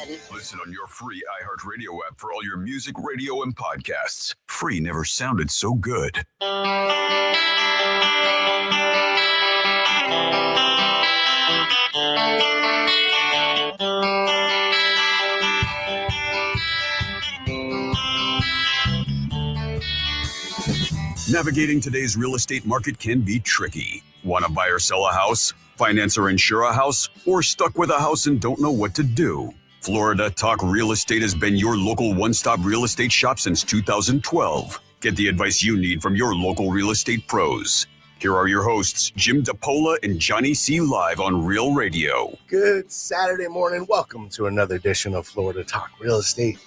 again. Listen on your free iHeartRadio app for all your music, radio, and podcasts. Free never sounded so good. Navigating today's real estate market can be tricky. Want to buy or sell a house, finance or insure a house, or stuck with a house and don't know what to do? Florida Talk Real Estate has been your local one-stop real estate shop since 2012. Get the advice you need from your local real estate pros. Here are your hosts, Jim Paola and Johnny C. live on Real Radio. Good Saturday morning. Welcome to another edition of Florida Talk Real Estate.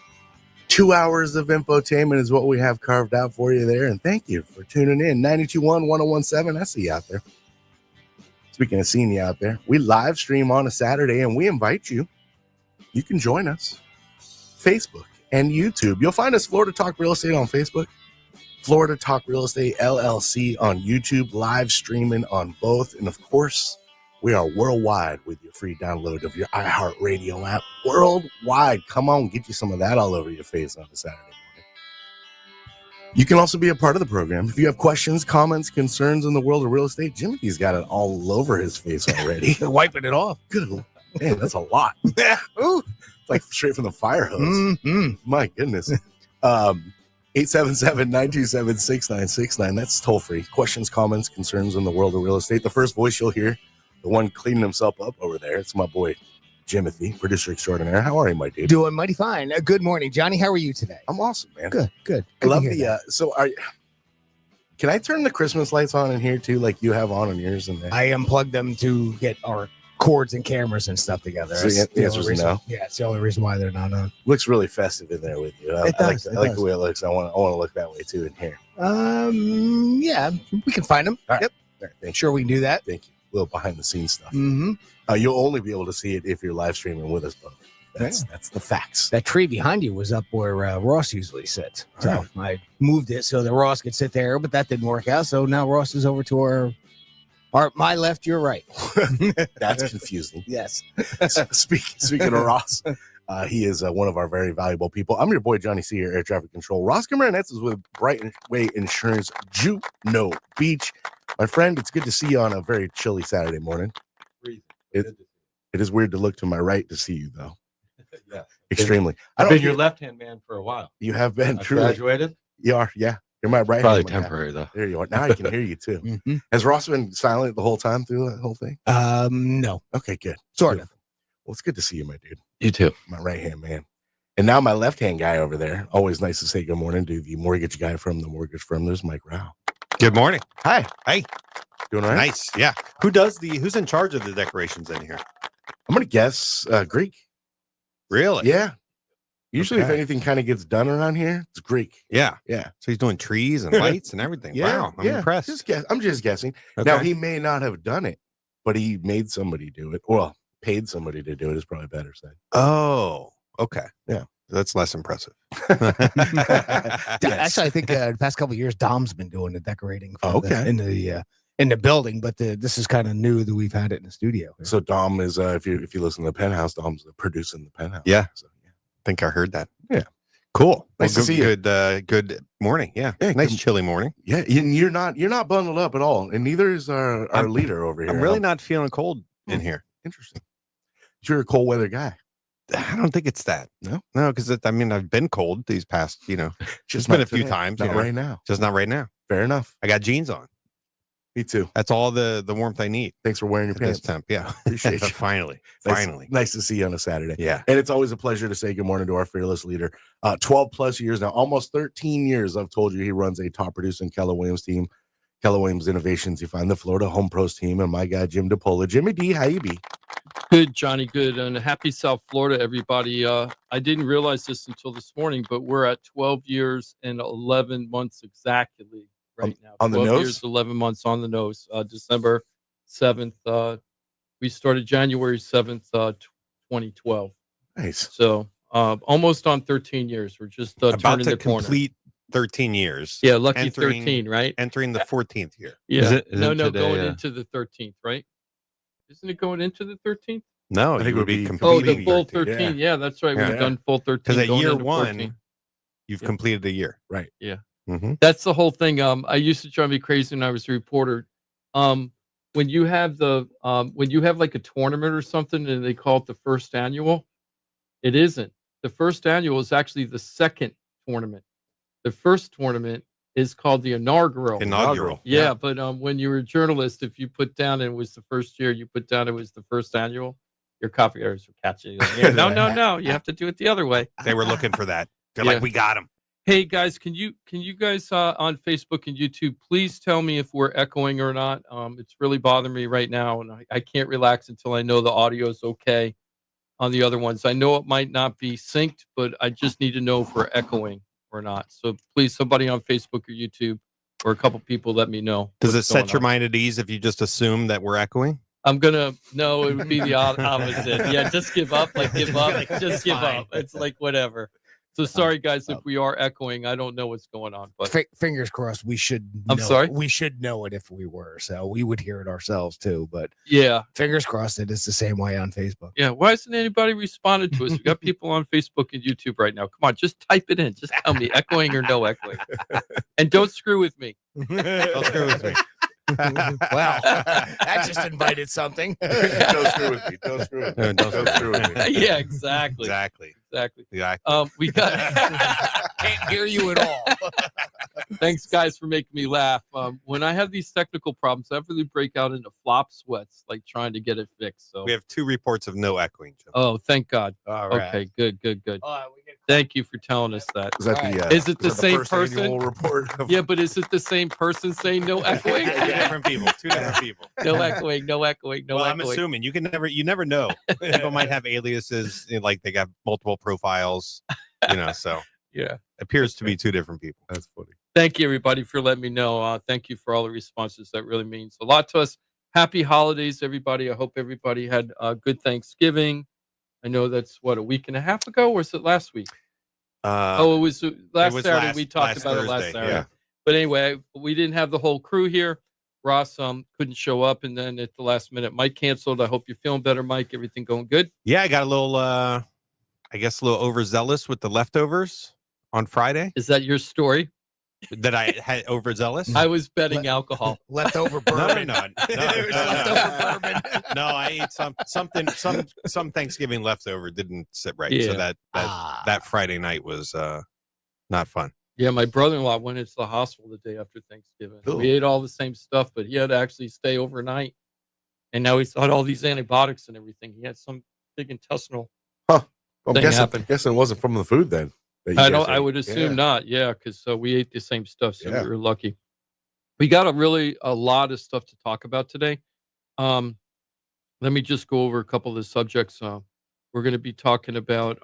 2 hours of infotainment is what we have carved out for you there. And thank you for tuning in. 92.1, 101.7. I see you out there. Speaking of seeing you out there, we live stream on a Saturday and we invite you. You can join us. Facebook and YouTube. You'll find us Florida Talk Real Estate on Facebook. Florida Talk Real Estate LLC on YouTube. Live streaming on both. And of course, we are worldwide with your free download of your iHeartRadio app. Worldwide. Come on, get you some of that all over your face on a Saturday morning. You can also be a part of the program. If you have questions, comments, concerns in the world of real estate, Jimmy's got it all over his face already. Wiping it off. Good. Man, that's a lot. Ooh, it's like straight from the fire hose. Mm-hmm. My goodness. 877-927-6969. That's toll free. Questions, comments, concerns in the world of real estate. The first voice you'll hear, the one cleaning himself up over there, it's my boy, Jimothy, producer extraordinaire. How are you, my dude? Doing mighty fine. Good morning, Johnny. How are you today? I'm awesome, man. Good. I love the, can I turn the Christmas lights on in here too, like you have on yours? And I unplugged them to get our cords and cameras and stuff together. So the answer is no. Yeah, it's the only reason why they're not on. Looks really festive in there with you. I like the way it looks. I want to look that way too in here. Yeah, we can find them. All right. Yep. All right, Sure, we can do that. Thank you. A little behind the scenes stuff. Mm-hmm. You'll only be able to see it if you're live streaming with us both. That's the facts. That tree behind you was up where Ross usually sits. So I moved it so that Ross could sit there, but that didn't work out. So now Ross is over to our my left, your right. That's confusing. Yes. Speaking of Ross, he is one of our very valuable people. I'm your boy, Johnny C. here, Air Traffic Control. Ross Komarinetz is with Brightway Insurance, Juno Beach. My friend, it's good to see you on a very chilly Saturday morning. It is weird to look to my right to see you, though. Yeah. Extremely. I've been your left-hand man for a while. You have been, I've truly. Graduated? You are, yeah. You're my right Probably hand. temporary, though. There you are. Now I can hear you, too. Mm-hmm. Has Ross been silent the whole time through that whole thing? No. Okay, good. Sort of. Well, it's good to see you, my dude. You too. My right-hand man. And now my left-hand guy over there. Always nice to say good morning to the mortgage guy from the mortgage firm. There's Mike Rauch. Good morning. Hi. Hey. Doing all right? Nice. Yeah. Who's in charge of the decorations in here? I'm going to guess Greek. Really? Yeah. Usually Okay. if anything kind of gets done around here, it's Greek. Yeah. Yeah. So he's doing trees and lights and everything. Yeah, Wow. I'm impressed. I'm just guessing. Okay. Now, he may not have done it, but he made somebody do it. Well, paid somebody to do it is probably better said. Oh, okay. Yeah. That's less impressive. Yes. Actually, I think the past couple of years, Dom's been doing the decorating for Okay. in the building, but this is kind of new that we've had it in the studio. So Dom is, if you listen to the Penthouse, Dom's producing the Penthouse. Yeah. So, yeah. Think I heard that. Yeah. Cool. Nice to see you. Good morning. Yeah. Yeah, Nice good- chilly morning. Yeah, and you're not bundled up at all, and neither is our leader over here. I'm really not feeling cold in here. Interesting. You're a cold weather guy. I don't think it's that. No, because I've been cold these past, just been not a few today. times. Not right now. Just not right now. Fair enough. I got jeans on. Me too. That's all the warmth I need. Thanks for wearing your At this pants. temp. Yeah. Appreciate you. Finally. Nice to see you on a Saturday. Yeah. And it's always a pleasure to say good morning to our fearless leader. 12 plus years now, almost 13 years. I've told you he runs a top producing Keller Williams team. Keller Williams Innovations. You find the Florida Home Pros team and my guy, Jim Paola. Jimmy D, how you be? Good, Johnny. Good. And happy South Florida, everybody. I didn't realize this until this morning, but we're at 12 years and 11 months exactly right now. On the 12 nose? years, 11 months on the nose. December 7th. We started January 7th, 2012. Nice. So almost on 13 years. We're just About turning to the corner. complete 13 years. Yeah, lucky entering- 13, right? Entering the 14th year. Yeah. Is it no, today, going into the 13th, right? Isn't it going into the 13th? No, I think you it would would be be- Oh, completing the full 13, 13. Yeah, that's right. Yeah. We've done full 13. because at going year into 1, 14. you've Yeah. completed a year. Right. Yeah. Mm-hmm. That's the whole thing. I used to drive me crazy when I was a reporter. When you have like a tournament or something and they call it the first annual, it isn't. The first annual is actually the second tournament. The first tournament is called the inaugural. Inaugural. Yeah, but when you were a journalist, if you put down it was the first year, you put down it was the first annual, your copy editors were catching it. Yeah, no, you have to do it the other way. They were looking for that. They're Yeah. like, we got him. Hey guys, can you guys on Facebook and YouTube please tell me if we're echoing or not? It's really bothering me right now, and I can't relax until I know the audio is okay on the other ones. I know it might not be synced, but I just need to know if we're echoing or not. So please, somebody on Facebook or YouTube or a couple people, let me know. Does it what's set going your on. mind at ease if you just assume that we're echoing? No, it would be the opposite. Yeah, just give up. Like, give up. Just give up. It's like, whatever. So sorry, guys, if we are echoing. I don't know what's going on, but Fingers crossed. We should. I'm sorry? We should know it if we were, so we would hear it ourselves too. But yeah. fingers crossed that it's the same way on Facebook. Yeah, why hasn't anybody responded to us? We got people on Facebook and YouTube right now. Come on, just type it in. Just tell me echoing or no echoing. And don't screw with me. Don't screw with me. Wow, that just invited something. Don't screw with me. Don't screw with me. Don't screw with me. Yeah, exactly. Exactly. Exactly. Yeah. We got Can't hear you at all. thanks guys for making me laugh. When I have these technical problems, I really break out into flop sweats, like trying to get it fixed. So We have 2 reports of no echoing, Jim. oh, thank God. All right. Okay, good. Thank you for telling us that. Is that the? Is it the that same first person? annual report? Of- Yeah, but is it the same person saying no echoing? 2 different people. 2 different people. No echoing, no echoing, no Well, I'm echoing. assuming you never know. People might have aliases, like they got multiple profiles, so Yeah. it appears to be 2 different people. That's funny. Thank you, everybody, for letting me know. Thank you for all the responses. That really means a lot to us. Happy holidays, everybody. I hope everybody had a good Thanksgiving. I know that's a week and a half ago, or was it last week? It was last Saturday. We talked about it last Thursday, Saturday. yeah. But anyway, we didn't have the whole crew here. Ross couldn't show up, and then at the last minute, Mike canceled. I hope you're feeling better, Mike. Everything going good? Yeah, I got a little, I guess, a little overzealous with the leftovers on Friday. Is that your story? That I had overzealous. I was betting alcohol. Leftover No, bourbon. no. It was leftover bourbon. No, I ate some Thanksgiving leftover didn't sit right. Yeah. So that Friday night was not fun. Yeah, my brother-in-law went into the hospital the day after Thanksgiving. Ooh. We ate all the same stuff, but he had to actually stay overnight. And now he's had all these antibiotics and everything. He had some big intestinal. I'm Thing happened. guessing it wasn't from the food then. that you I guys don't. I ate. would assume Yeah. not. Yeah, because we ate the same stuff, so Yeah. we were lucky. We got a lot of stuff to talk about today. Let me just go over a couple of the subjects. We're going to be talking about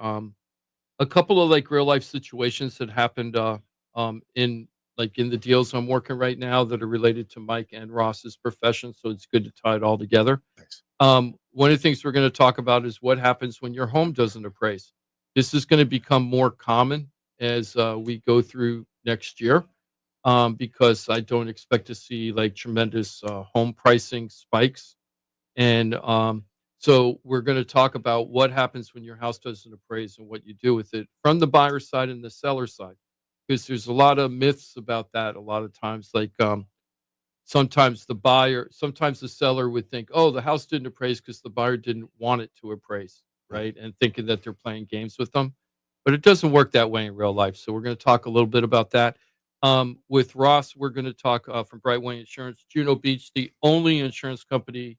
a couple of like real life situations that happened in the deals I'm working right now that are related to Mike and Ross's profession. So it's good to tie it all together. Thanks. One of the things we're going to talk about is what happens when your home doesn't appraise. This is going to become more common as we go through next year because I don't expect to see like tremendous home pricing spikes. And so we're going to talk about what happens when your house doesn't appraise and what you do with it from the buyer side and the seller side, because there's a lot of myths about that. A lot of times, like sometimes the seller would think, oh, the house didn't appraise because the buyer didn't want it to appraise, right? And thinking that they're playing games with them. But it doesn't work that way in real life. So we're going to talk a little bit about that. With Ross, we're going to talk from Brightway Insurance, Juno Beach, the only insurance company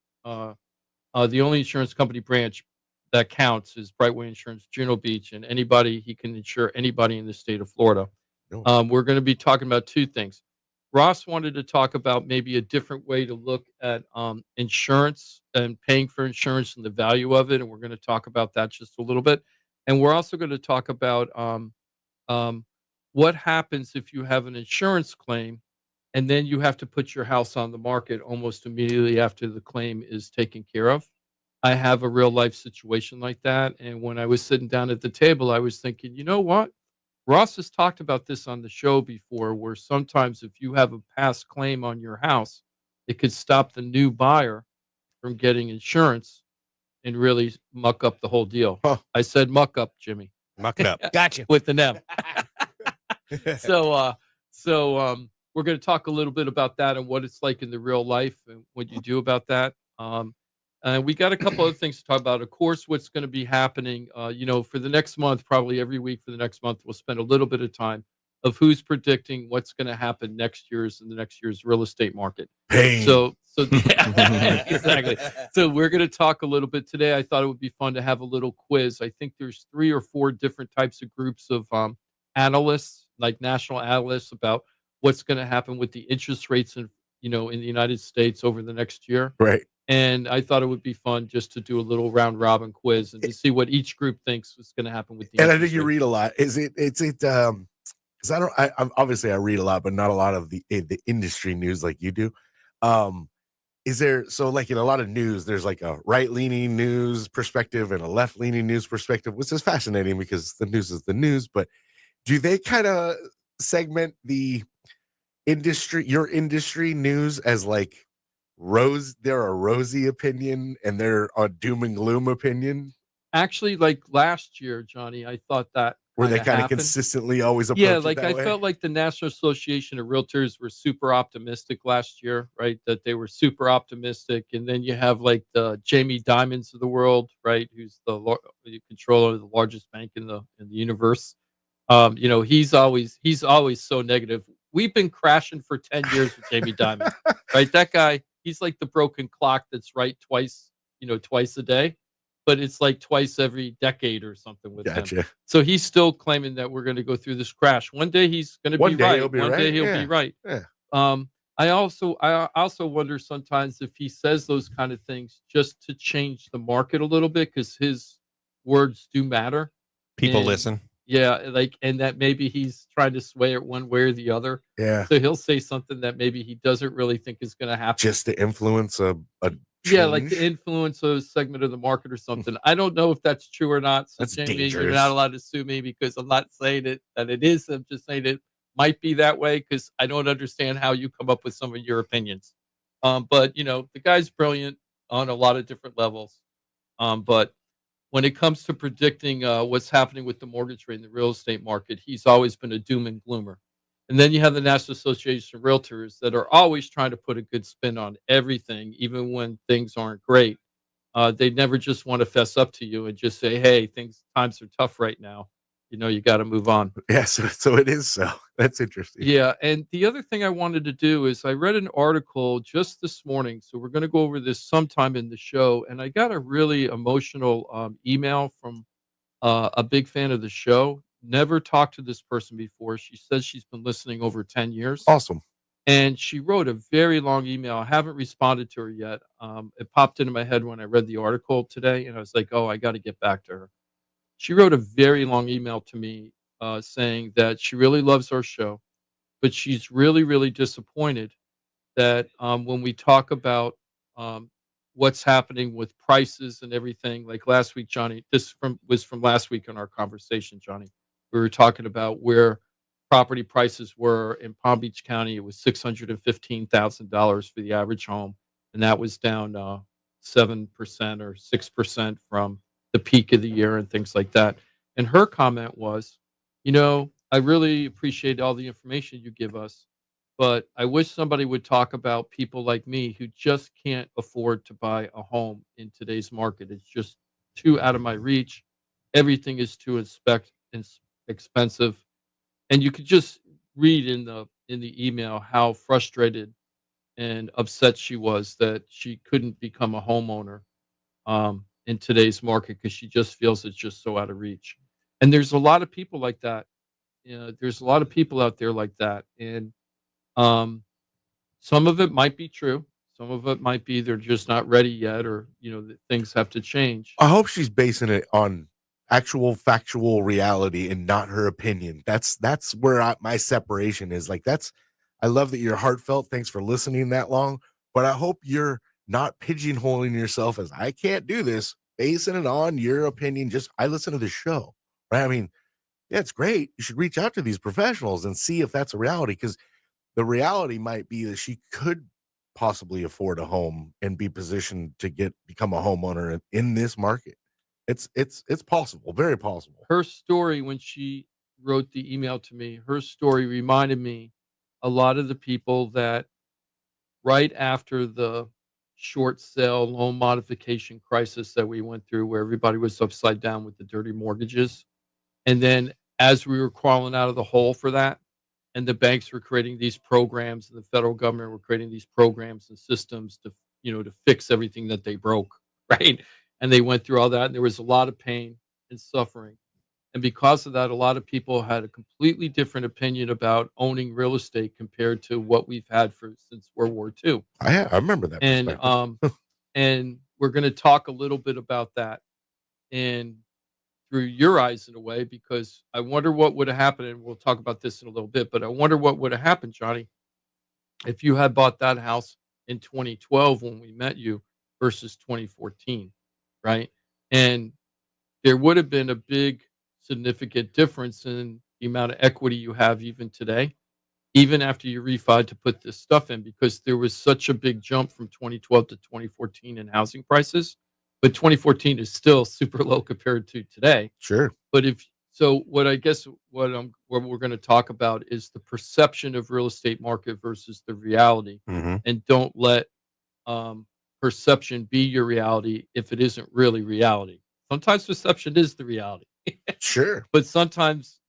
branch that counts is Brightway Insurance, Juno Beach, and he can insure anybody in the state of Florida. No. We're going to be talking about two things. Ross wanted to talk about maybe a different way to look at insurance and paying for insurance and the value of it, and we're going to talk about that just a little bit. And we're also going to talk about what happens if you have an insurance claim and then you have to put your house on the market almost immediately after the claim is taken care of. I have a real life situation like that. And when I was sitting down at the table, I was thinking, you know what? Ross has talked about this on the show before, where sometimes if you have a past claim on your house, it could stop the new buyer from getting insurance. and really muck up the whole deal. Huh. I said muck up, Jimmy, Muck it up. Gotcha. with an M. So we're going to talk a little bit about that and what it's like in the real life and what you do about that. And we got a couple other things to talk about. Of course, what's going to be happening, for the next month, probably every week for the next month, we'll spend a little bit of time of who's predicting what's going to happen in the next year's real estate market. Pain. So yeah, exactly. So we're going to talk a little bit today. I thought it would be fun to have a little quiz. I think there's 3 or 4 different types of groups of analysts, like national analysts, about what's going to happen with the interest rates in the United States over the next year. Right. And I thought it would be fun just to do a little round robin quiz and to see what each group thinks is going to happen with the. And I know interest you rates. read a lot. Because I'm obviously I read a lot, but not a lot of the industry news like you do. Is there, so like in a lot of news, there's like a right-leaning news perspective and a left-leaning news perspective, which is fascinating because the news is the news. But do they kind of segment the your industry news as like they're a rosy opinion and they're a doom and gloom opinion? Actually, like last year, Johnny, I thought that Were they kind of happened. consistently always approach Yeah, it like that I way? felt like the National Association of Realtors were super optimistic last year, right? That they were super optimistic, and then you have like the Jamie Dimons of the world, right? Who's the controller of the largest bank in the universe. He's always so negative. We've been crashing for 10 years with Jamie Dimon, right? That guy, he's like the broken clock that's right twice a day, but it's like twice every decade or something with him. Gotcha. So he's still claiming that we're going to go through this crash. One day he's going to One be day right. he'll be One right. day he'll Yeah. be right. Yeah. I also wonder sometimes if he says those kind of things just to change the market a little bit because his words do matter. People And- listen. Yeah, and that maybe he's trying to sway it one way or the other. Yeah. So he'll say something that maybe he doesn't really think is going to happen. Just to influence a Yeah, like change? to influence a segment of the market or something. I don't know if that's true or not. So That's Jamie, you're dangerous. not allowed to sue me because I'm not saying that it is. I'm just saying it might be that way because I don't understand how you come up with some of your opinions. But the guy's brilliant on a lot of different levels. But when it comes to predicting what's happening with the mortgage rate in the real estate market, he's always been a doom and gloomer. And then you have the National Association of Realtors that are always trying to put a good spin on everything, even when things aren't great. They never just want to fess up to you and just say, "Hey, times are tough right now. You got to move on." Yeah, so it is so. That's interesting. Yeah, and the other thing I wanted to do is I read an article just this morning, so we're going to go over this sometime in the show, and I got a really emotional email from a big fan of the show. Never talked to this person before. She says she's been listening over 10 years, Awesome. and she wrote a very long email. I haven't responded to her yet. It popped into my head when I read the article today, and I was like, "Oh, I got to get back to her." She wrote a very long email to me saying that she really loves our show, but she's really, really disappointed that when we talk about what's happening with prices and everything, like last week, Johnny, was from last week in our conversation, Johnny. We were talking about where property prices were in Palm Beach County. It was $615,000 for the average home, and that was down 7% or 6% from the peak of the year and things like that. And her comment was, I really appreciate all the information you give us, but I wish somebody would talk about people like me who just can't afford to buy a home in today's market. It's just too out of my reach. Everything is too expensive. And you could just read in the email how frustrated and upset she was that she couldn't become a homeowner in today's market because she just feels it's just so out of reach. And there's a lot of people like that. There's a lot of people out there like that. And some of it might be true. Some of it might be they're just not ready yet, or that things have to change. I hope she's basing it on actual factual reality and not her opinion. That's where my separation is. Like I love that you're heartfelt. Thanks for listening that long. But I hope you're not pigeonholing yourself as I can't do this, basing it on your opinion. Just I listen to the show, right? I mean, yeah, it's great. You should reach out to these professionals and see if that's a reality, because the reality might be that she could possibly afford a home and be positioned to become a homeowner in this market. It's possible, very possible. Her story, when she wrote the email to me, her story reminded me a lot of the people that right after the short sale loan modification crisis that we went through, where everybody was upside down with the dirty mortgages. And then as we were crawling out of the hole for that, and the banks were creating these programs, and the federal government were creating these programs and systems to, to fix everything that they broke, right? And they went through all that, and there was a lot of pain and suffering. And because of that, a lot of people had a completely different opinion about owning real estate compared to what we've had since World War II. I remember that. And and we're going to talk a little bit about that and through your eyes in a way, because I wonder what would have happened, and we'll talk about this in a little bit, but I wonder what would have happened, Johnny, if you had bought that house in 2012 when we met you versus 2014, right? And there would have been a big significant difference in the amount of equity you have even today, even after you refied to put this stuff in, because there was such a big jump from 2012 to 2014 in housing prices. But 2014 is still super low compared to today. Sure. But what we're going to talk about is the perception of real estate market versus the reality, and don't let perception be your reality if it isn't really reality. Sometimes perception is the reality. Sure. But sometimes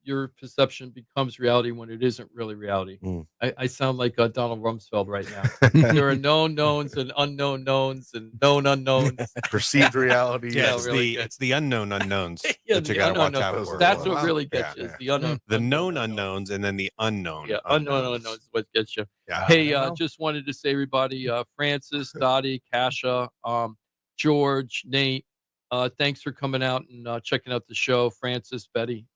your perception becomes reality when it isn't really reality. I sound like Donald Rumsfeld right now. There are known knowns and unknown knowns and known unknowns. Perceived reality. Yeah, really it's the unknown unknowns Yeah, that you the got to watch unknown out unknowns. for. That's what really gets Yeah. you. Is the unknown. The known unknown. unknowns and then the unknown. Yeah, unknown unknowns is what gets you. Yeah. Hey, just wanted to say, everybody, Francis, Dottie, Kasha, George, Nate, thanks for coming out and checking out the show. Francis, Betty,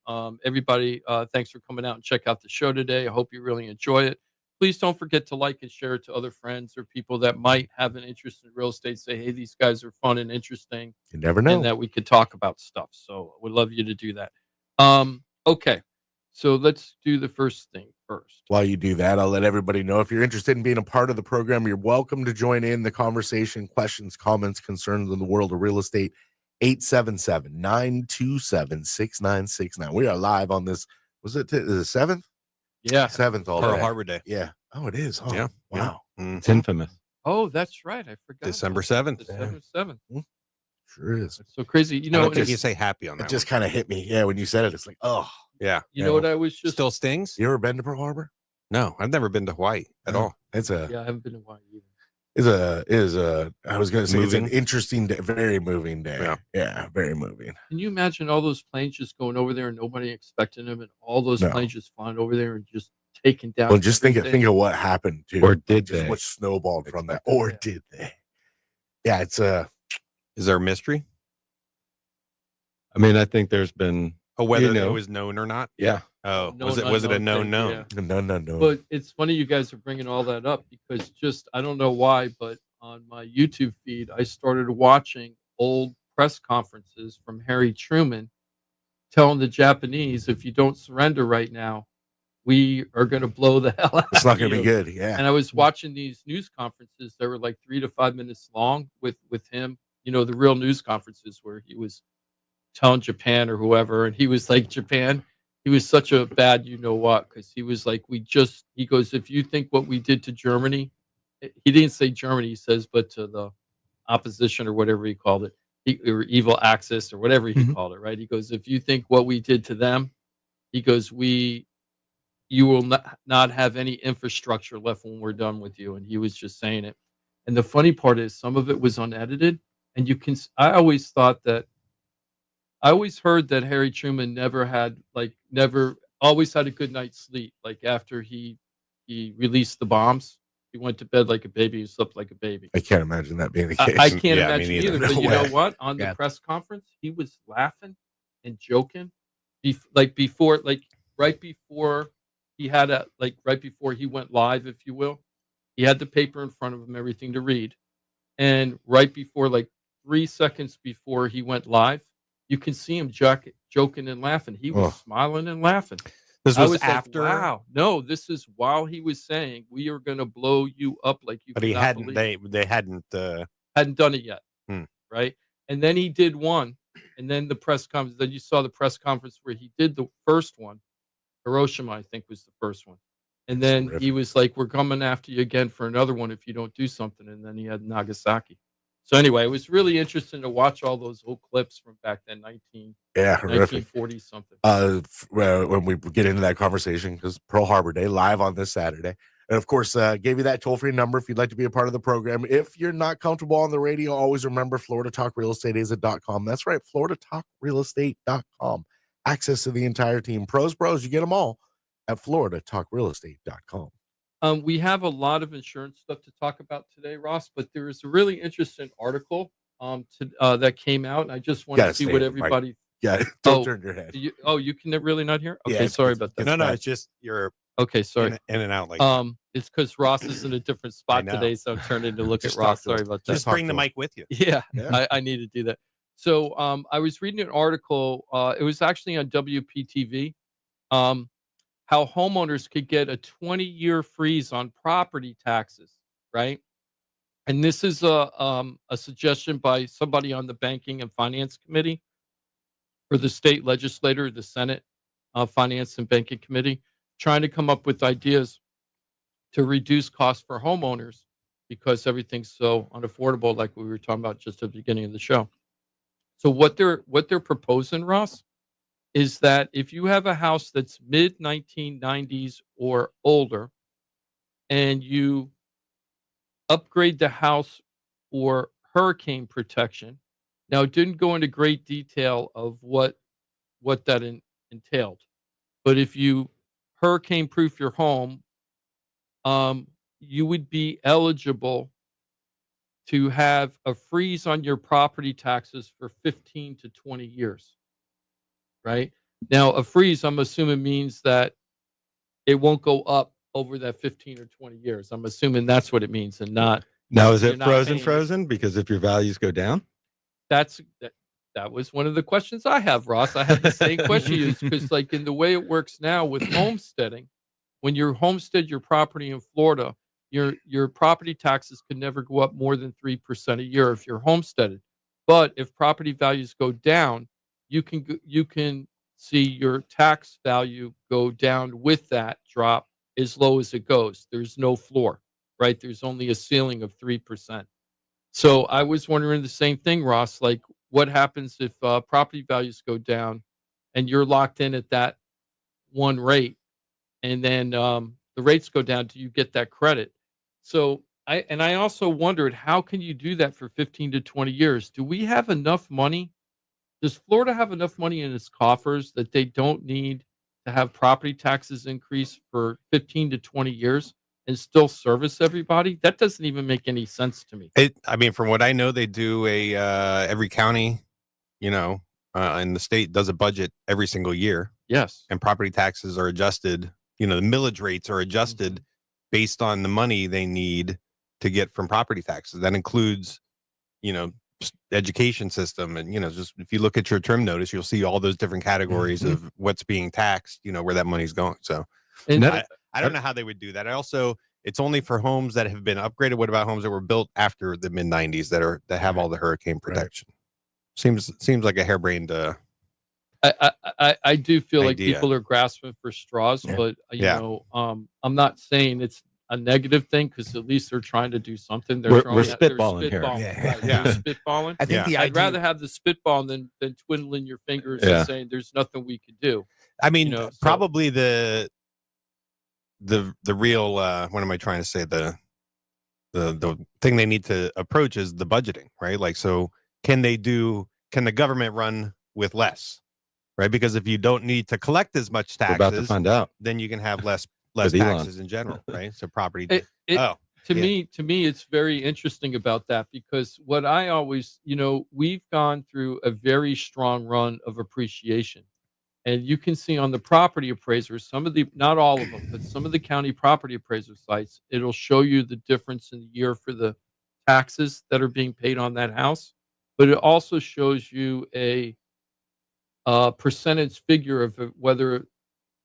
everybody, thanks for coming out and check out the show today. I hope you really enjoy it. Please don't forget to like and share it to other friends or people that might have an interest in real estate. Say, hey, these guys are fun and interesting. You never know. And that we could talk about stuff. So I would love you to do that. Okay. So let's do the first thing first. While you do that, I'll let everybody know if you're interested in being a part of the program, you're welcome to join in the conversation, questions, comments, concerns in the world of real estate. 877-927-6969. We are live on this. Was it the 7th? Yeah. 7th all Pearl day. Harbor Day. Yeah. Oh, it is. Oh, Yeah. wow. It's infamous. Oh, that's right. I forgot. December 7th. December 7th. Sure is. That's so crazy. I don't think you say happy on It that just one. kind of hit me. Yeah, when you said it, it's like, oh. Yeah. You know what I was just. Still stings? You ever been to Pearl Harbor? No, I've never been to Hawaii at all. It's a Yeah, I haven't been to Hawaii either. I was going to say it's an Moving. interesting day, very moving day. Yeah, very moving. Can you imagine all those planes just going over there and nobody expecting them, and all those No. planes just flying over there and just taking down? Well, just think everything? of what happened too. Or did just they? what snowballed from that. Expected, Or yeah. did they? Yeah, it's Is there a mystery? I mean, I think there's been, Whether You know. it was known or not? yeah. Oh, Known, was it a unknown known thing, known? yeah. no. But it's funny you guys are bringing all that up, because I don't know why, but on my YouTube feed, I started watching old press conferences from Harry Truman telling the Japanese, if you don't surrender right now, we are going to blow the hell out It's not of going to you. be good. Yeah. And I was watching these news conferences that were like 3 to 5 minutes long with him, the real news conferences where he was telling Japan or whoever, and he was like, Japan, he was such a bad because he was like, he goes, if you think what we did to Germany, he didn't say Germany, he says, but to the opposition or whatever he called it, or evil axis or whatever he called it, right? He goes, if you think what we did to them, he goes, you will not have any infrastructure left when we're done with you. And he was just saying it. And the funny part is some of it was unedited. And I always heard that Harry Truman always had a good night's sleep. Like after he released the bombs, he went to bed like a baby and slept like a baby. I can't imagine that being the case. I can't Yeah, me imagine neither. either. But No you know way. what? On the Yeah. press conference, he was laughing and joking. Right before he went live, if you will, he had the paper in front of him, everything to read. And right before, 3 seconds before he went live, you can see him joking and laughing. He was Oh. smiling and laughing. This I was was after, like, wow, no, this is while he was saying we are going to blow you up like you but he cannot hadn't. believe. They hadn't. Hadn't done it yet, Hmm. right? And then he did one, and then the press conference. Then you saw the press conference where he did the first one. Hiroshima, I think, was the first one, and That's then terrific. he was like, "We're coming after you again for another one if you don't do something." And then he had Nagasaki. So anyway, it was really interesting to watch all those old clips from back then, Yeah, horrific. 1940 something. When we get into that conversation, because Pearl Harbor Day live on this Saturday. And of course, gave you that toll-free number if you'd like to be a part of the program. If you're not comfortable on the radio, always remember FloridaTalkRealEstate.com. That's right, FloridaTalkRealEstate.com. Access to the entire team. Pros, you get them all at FloridaTalkRealEstate.com. We have a lot of insurance stuff to talk about today, Ross, but there is a really interesting article that came out, and I just want to Gotta see stay what in the mic. everybody. Yeah, don't Oh, turn your head. you can really not hear? Yeah, Okay, it's- sorry it's- about that. No, bad. it's just you're Okay, sorry. in and out like that. It's because Ross is in a different spot know. today, so I'm turning to look at Just talk Ross. to him. Sorry about that. Just talk bring the to him. mic with you. Yeah, Yeah. I need to do that. So I was reading an article. It was actually on WPTV. How homeowners could get a 20-year freeze on property taxes, right? And this is a suggestion by somebody on the Banking and Finance Committee for the state legislator, the Senate Finance and Banking Committee, trying to come up with ideas to reduce costs for homeowners because everything's so unaffordable, like we were talking about just at the beginning of the show. So what they're proposing, Ross, is that if you have a house that's mid 1990s or older, and you upgrade the house for hurricane protection. Now, it didn't go into great detail of what that entailed, but if you hurricane proof your home, you would be eligible to have a freeze on your property taxes for 15 to 20 years. Right now, a freeze, I'm assuming, means that it won't go up over that 15 or 20 years. I'm assuming that's what it means, and not. Now, is You're it not frozen? paying- Frozen? Because if your values go down, That was one of the questions I have, Ross. I had the same question because, like, in the way it works now with homesteading, when you homestead your property in Florida, your property taxes can never go up more than 3% a year if you're homesteaded. But if property values go down, you can see your tax value go down with that drop as low as it goes. There's no floor, right? There's only a ceiling of 3%. So I was wondering the same thing, Ross. Like, what happens if property values go down and you're locked in at that one rate, and then the rates go down? Do you get that credit? So I also wondered, how can you do that for 15 to 20 years? Do we have enough money? Does Florida have enough money in its coffers that they don't need to have property taxes increase for 15 to 20 years and still service everybody? That doesn't even make any sense to me. I mean, from what I know, they do every county, in the state does a budget every single year, Yes. and property taxes are adjusted. The millage rates are adjusted based on the money they need to get from property taxes. That includes, education system, and just if you look at your term notice, you'll see all those different categories of what's being taxed. Where that money's going. So, And I don't know how they would do that. It's only for homes that have been upgraded. What about homes that were built after the mid 90s that have all the hurricane protection? Seems like a harebrained. I do feel like idea. people are grasping for straws, Yeah. but Yeah. I'm not saying it's a negative thing because at least they're trying to do something. We're They're spitballing here. Yeah. Right, Yeah. they're spitballing. I think Yeah. the I'd idea. rather have the spitball than twiddling your fingers Yeah. and saying there's nothing we could do. I mean, so- probably the real. What am I trying to say? The thing they need to approach is the budgeting, right? Like, so can the government run with less, right? Because if you don't need to collect as much we're about to taxes, find out. then you can have less With Elon. taxes in general, right? So property. To Yeah. me, it's very interesting about that because what I always, we've gone through a very strong run of appreciation. And you can see on the property appraisers, not all of them, but some of the county property appraiser sites, it'll show you the difference in the year for the taxes that are being paid on that house. But it also shows you a percentage figure of whether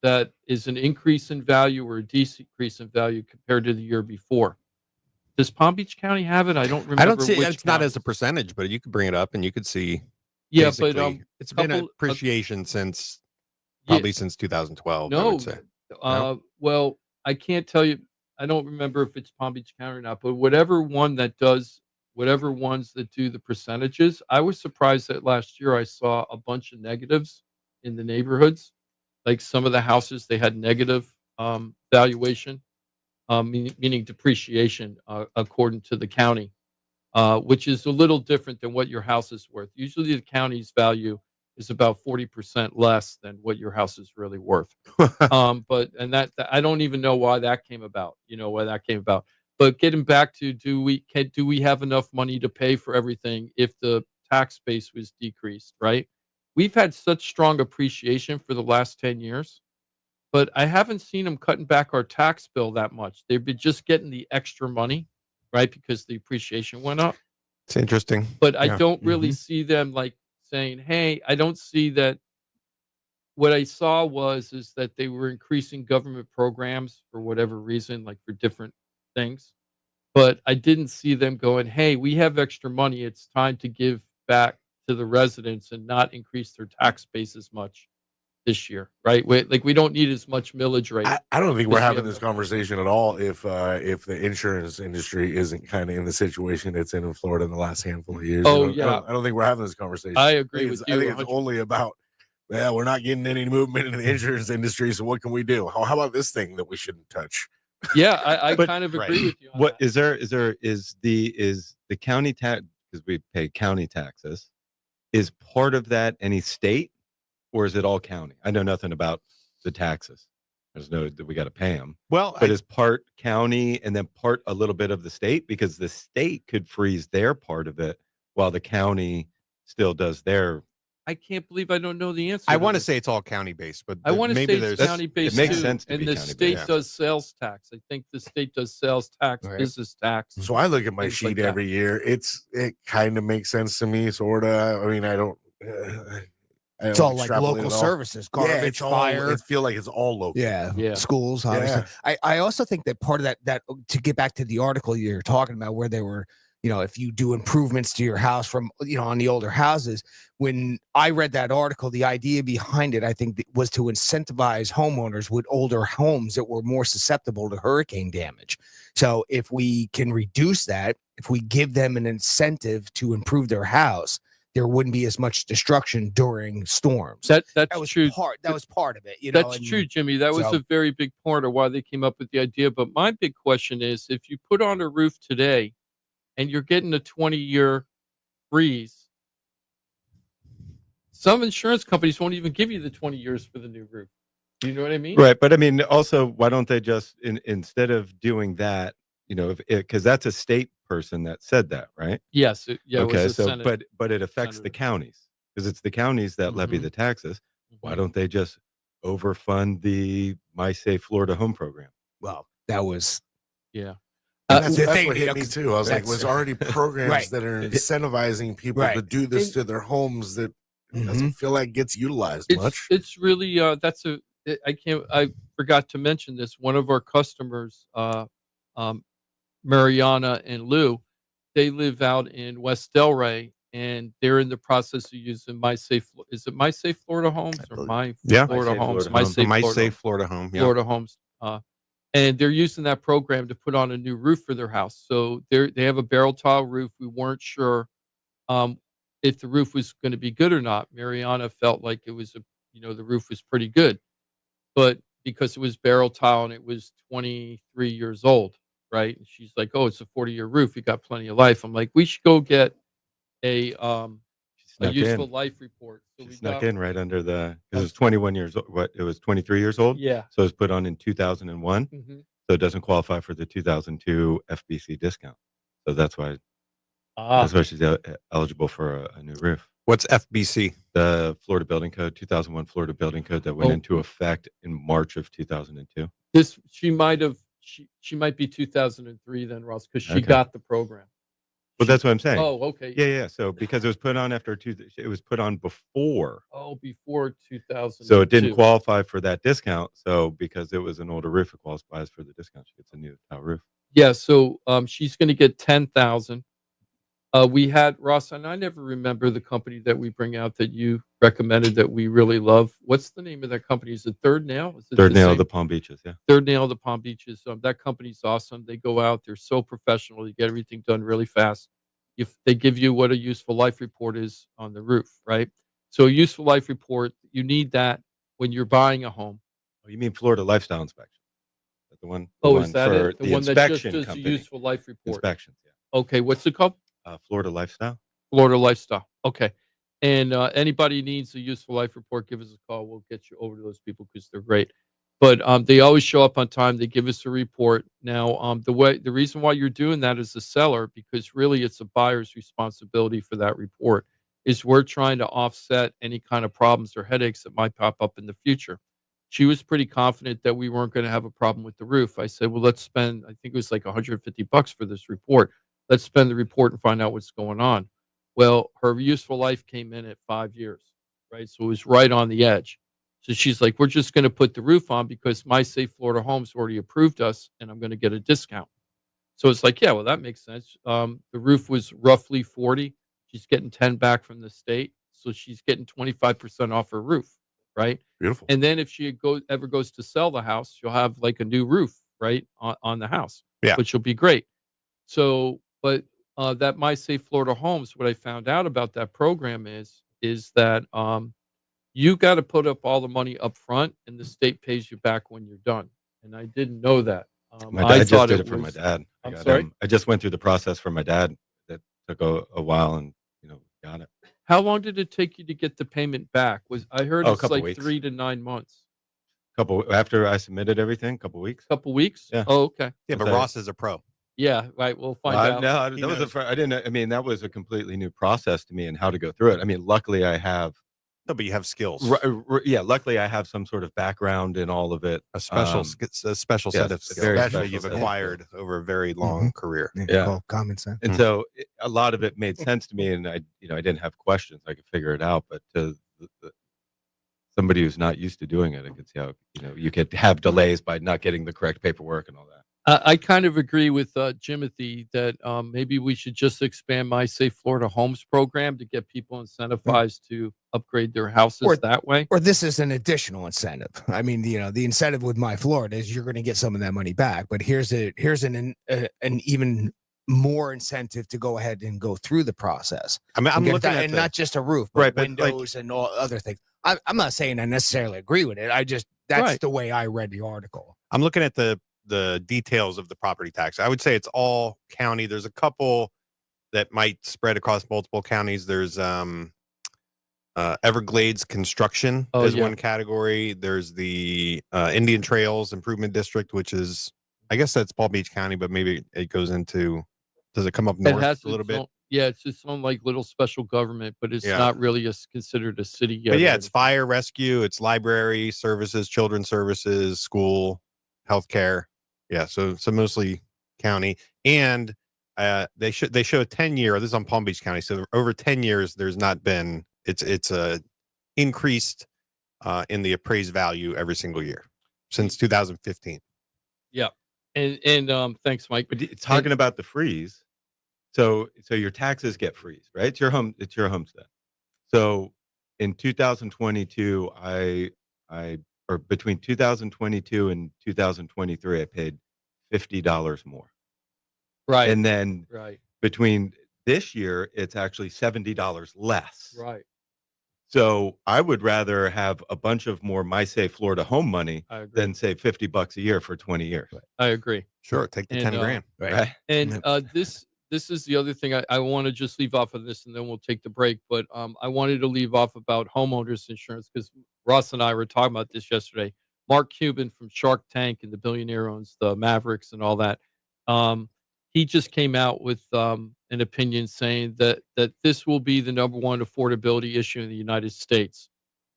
that is an increase in value or a decrease in value compared to the year before. Does Palm Beach County have it? I don't remember. I don't see which it's not as a counties. percentage, but you could bring it up and you could see. Yeah, basically, but it's been an couple- appreciation since yeah, probably since 2012. I no. would say. Well, I can't tell you. I don't remember if it's Palm Beach County or not, but whatever ones that do the percentages, I was surprised that last year I saw a bunch of negatives in the neighborhoods. Like some of the houses, they had negative valuation, meaning depreciation, according to the county, which is a little different than what your house is worth. Usually, the county's value is about 40% less than what your house is really worth. But that I don't even know why that came about. Why that came about. But getting back to do we have enough money to pay for everything if the tax base was decreased, right? We've had such strong appreciation for the last 10 years, but I haven't seen them cutting back our tax bill that much. They've been just getting the extra money, right? Because the appreciation went up. It's interesting. But I Yeah. don't really see them like saying, hey, I don't see that. What I saw is that they were increasing government programs for whatever reason, like for different things. But I didn't see them going, hey, we have extra money. It's time to give back to the residents and not increase their tax base as much this year, right? We don't need as much millage rate. I don't think we're Because we having have this no- conversation at all if the insurance industry isn't kind of in the situation it's in Florida in the last handful of years. Oh, I yeah. don't think we're having this conversation. I agree with I you think it's 100%. only about, well, we're not getting any movement in the insurance industry, so what can we do? How about this thing that we shouldn't touch? Yeah, I But- kind of right. agree with you on What that. is the county tax, because we pay county taxes, is part of that any state, or is it all county? I know nothing about the taxes. I just know that we got to pay them. Well, But is part county and then part a little bit of the state? Because the state could freeze their part of it while the county still does their. I can't believe I don't know the answer. I to want to this. say it's all county based, but I want to maybe say there's it's county based it makes too, sense to and be the county state based. does sales tax. I think the state does sales tax, Right. business tax. So I look at my Things like sheet that. every year. It kind of makes sense to me, sort of. I mean, I don't It's all like extrapolate local it all. services, garbage, it's all, fire. It feel like it's all local. Yeah. Schools, obviously. I also think that part of that to get back to the article you're talking about, where they were, if you do improvements to your house from, on the older houses, when I read that article, the idea behind it, I think, was to incentivize homeowners with older homes that were more susceptible to hurricane damage. So if we can reduce that, if we give them an incentive to improve their house, there wouldn't be as much destruction during storms. That's That was true. That was part of it. That's true, Jimmy. That was so- a very big part of why they came up with the idea. But my big question is, if you put on a roof today and you're getting a 20-year freeze, some insurance companies won't even give you the 20 years for the new roof. Do you know what I mean? Right. But I mean, also, why don't they just, instead of doing that, because that's a state person that said that, right? Yes. It Okay. was a So, Senate. but it affects the senator. counties, because it's the counties that levy Mhm. the taxes. Why Mhm. don't they just overfund the My Safe Florida Home Program? Well, that was Yeah. That's the what thing, hit me too. I was like, that's- was already programs Right. that are incentivizing people to Right. do this And- to their homes that Mhm. doesn't feel like gets utilized much. It's really I forgot to mention this. One of our customers, Mariana and Lou, they live out in West Delray, and they're in the process of using My Safe. Is it My Safe Florida Homes or believe- My Yeah. Florida My Safe Homes? Florida My Homes. Safe My Florida safe Florida home. Yeah. Florida Homes. And they're using that program to put on a new roof for their house. So they have a barrel tile roof. We weren't sure if the roof was going to be good or not. Mariana felt like it was the roof was pretty good, but because it was barrel tile and it was 23 years old, right? And she's like, "Oh, it's a 40-year roof. You got plenty of life." I'm like, "We should go get a Snuck useful in. life report." So She we snuck got in right under because it was 21 years old. What? It was 23 years old. yeah. So it was put on in 2001. Mhm. So it doesn't qualify for the 2002 FBC discount. So that's why Ah, she's eligible for a new roof. What's FBC? The Florida Building Code, 2001 Florida Building Code that went Oh. into effect in March of 2002. she might be 2003 then, Ross, because she Okay. got the program. Well, that's what I'm saying. Oh, okay. Yeah. So because it was put on it was put on before, Oh, before 2000. so it didn't qualify for that discount. So because it was an older roof, it qualifies for the discount. She gets a new tile roof. Yeah, so she's going to get 10,000. We had Ross, and I never remember the company that we bring out that you recommended that we really love. What's the name of that company? Is it Third Nail? Is it Third Nail same? of the Palm Beaches. Yeah. Third Nail of the Palm Beaches. That company's awesome. They go out, they're so professional. You get everything done really fast. If they give you what a useful life report is on the roof, right? So a useful life report, you need that when you're buying a home. Oh, you mean Florida Lifestyle Inspection? The one. Oh, is that for it? The one that just inspection does a company. useful life report. Inspections. Yeah. Okay, what's it called? Florida Lifestyle. Florida Lifestyle. Okay. And anybody needs a useful life report, give us a call. We'll get you over to those people because they're great. But they always show up on time. They give us a report. Now, the reason why you're doing that as a seller, because really it's a buyer's responsibility for that report, is we're trying to offset any kind of problems or headaches that might pop up in the future. She was pretty confident that we weren't going to have a problem with the roof. I said, well, let's spend, I think it was like $150 for this report. Let's spend the report and find out what's going on. Well, her useful life came in at 5 years, right? So it was right on the edge. So she's like, we're just going to put the roof on because My Safe Florida Homes already approved us and I'm going to get a discount. So it's like, yeah, well, that makes sense. The roof was roughly 40. She's getting 10 back from the state. So she's getting 25% off her roof, right? Beautiful. And then if she ever goes to sell the house, she'll have like a new roof, right, on the house, Yeah. which will be great. So, but that My Safe Florida Homes, what I found out about that program is that you got to put up all the money up front, and the state pays you back when you're done. And I didn't know that. My I dad just thought did it for my dad. I'm sorry? I just went through the process for my dad. That took a while, and got it. How long did it take you to get the payment back? I heard Oh, a it's couple like weeks. 3 to 9 months. Couple after I submitted everything, couple weeks. Couple weeks? Yeah. Oh, okay. Yeah, but Okay. Ross is a pro. Yeah, right. We'll find Well, out. No, He that was knows. I didn't. I mean, that was a completely new process to me and how to go through it. I mean, luckily I have. No, but you have skills. Yeah, luckily I have some sort of background in all of it. A special, a special set yes, of a skills very that special you've set of acquired over a very long career. Yeah. Called common sense. And so a lot of it made sense to me, and I didn't have questions. I could figure it out. But to somebody who's not used to doing it, I could see how you could have delays by not getting the correct paperwork and all that. I kind of agree with Jimothy that maybe we should just expand My Safe Florida Homes program to get people incentivized to upgrade their houses that way. Or this is an additional incentive. I mean, the incentive with My Florida is you're going to get some of that money back, but here's an even more incentive to go ahead and go through the process. I mean, I'm And get looking that- at and the, not just a roof, but Right, but, like- windows and all other things. I'm not saying I necessarily agree with it. That's Right. the way I read the article. I'm looking at the details of the property tax. I would say it's all county. There's a couple that might spread across multiple counties. There's Everglades Construction Oh, is yeah. one category. There's the Indian Trails Improvement District, which is, I guess that's Palm Beach County, but maybe it goes into, does it come up It north has a little its bit? own- yeah, it's its own like little special government, but it's Yeah. not really considered a city yet. But yeah, or it's anything. fire rescue, it's library services, children's services, school, healthcare. Yeah, so mostly county, and they show a 10-year. This is on Palm Beach County, so over 10 years, there's not been it's increased in the appraised value every single year since 2015. Yeah, and thanks, Mike. But talking about the freeze, so your taxes get freeze, right? It's your homestead. So in 2022, or between 2022 and 2023, I paid $50 more. Right, And then right, between this year, it's actually $70 less. right. So I would rather have a bunch of more My Safe Florida home money I agree. than save $50 a year for 20 years. I agree. Sure, take the And, 10 grand. Right. And this is the other thing I want to just leave off of this, and then we'll take the break. But I wanted to leave off about homeowners insurance because Ross and I were talking about this yesterday. Mark Cuban from Shark Tank and the billionaire owns the Mavericks and all that. He just came out with an opinion saying that this will be the number one affordability issue in the United States.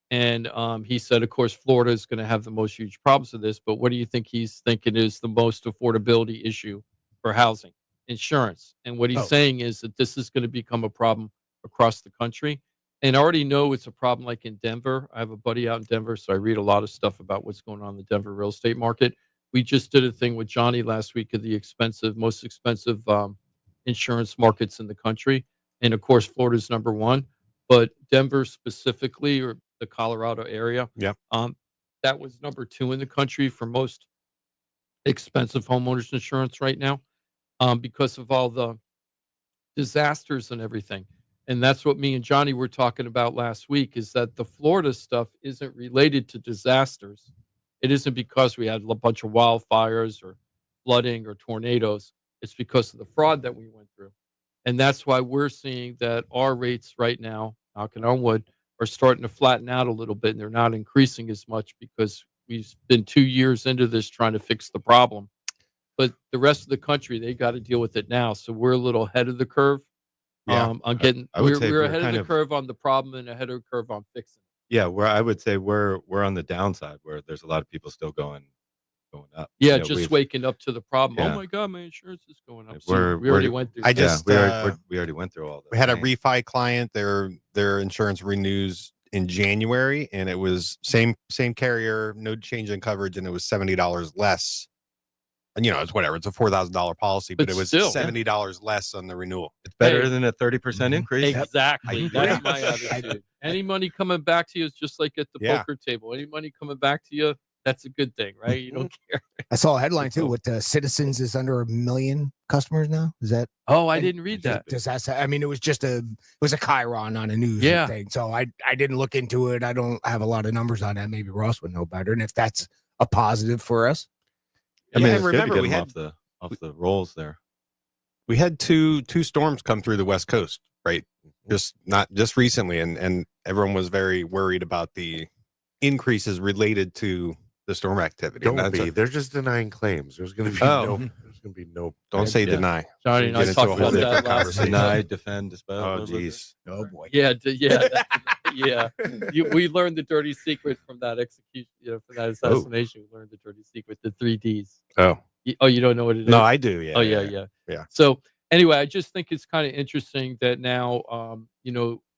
And he said, of course, Florida is going to have the most huge problems with this. But what do you think he's thinking is the most affordability issue for housing? insurance. And what he's Oh. saying is that this is going to become a problem across the country. And I already know it's a problem like in Denver. I have a buddy out in Denver, so I read a lot of stuff about what's going on in the Denver real estate market. We just did a thing with Johnny last week of the most expensive insurance markets in the country. And of course, Florida's number one, but Denver specifically, or the Colorado area, that was number two in the country for most expensive homeowners insurance right now, because of all the disasters and everything. And that's what me and Johnny were talking about last week, is that the Florida stuff isn't related to disasters. It isn't because we had a bunch of wildfires or flooding or tornadoes. It's because of the fraud that we went through. And that's why we're seeing that our rates right now, knocking on wood, are starting to flatten out a little bit, and they're not increasing as much because we've been 2 years into this trying to fix the problem. But the rest of the country, they got to deal with it now. So we're a little ahead of the curve. On getting, I would say we're we're ahead of kind the of- curve on the problem and ahead of the curve on fixing it. Yeah, where I would say we're on the downside, where there's a lot of people still going up. Yeah, You know, just we've- waking up to the problem. Yeah. Oh my God, my insurance is going up. Yeah, So we already went through. I that. just, we already went through all that. We had a refi client. Their insurance renews in January, and it was same carrier, no change in coverage, and it was $70 less. And it's whatever. It's a $4,000 policy, but But it was still. $70 less on the renewal. It's better Hey. than a 30% increase. Exactly. I That's agree. my attitude. Any money coming back to you is just like at the Yeah. poker table. Any money coming back to you, that's a good thing, right? You don't care. I saw a headline too with Citizens is under 1 million customers now. Is that? Oh, I And didn't read that. Does that say? I mean, it was a chyron on a news Yeah. thing. So I didn't look into it. I don't have a lot of numbers on that. Maybe Ross would know better. And if that's a positive for us, I mean, Yeah, it's and good to remember, get we them had- off the rolls there. We had two storms come through the West Coast, right? Just recently, and everyone was very worried about the increases related to the storm activity. And Don't that's be. They're just denying claims. There's going to be Oh. There's going to be no. don't say Yeah. deny. Johnny and I Get into talked a about whole that different last conversation. week. Deny, defend, dispel. Oh, what was it? geez. oh boy. Yeah, yeah. We learned the dirty secret from that execution, from that assassination. We learned the dirty secret, the 3 Ds. Oh, You don't know what it is? no, I do. Yeah. Oh yeah. Yeah. So anyway, I just think it's kind of interesting that now,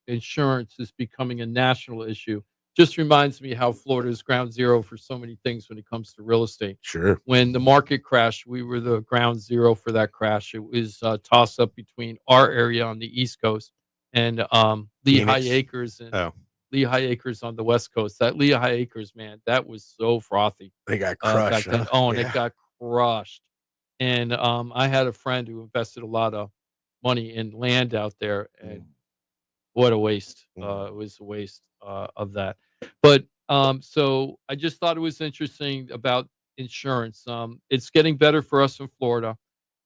insurance is becoming a national issue. Just reminds me how Florida is ground zero for so many things when it comes to real estate. Sure. When the market crashed, we were the ground zero for that crash. It was a toss up between our area on the East Coast and Lehigh Phoenix. Acres and Oh. Lehigh Acres on the West Coast. That Lehigh Acres, man, that was so frothy. They got back crushed. then. huh? Oh, and Yeah. it got crushed. And I had a friend who invested a lot of money in land out there, and what a waste. It was a waste of that. But so I just thought it was interesting about insurance. It's getting better for us in Florida,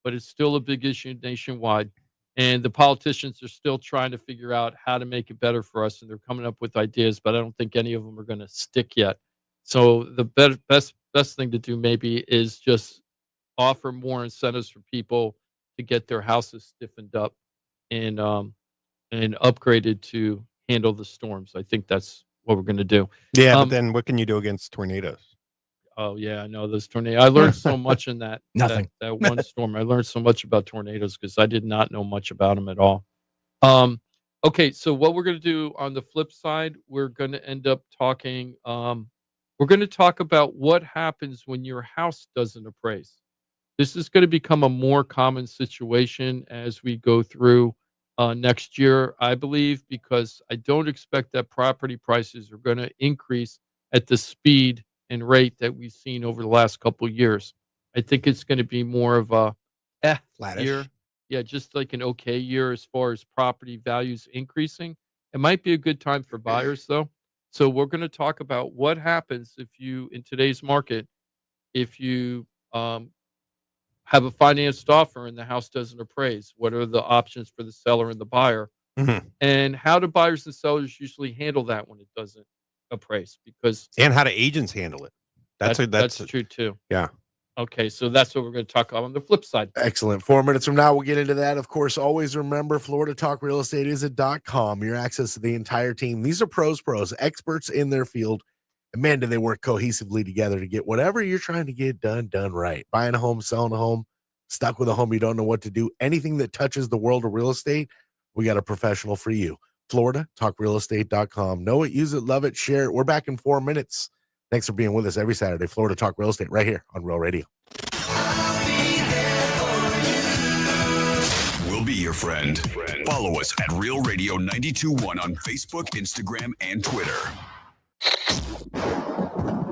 but it's still a big issue nationwide. And the politicians are still trying to figure out how to make it better for us, and they're coming up with ideas, but I don't think any of them are going to stick yet. So the best thing to do maybe is just offer more incentives for people to get their houses stiffened up and upgraded to handle the storms. I think that's what we're going to do. Yeah, Um, but then what can you do against tornadoes? Oh yeah, I know those tornadoes. I learned so much in that Nothing. that one storm. I learned so much about tornadoes because I did not know much about them at all. Okay, so what we're going to do on the flip side, we're going to end up talking. We're going to talk about what happens when your house doesn't appraise. This is going to become a more common situation as we go through next year, I believe, because I don't expect that property prices are going to increase at the speed and rate that we've seen over the last couple of years. I think it's going to be more of a Flattish. year. Yeah, just like an okay year as far as property values increasing. It might be a good time for buyers, though. So we're going to talk about what happens if you, in today's market, if you have a financed offer and the house doesn't appraise. What are the options for the seller and the buyer? Mhm. And how do buyers and sellers usually handle that when it doesn't appraise? Because And how do agents handle it? That's true too. yeah. Okay, so that's what we're going to talk about on the flip side. Excellent. 4 minutes from now, we'll get into that. Of course, always remember Florida Talk Real Estate is .com. Your access to the entire team. These are pros, experts in their field. And man, do they work cohesively together to get whatever you're trying to get done right. Buying a home, selling a home, Stuck with a home you don't know what to do? Anything that touches the world of real estate, we got a professional for you. FloridaTalkRealEstate.com. Know it, use it, love it, share it. We're back in 4 minutes. Thanks for being with us every Saturday. Florida Talk Real Estate right here on Real Radio. We'll be your friend. Follow us at Real Radio 92.1 on Facebook, Instagram, and Twitter.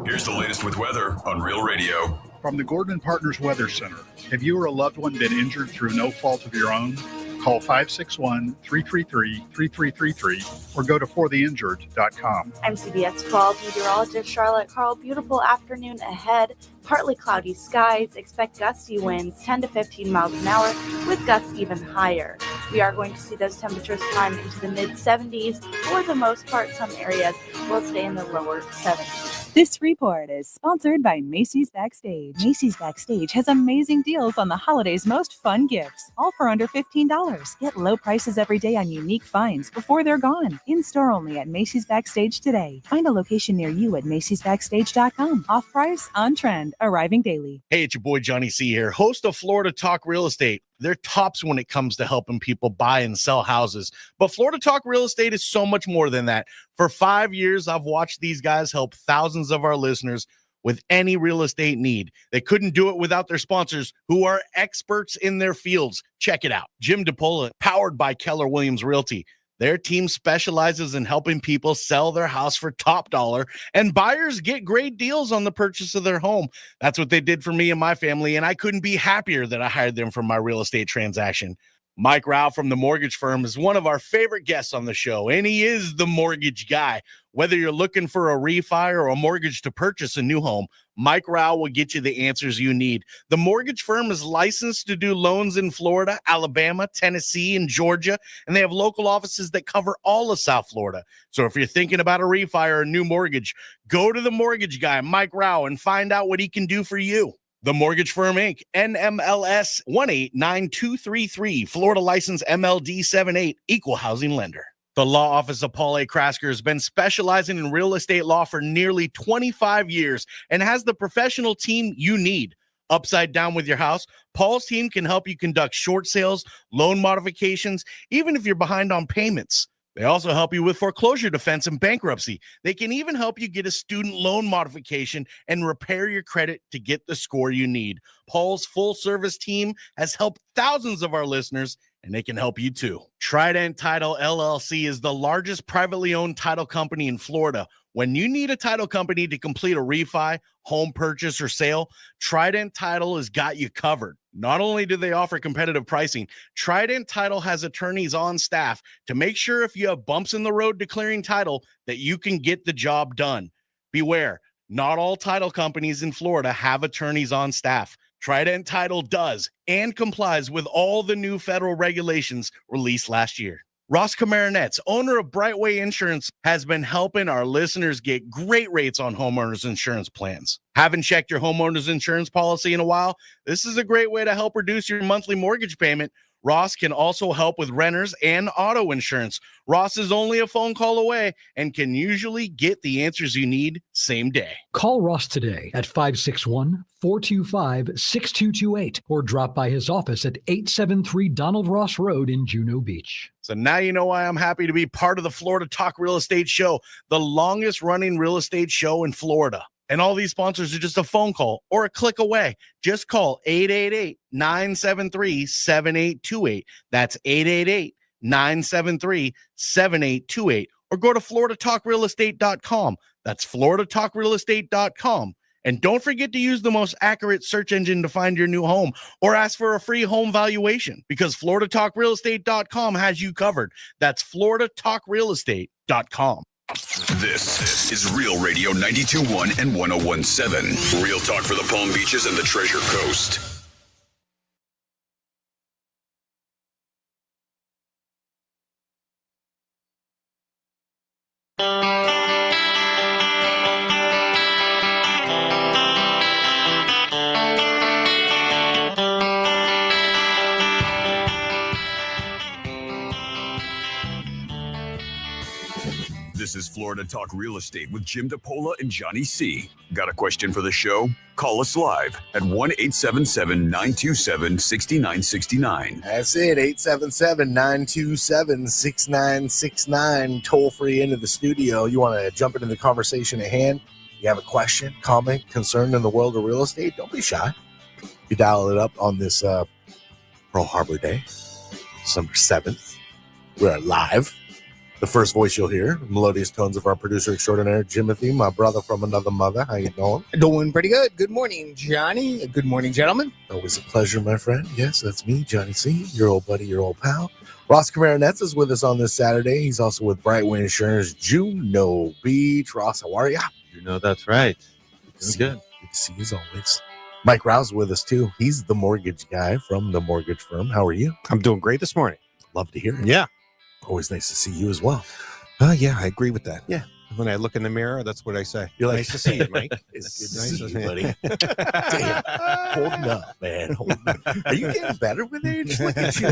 Here's the latest with weather on Real Radio. From the Gordon & Partners Weather Center, have you or a loved one been injured through no fault of your own? Call 561-333-3333 or go to fortheinjured.com. I'm CBS 12 meteorologist Charlotte Carl. Beautiful afternoon ahead. Partly cloudy skies. Expect gusty winds 10 to 15 miles an hour with gusts even higher. We are going to see those temperatures climb into the mid-70s. For the most part, some areas will stay in the lower 70s. This report is sponsored by Macy's Backstage. Macy's Backstage has amazing deals on the holidays' most fun gifts, all for under $15. Get low prices every day on unique finds before they're gone. In-store only at Macy's Backstage today. Find a location near you at Macy'sBackstage.com. Off price, on trend, arriving daily. Hey, it's your boy Johnny C here, host of Florida Talk Real Estate. They're tops when it comes to helping people buy and sell houses. But Florida Talk Real Estate is so much more than that. For 5 years, I've watched these guys help thousands of our listeners with any real estate need. They couldn't do it without their sponsors, who are experts in their fields. Check it out. Jim DePola, powered by Keller Williams Realty. Their team specializes in helping people sell their house for top dollar, and buyers get great deals on the purchase of their home. That's what they did for me and my family, and I couldn't be happier that I hired them for my real estate transaction. Mike Rauch from the mortgage firm is one of our favorite guests on the show, and he is the mortgage guy. Whether you're looking for a refi or a mortgage to purchase a new home, Mike Rauch will get you the answers you need. The mortgage firm is licensed to do loans in Florida, Alabama, Tennessee, and Georgia, and they have local offices that cover all of South Florida. So if you're thinking about a refi or a new mortgage, go to the mortgage guy, Mike Rauch, and find out what he can do for you. The Mortgage Firm, Inc., NMLS 189233, Florida license MLD 78, equal housing lender. The law office of Paul A. Krasker has been specializing in real estate law for nearly 25 years and has the professional team you need. Upside down with your house, Paul's team can help you conduct short sales, loan modifications, even if you're behind on payments. They also help you with foreclosure defense and bankruptcy. They can even help you get a student loan modification and repair your credit to get the score you need. Paul's full-service team has helped thousands of our listeners, and they can help you too. Trident Title LLC is the largest privately owned title company in Florida. When you need a title company to complete a refi, home purchase, or sale, Trident Title has got you covered. Not only do they offer competitive pricing, Trident Title has attorneys on staff to make sure if you have bumps in the road declaring title that you can get the job done. Beware, not all title companies in Florida have attorneys on staff. Trident Title does and complies with all the new federal regulations released last year. Ross Komarinetz, owner of Brightway Insurance, has been helping our listeners get great rates on homeowners insurance plans. Haven't checked your homeowners insurance policy in a while? This is a great way to help reduce your monthly mortgage payment. Ross can also help with renters and auto insurance. Ross is only a phone call away and can usually get the answers you need same day. Call Ross today at 561-425-6228 or drop by his office at 873 Donald Ross Road in Juno Beach. So now you know why I'm happy to be part of the Florida Talk Real Estate Show, the longest running real estate show in Florida. And all these sponsors are just a phone call or a click away. Just call 888-973-7828. That's 888-973-7828. Or go to FloridaTalkRealEstate.com. That's FloridaTalkRealEstate.com. And don't forget to use the most accurate search engine to find your new home or ask for a free home valuation because FloridaTalkRealEstate.com has you covered. That's FloridaTalkRealEstate.com. This is Real Radio 92.1 and 101.7. Real talk for the Palm Beaches and the Treasure Coast. This is Florida Talk Real Estate with Jim DePola and Johnny C. Got a question for the show? Call us live at 1-877-927-6969. That's it, 877-927-6969. Toll free into the studio. You want to jump into the conversation at hand? You have a question, comment, concern in the world of real estate? Don't be shy. You dial it up on this Pearl Harbor Day, December 7th. We're live. The first voice you'll hear, melodious tones of our producer extraordinaire, Jimothy, my brother from another mother. How you doing? Doing pretty good. Good morning, Johnny. Good morning, gentlemen. Always a pleasure, my friend. Yes, that's me, Johnny C., your old buddy, your old pal. Ross Komarinetz is with us on this Saturday. He's also with Brightway Insurance, Juno Beach. Ross, how are you? You know, that's right. It's good. Good to see you as always. Mike Rouse is with us, too. He's the mortgage guy from the mortgage firm. How are you? I'm doing great this morning. Love to hear it. Yeah. Always nice to see you as well. Yeah, I agree with that. Yeah. When I look in the mirror, that's what I say. You're like, nice to see you, Mike. It's good to Nice see to you, see you. buddy. Damn. Holding up, man. Holding up. Are you getting better with age? Look at you.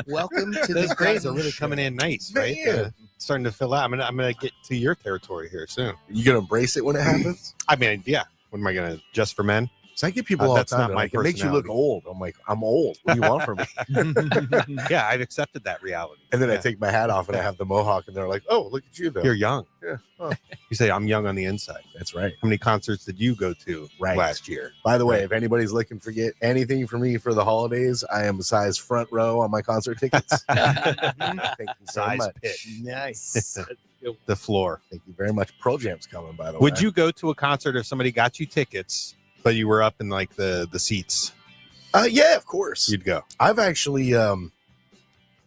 Welcome to Those the grades are Graham really Show. coming in nice, right? Man. Starting to fill out. I'm gonna get to your territory here soon. You going to embrace it when it happens? I mean, yeah. What am I gonna just for men? So I get people all the That's time. not They're my like, it makes you look personality. old. I'm like, I'm old. What do you want from me? Yeah, I've accepted that reality. And then I Yeah. take my hat off and I have the mohawk, and they're like, "Oh, look at you, though." You're young. Yeah. Oh, You say I'm young on the inside. that's right. How many concerts did you go to Right. last year? By the way, if anybody's looking for get anything for me for the holidays, I am a size front row on my concert tickets. Thank you very Size much. pitch. Nice. The floor. Thank you very much. Pro Jam's coming, by the way. Would you go to a concert if somebody got you tickets, but you were up in like the seats? Yeah, of course. You'd go. I've actually,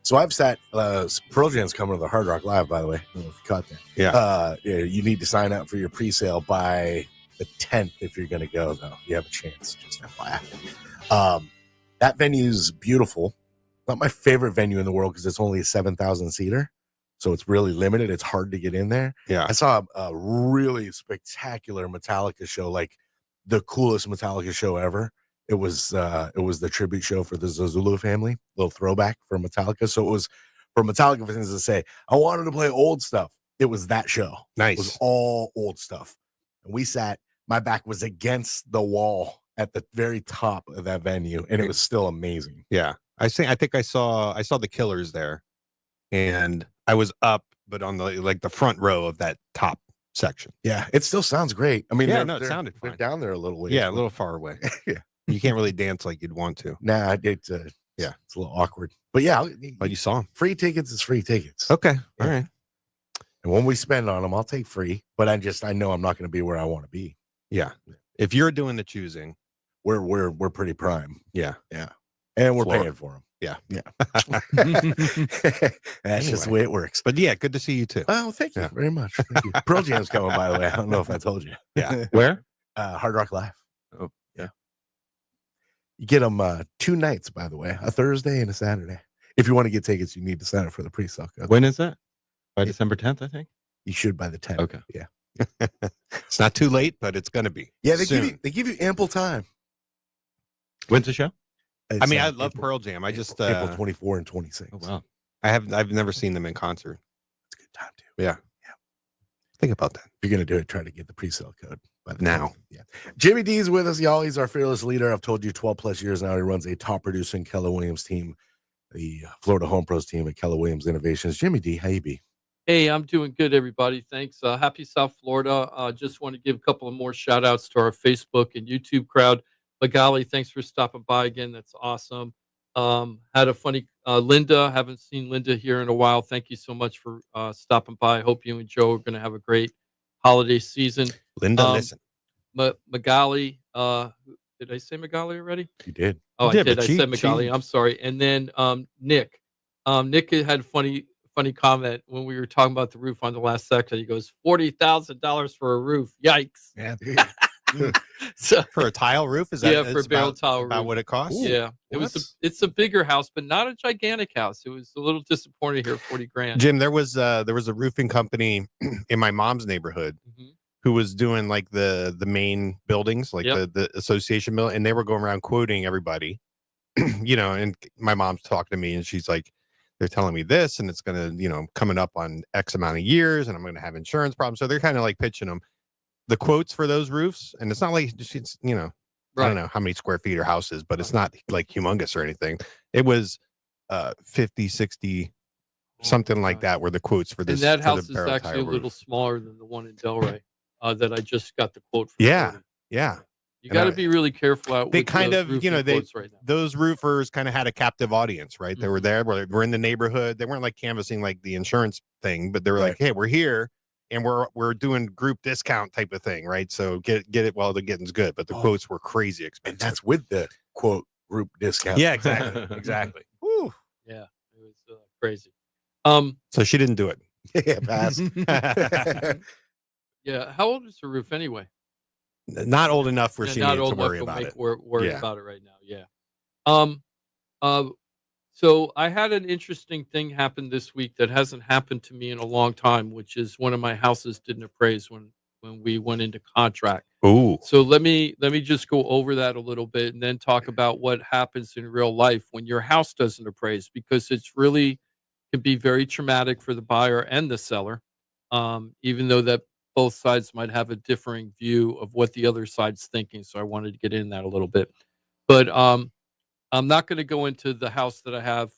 so I've sat. Pearl Jam's coming to the Hard Rock Live, by the way. I don't know if you caught that. Yeah. You need to sign up for your pre-sale by the 10th if you're going to go, though. You have a chance. Just FYI. That venue's beautiful. Not my favorite venue in the world because it's only a 7,000 seater, so it's really limited. It's hard to get in there. Yeah. I saw a really spectacular Metallica show, like the coolest Metallica show ever. It was the tribute show for the Zulu family, little throwback for Metallica. So it was for Metallica fans to say, I wanted to play old stuff. It was that show. It was Nice. all old stuff. And we sat, my back was against the wall at the very top of that venue, and it was still amazing. Yeah. I think I saw the Killers there, and I was up, but on the front row of that top section. Yeah, it still sounds great. I mean, Yeah, they're- no, it they're- sounded they're fine. down there a little ways. Yeah, a little far away. Yeah. You can't really dance like you'd want to. Nah, it's Yeah. it's a little awkward. But yeah, But you saw them. free tickets is free tickets. Okay. Yeah. All right. And when we spend on them, I'll take free. But I know I'm not going to be where I want to be. Yeah. If you're doing the choosing, We're pretty prime. yeah. And we're Floor. paying for them. Yeah. Yeah. That's just the way it works. But yeah, good to see you too. Oh, thank you Yeah. very much. Thank you. Pearl Jam's coming, by the way. I don't know if I told you. Yeah. Where? Hard Rock Live. Oh, yeah. You get them 2 nights, by the way, a Thursday and a Saturday. If you want to get tickets, you need to sign up for the pre-sale code. When is that? By December 10th, I think. You should by the 10th. Okay. Yeah. It's not too late, but it's gonna be. Yeah, they soon. give you ample time. When's the show? I It's, mean, I love April- Pearl Jam. I just April 24 and 26. Oh wow. I've never seen them in concert. It's a good time too. Yeah. Think about that. If you're gonna do it, try to get the pre-sale code by the Now. 10th. Yeah. Jimmy D's with us, y'all. He's our fearless leader. I've told you 12 plus years now. He runs a top producing Keller Williams team, the Florida Home Pros team at Keller Williams Innovations. Jimmy D, how you be? Hey, I'm doing good, everybody. Thanks. Happy South Florida. Just want to give a couple of more shout outs to our Facebook and YouTube crowd. Magali, thanks for stopping by again. That's awesome. Had a funny Linda. Haven't seen Linda here in a while. Thank you so much for stopping by. Hope you and Joe are going to have a great holiday season. Linda, listen. Magali, did I say Magali already? You did. Oh, You I did, did. but I she- said Magali. I'm sorry. And then Nick. Nick had a funny comment when we were talking about the roof on the last section. He goes, $40,000 for a roof. Yikes. Yeah. So For a tile roof? Is that yeah, for a is barrel about, tile about roof. what it costs? Yeah. It's a bigger house, but not a gigantic house. It was a little disappointing here, 40 grand. Jim, there was a roofing company in my mom's neighborhood Mhm. who was doing like the main buildings, like Yep. the association building, and they were going around quoting everybody, and my mom's talking to me and she's like, they're telling me this and it's gonna, coming up on X amount of years and I'm gonna have insurance problems. So they're kind of like pitching them. the quotes for those roofs, and it's not like it's I Right. don't know how many square feet your house is, but it's not like humongous or anything. It was 50, 60, something like that were the quotes for this. And that for the house is barrel actually tire a little roof. smaller than the one in Delray that I just got the quote from. Yeah. Tony. Yeah. You And got to I- be really careful out They with kind the of, roofing quotes right now. those roofers kind of had a captive audience, right? They were Mhm. there, we're in the neighborhood. They weren't like canvassing like the insurance thing, but they were Right. like, hey, we're here and we're doing group discount type of thing, right? So get it while the getting's good. But the Oh. quotes were crazy And expensive. that's with the quote group discount. Yeah, exactly. Exactly. Woo. Yeah, it was crazy. So she didn't do it. Yeah, pass. Yeah. How old is the roof anyway? Not old enough where Yeah, she not needed to old worry enough about make it. worry Yeah. about it right now. Yeah. Um. So I had an interesting thing happen this week that hasn't happened to me in a long time, which is one of my houses didn't appraise when we went into contract. Ooh. So let me just go over that a little bit and then talk about what happens in real life when your house doesn't appraise, because it's really can be very traumatic for the buyer and the seller, even though that both sides might have a differing view of what the other side's thinking. So I wanted to get in that a little bit, but I'm not going to go into the house that I have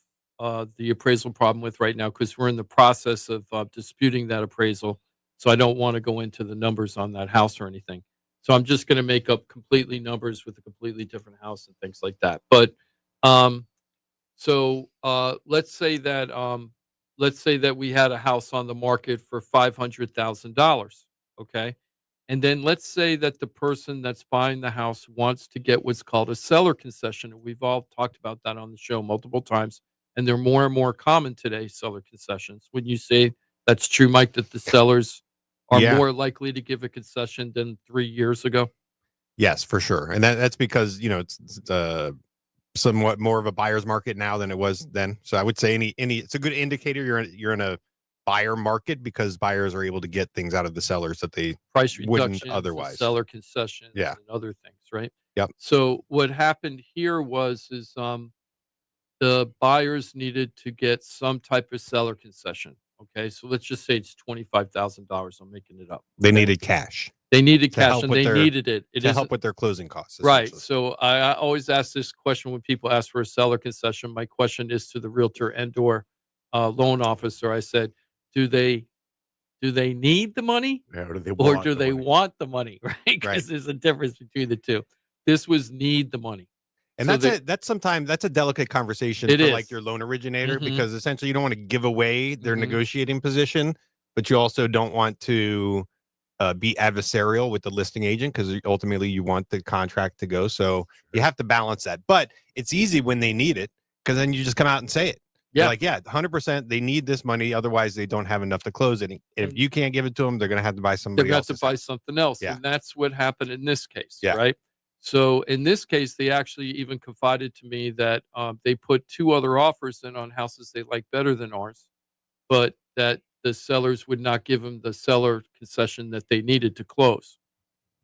the appraisal problem with right now because we're in the process of disputing that appraisal. So I don't want to go into the numbers on that house or anything. So I'm just going to make up completely numbers with a completely different house and things like that. But let's say that we had a house on the market for $500,000. Okay. And then let's say that the person that's buying the house wants to get what's called a seller concession. And we've all talked about that on the show multiple times. And they're more and more common today, seller concessions. Would you say that's true, Mike, that the sellers are Yeah. more likely to give a concession than 3 years ago? Yes, for sure. And that's because, it's somewhat more of a buyer's market now than it was then. So I would say it's a good indicator you're in a buyer market because buyers are able to get things out of the sellers that they Price wouldn't reductions, otherwise. seller concessions, Yeah. and other things, right? Yep. So what happened here is the buyers needed to get some type of seller concession. Okay, so let's just say it's $25,000. I'm making it up. They okay? needed cash They needed to cash help and with they their- needed it. It to help isn't- with their closing costs. right. essentially. So I always ask this question when people ask for a seller concession. My question is to the realtor and/or loan officer. I said, do they need the money? Yeah, or do they Or want do the they money? want the money, right? Because Right. there's a difference between the two. This was need the money. And So that's a delicate conversation It for is. like your loan originator Mhm. because essentially you don't want to give away their Mhm. negotiating position, but you also don't want to be adversarial with the listing agent because ultimately you want the contract to go. So you have to balance that. But it's easy when they need it because then you just come out and say it. You're Yeah. like, yeah, 100%. They need this money. Otherwise, they don't have enough to close it. If And- you can't give it to them, they're going to have to buy They're somebody going to have else. to buy something else. Yeah. And that's what happened in this case, Yeah. right? So in this case, they actually even confided to me that they put 2 other offers in on houses they like better than ours, but that the sellers would not give them the seller concession that they needed to close.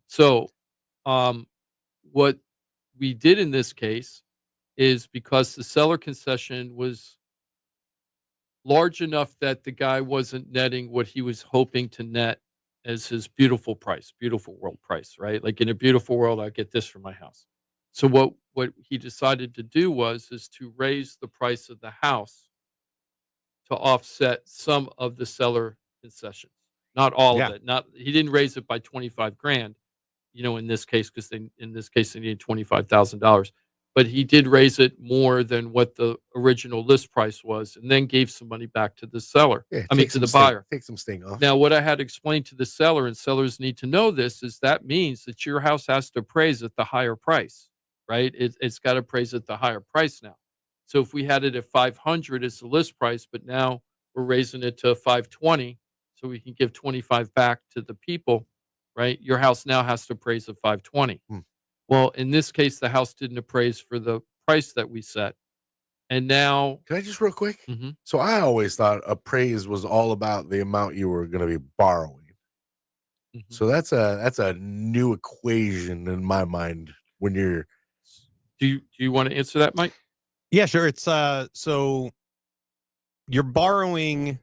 So what we did in this case is because the seller concession was large enough that the guy wasn't netting what he was hoping to net as his beautiful world price, right? Like in a beautiful world, I get this for my house. So what he decided to do is to raise the price of the house to offset some of the seller concessions. Not all Yeah. of it. He didn't raise it by 25 grand, in this case, because they needed $25,000. But he did raise it more than what the original list price was, and then gave some money back to the seller. Yeah, I mean, take to the some sting- buyer. Take some sting off. Now, what I had explained to the seller, and sellers need to know this, is that means that your house has to appraise at the higher price, right? It's got to appraise at the higher price now. So if we had it at 500 as the list price, but now we're raising it to 520, so we can give 25 back to the people, right? Your house now has to appraise at 520. Well, in this case, the house didn't appraise for the price that we set. And now, Can I just real quick? Mhm. So I always thought appraise was all about the amount you were going to be borrowing. Mhm. So that's a new equation in my mind when you're do you want to answer that, Mike? Yeah, sure. It's so you're borrowing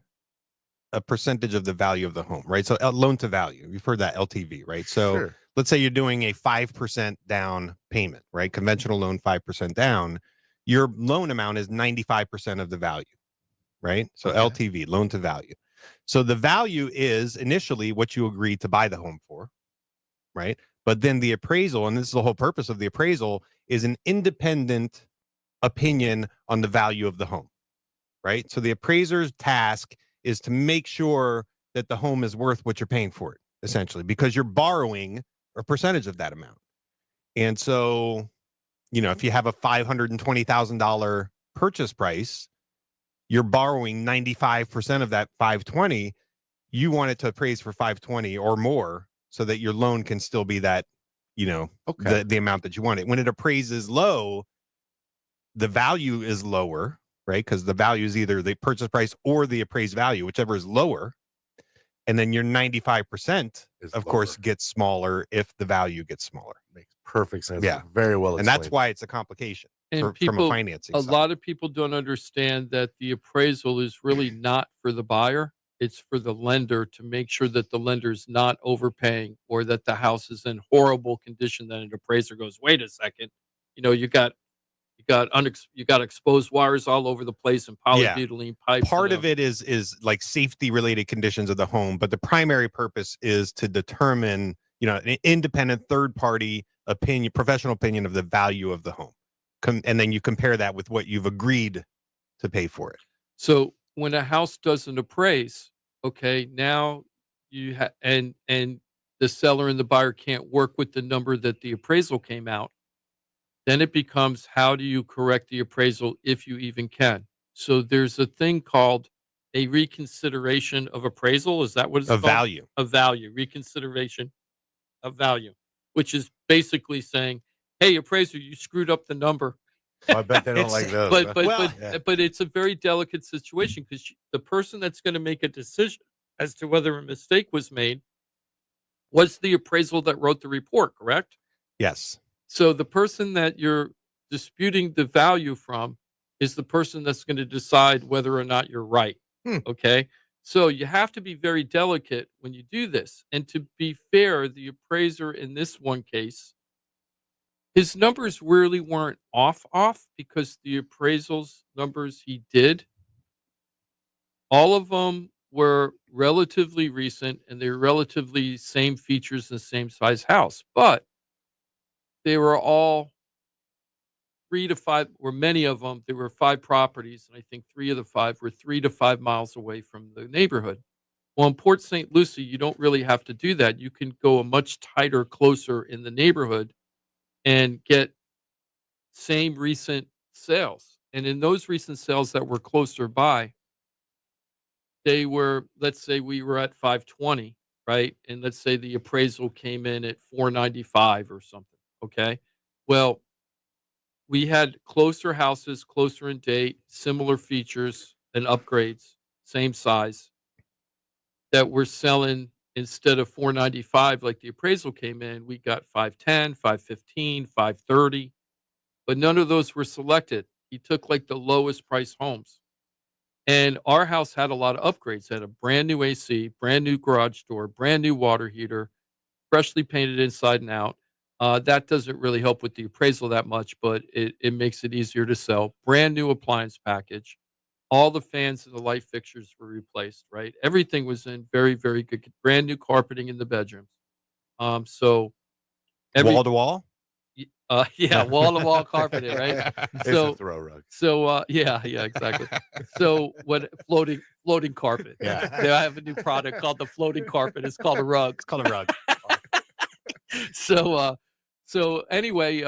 a percentage of the value of the home, right? So loan to value, you've heard that LTV, right? So Sure. let's say you're doing a 5% down payment, right? Conventional loan, 5% down. Your loan amount is 95% of the value, right? So Okay. LTV, loan to value. So the value is initially what you agreed to buy the home for, right? But then the appraisal, and this is the whole purpose of the appraisal, is an independent opinion on the value of the home, right? So the appraiser's task is to make sure that the home is worth what you're paying for it, essentially, because you're borrowing a percentage of that amount. And so, if you have a $520,000 purchase price, you're borrowing 95% of that 520. You want it to appraise for 520 or more so that your loan can still be that, Okay. the amount that you want it. When it appraises low, the value is lower, right? Because the value is either the purchase price or the appraised value, whichever is lower. And then your 95%, of course, gets smaller if the value gets smaller. Makes perfect sense. Yeah. Very well And explained. that's why it's a complication And from a financing a side. lot of people don't understand that the appraisal is really not for the buyer. It's for the lender to make sure that the lender's not overpaying or that the house is in horrible condition. Then an appraiser goes, wait a second, you got exposed wires all over the place and polybutylene pipes. Part of it is like safety related conditions of the home, but the primary purpose is to determine, an independent third party opinion, professional opinion of the value of the home. And then you compare that with what you've agreed to pay for it. So when a house doesn't appraise, okay, now you and the seller and the buyer can't work with the number that the appraisal came out. Then it becomes, how do you correct the appraisal if you even can? So there's a thing called a reconsideration of appraisal. Is that what it's called? Value. Of value. Reconsideration of value, which is basically saying, hey, appraiser, you screwed up the number. Oh, I bet they don't like those. But it's a very delicate situation because the person that's going to make a decision as to whether a mistake was made was the appraisal that wrote the report, correct? Yes. So the person that you're disputing the value from is the person that's going to decide whether or not you're right. Okay. So you have to be very delicate when you do this. And to be fair, the appraiser in this one case, his numbers really weren't off because the appraisals numbers he did, all of them were relatively recent and they're relatively same features and same size house. But they were all 3 to 5, or many of them, there were 5 properties, and I think 3 of the 5 were 3 to 5 miles away from the neighborhood. Well, in Port St. Lucie, you don't really have to do that. You can go a much tighter, closer in the neighborhood and get same recent sales. And in those recent sales that were closer by, they were, let's say we were at 520, right? And let's say the appraisal came in at 495 or something, okay? Well, we had closer houses, closer in date, similar features and upgrades, same size, that we're selling instead of 495 like the appraisal came in, we got 510, 515, 530, but none of those were selected. He took like the lowest price homes. And our house had a lot of upgrades. It had a brand new AC, brand new garage door, brand new water heater, freshly painted inside and out. That doesn't really help with the appraisal that much, but it makes it easier to sell. Brand new appliance package. All the fans and the light fixtures were replaced, right? Everything was in very, very good. Brand new carpeting in the bedrooms. So Wall to wall? yeah, wall to wall carpeting, right? It's a throw rug. So yeah, exactly. So what floating carpet. Yeah. I have a new product called the floating carpet. It's called a rug. It's called a rug. So anyway,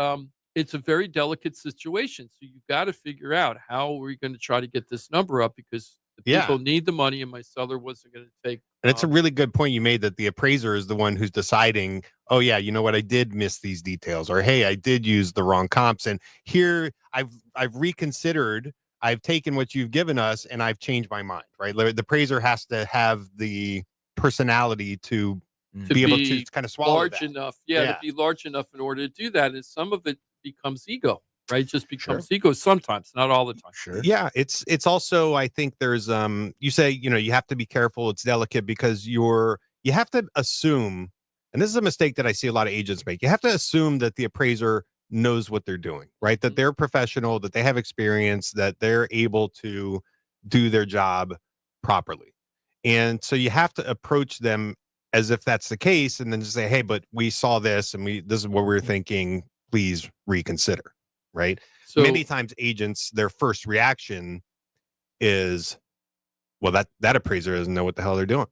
it's a very delicate situation. So you've got to figure out how we're going to try to get this number up because the people need the money, and my seller wasn't going to take. And it's a really good point you made that the appraiser is the one who's deciding, oh yeah, you know what, I did miss these details, or hey, I did use the wrong comps, and here I've reconsidered, I've taken what you've given us, and I've changed my mind. Right, the appraiser has to have the personality to be able to kind of swallow large that. enough, to be large enough in order to do that. And some of it becomes ego. right? Just becomes ego sometimes, not all the time. Sure. Yeah, it's also, I think there's you say, you have to be careful, it's delicate because you have to assume, and this is a mistake that I see a lot of agents make. You have to assume that the appraiser knows what they're doing, right? That they're professional, that they have experience, that they're able to do their job properly. And so you have to approach them as if that's the case, and then just say, hey, but we saw this and this is what we're thinking, please reconsider, right? So Many times agents, their first reaction is, well, that appraiser doesn't know what the hell they're doing,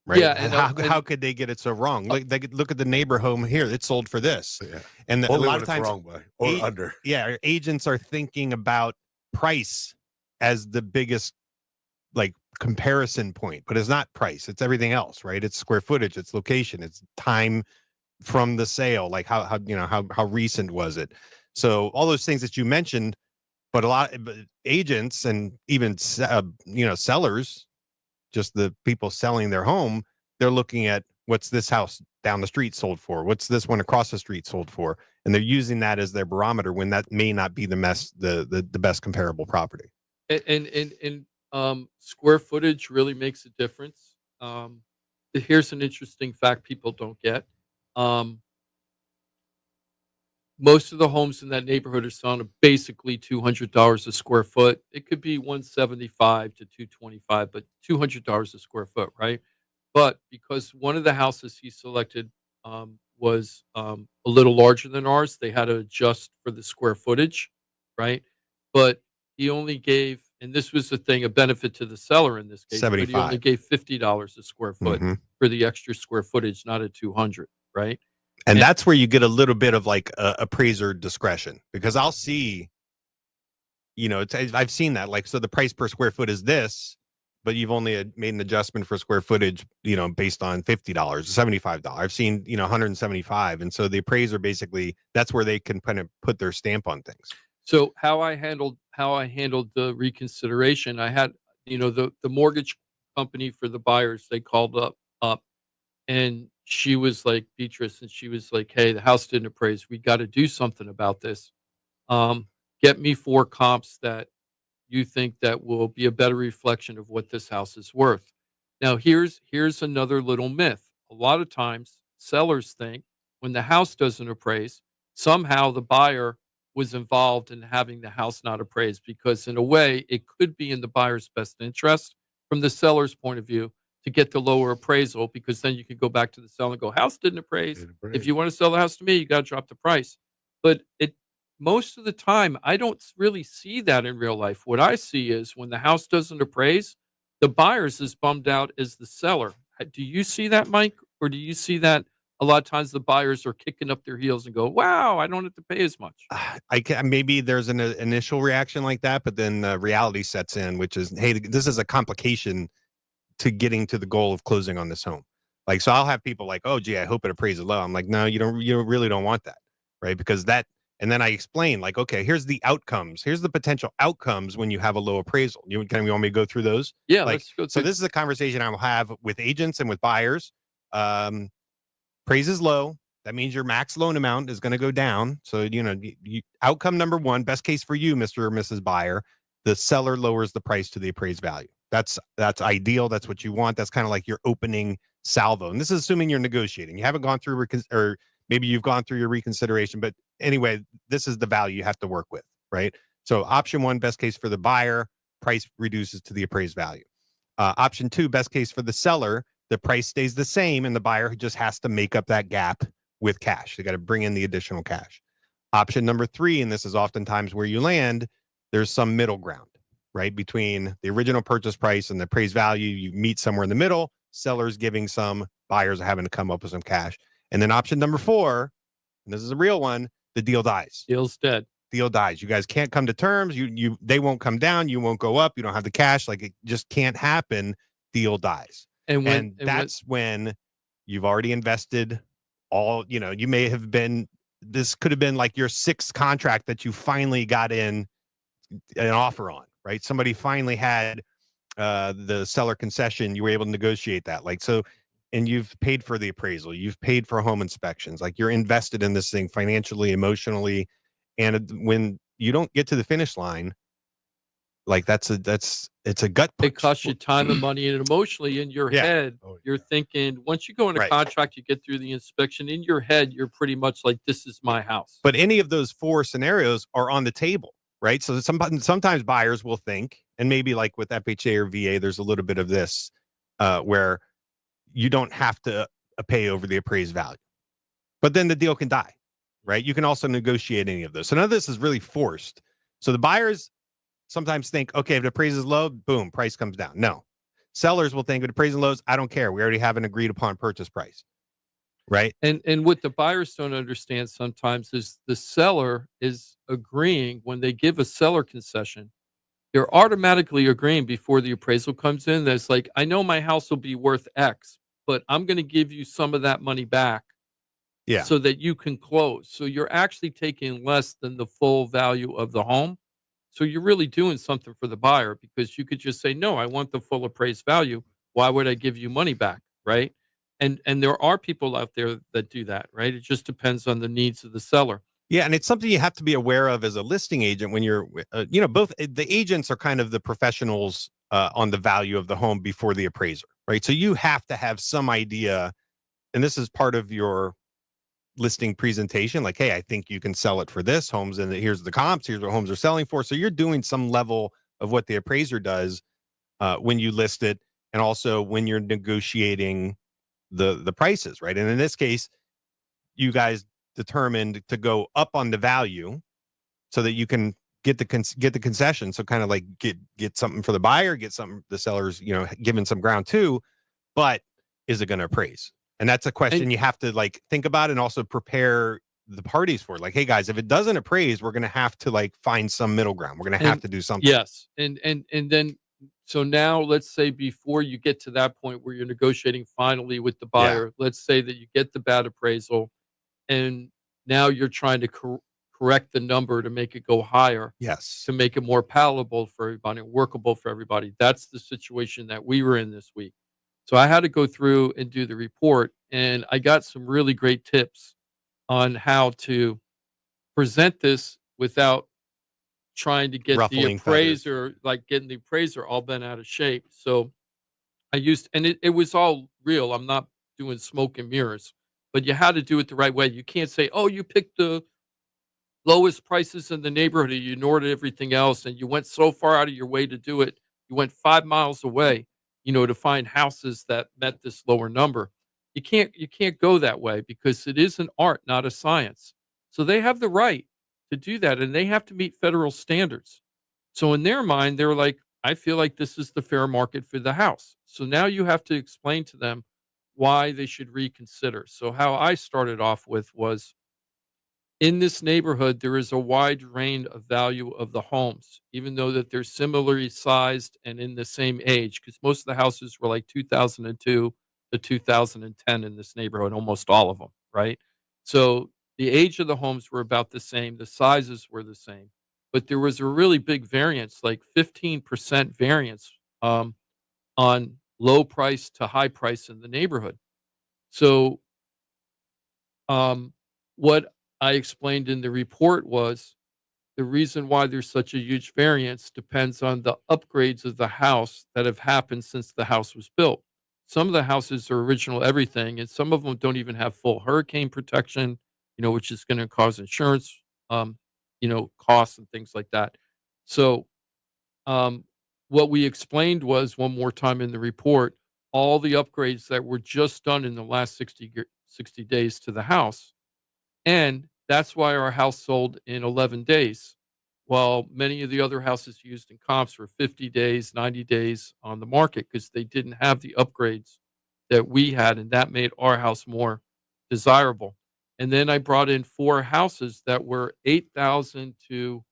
right? Yeah, And and how could they get it so wrong? Like, they could look at the neighbor home here, it sold for this. Yeah. And a Only lot when of it's times wrong by or under. yeah, agents are thinking about price as the biggest like comparison point, but it's not price, it's everything else, right? It's square footage, it's location, it's time from the sale, like how recent was it. So all those things that you mentioned, but agents and even sellers, just the people selling their home, they're looking at what's this house down the street sold for, what's this one across the street sold for, and they're using that as their barometer when that may not be the best comparable property. And square footage really makes a difference. Here's an interesting fact people don't get. Most of the homes in that neighborhood are selling at basically $200 a square foot. It could be 175 to 225, but $200 a square foot, right? But because one of the houses he selected was a little larger than ours, they had to adjust for the square footage, right? But he only gave, and this was the thing, a benefit to the seller in this case, but he only 75. gave $50 a square foot for the extra square footage, not at 200, right? And that's where you get a little bit of like appraiser discretion, because I'll see, I've seen that, like, so the price per square foot is this, but you've only made an adjustment for square footage, based on $50, $75. I've seen, 175. And so the appraiser basically, that's where they can kind of put their stamp on things. So how I handled the reconsideration, I had, the mortgage company for the buyers, they called up and she was like, Beatrice, and she was like, hey, the house didn't appraise. We got to do something about this. Get me 4 comps that you think that will be a better reflection of what this house is worth. Now, here's another little myth. A lot of times sellers think when the house doesn't appraise, somehow the buyer was involved in having the house not appraised, because in a way it could be in the buyer's best interest from the seller's point of view to get the lower appraisal, because then you can go back to the seller and go, house didn't appraise. If you want to sell the house to me, you got to drop the price. But most of the time, I don't really see that in real life. What I see is when the house doesn't appraise, the buyer's as bummed out as the seller. Do you see that, Mike? Or do you see that a lot of times the buyers are kicking up their heels and go, wow, I don't have to pay as much? Maybe there's an initial reaction like that, but then reality sets in, which is, hey, this is a complication to getting to the goal of closing on this home. Like, so I'll have people like, oh, gee, I hope it appraises low. I'm like, no, you really don't want that, right? Because and then I explain, like, okay, here's the outcomes. Here's the potential outcomes when you have a low appraisal. You want me to go through those? Yeah, like, let's go. So this is a conversation I'll have with agents and with buyers. Praise is low. That means your max loan amount is going to go down. So, outcome number 1, best case for you, Mr. or Mrs. Buyer, the seller lowers the price to the appraised value. That's ideal. That's what you want. That's kind of like your opening salvo. And this is assuming you're negotiating. You haven't gone through or maybe you've gone through your reconsideration, but anyway, this is the value you have to work with, right? So option 1, best case for the buyer, price reduces to the appraised value. Option 2, best case for the seller, the price stays the same and the buyer just has to make up that gap with cash. They got to bring in the additional cash. Option number 3, and this is oftentimes where you land, there's some middle ground, right? Between the original purchase price and the appraised value, you meet somewhere in the middle, sellers giving some, buyers are having to come up with some cash. And then option number 4, and this is a real one, the deal dies. Deal's dead. Deal dies. You guys can't come to terms. They won't come down. You won't go up. You don't have the cash. Like, it just can't happen. Deal dies. And that's when you've already invested all, you may have been, this could have been like your 6th contract that you finally got in an offer on, right? Somebody finally had the seller concession. You were able to negotiate that. Like, so, and you've paid for the appraisal. You've paid for home inspections. Like, you're invested in this thing financially, emotionally. And when you don't get to the finish line, like it's a gut punch. It costs you time and money, and emotionally in your Yeah. head, Oh, you're yeah. thinking, once you go into Right. contract, you get through the inspection. In your head, you're pretty much like, this is my house. But any of those 4 scenarios are on the table, right? So sometimes buyers will think, and maybe like with FHA or VA, there's a little bit of this where you don't have to pay over the appraised value, but then the deal can die, right? You can also negotiate any of those. So none of this is really forced. So the buyers sometimes think, okay, if the appraise is low, boom, price comes down. No. Sellers will think, if the appraise is low, I don't care. We already have an agreed upon purchase price, right? And what the buyers don't understand sometimes is the seller is agreeing when they give a seller concession. They're automatically agreeing before the appraisal comes in. That's like, I know my house will be worth X, but I'm going to give you some of that money back Yeah. so that you can close. So you're actually taking less than the full value of the home. So you're really doing something for the buyer, because you could just say, no, I want the full appraised value. Why would I give you money back? Right. And there are people out there that do that, right? It just depends on the needs of the seller. Yeah, and it's something you have to be aware of as a listing agent when you're, both the agents are kind of the professionals on the value of the home before the appraiser, right? So you have to have some idea, and this is part of your listing presentation, like, hey, I think you can sell it for this homes, and here's the comps, here's what homes are selling for. So you're doing some level of what the appraiser does when you list it, and also when you're negotiating the prices, right? And in this case, you guys determined to go up on the value so that you can get the concession. So kind of like get something for the buyer, get something the seller's, given some ground too, but is it going to appraise? And that's a question And- you have to like think about and also prepare the parties for. Like, hey guys, if it doesn't appraise, we're going to have to like find some middle ground. We're going to have to do something. Yes. And then, so now let's say before you get to that point where you're negotiating finally with the buyer, let's say that you get the bad appraisal, and now you're trying to correct the number to make it go higher, Yes. to make it more palatable for everybody and workable for everybody. That's the situation that we were in this week. So I had to go through and do the report, and I got some really great tips on how to present this without trying to get the Ruffling appraiser, like getting the appraiser all bent out of shape. So I used, and it was all real. I'm not doing smoke and mirrors, but you had to do it the right way. You can't say, oh, you picked the lowest prices in the neighborhood and you ignored everything else, and you went so far out of your way to do it. You went 5 miles away, to find houses that met this lower number. You can't go that way, because it is an art, not a science. So they have the right to do that, and they have to meet federal standards. So in their mind, they're like, I feel like this is the fair market for the house. So now you have to explain to them why they should reconsider. So how I started off with was, in this neighborhood, there is a wide range of value of the homes, even though that they're similarly sized and in the same age, because most of the houses were like 2002 to 2010 in this neighborhood, almost all of them, right? So the age of the homes were about the same, the sizes were the same, but there was a really big variance, like 15% variance on low price to high price in the neighborhood. So what I explained in the report was, the reason why there's such a huge variance depends on the upgrades of the house that have happened since the house was built. Some of the houses are original everything, and some of them don't even have full hurricane protection, which is going to cause insurance, costs and things like that. So, what we explained was, one more time in the report, all the upgrades that were just done in the last 60 days to the house. And that's why our house sold in 11 days, while many of the other houses used in comps were 50 days, 90 days on the market, because they didn't have the upgrades that we had, and that made our house more desirable. And then I brought in 4 houses that were 8,000 to,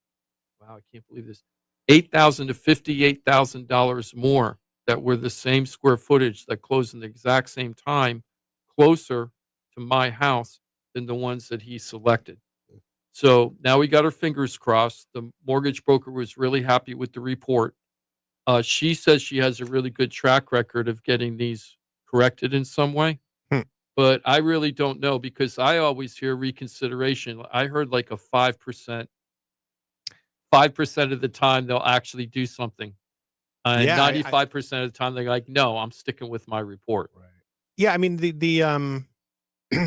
wow, I can't believe this, 8,000 to $58,000 more, that were the same square footage, that closed in the exact same time, closer to my house than the ones that he selected. So now we got our fingers crossed. The mortgage broker was really happy with the report. She says she has a really good track record of getting these corrected in some way. But I really don't know, because I always hear reconsideration. I heard like a 5%. 5% of the time they'll actually do something. And Yeah, 95% of the time they're like, no, I'm sticking with my report. Right. Yeah, I mean the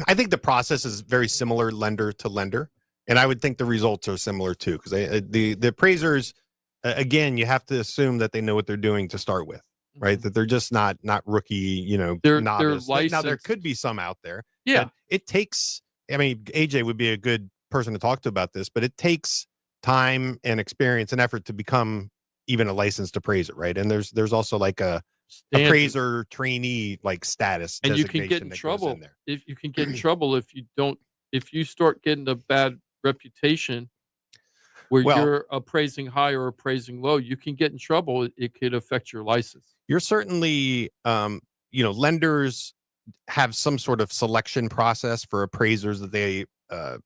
I think the process is very similar lender to lender, and I would think the results are similar too, because the appraisers, again, you have to assume that they know what they're doing to start with, right? That they're just not rookie, They're novice. Now there licensed. could be some out there. Yeah. But it takes. I mean, AJ would be a good person to talk to about this, but it takes time and experience and effort to become even a licensed appraiser, right? And there's also like a Standard. appraiser trainee like status, And you can get in designation that goes trouble there. if you can get in trouble if you start getting a bad reputation where Well- you're appraising high or appraising low, you can get in trouble. It could affect your license. You're certainly lenders have some sort of selection process for appraisers that they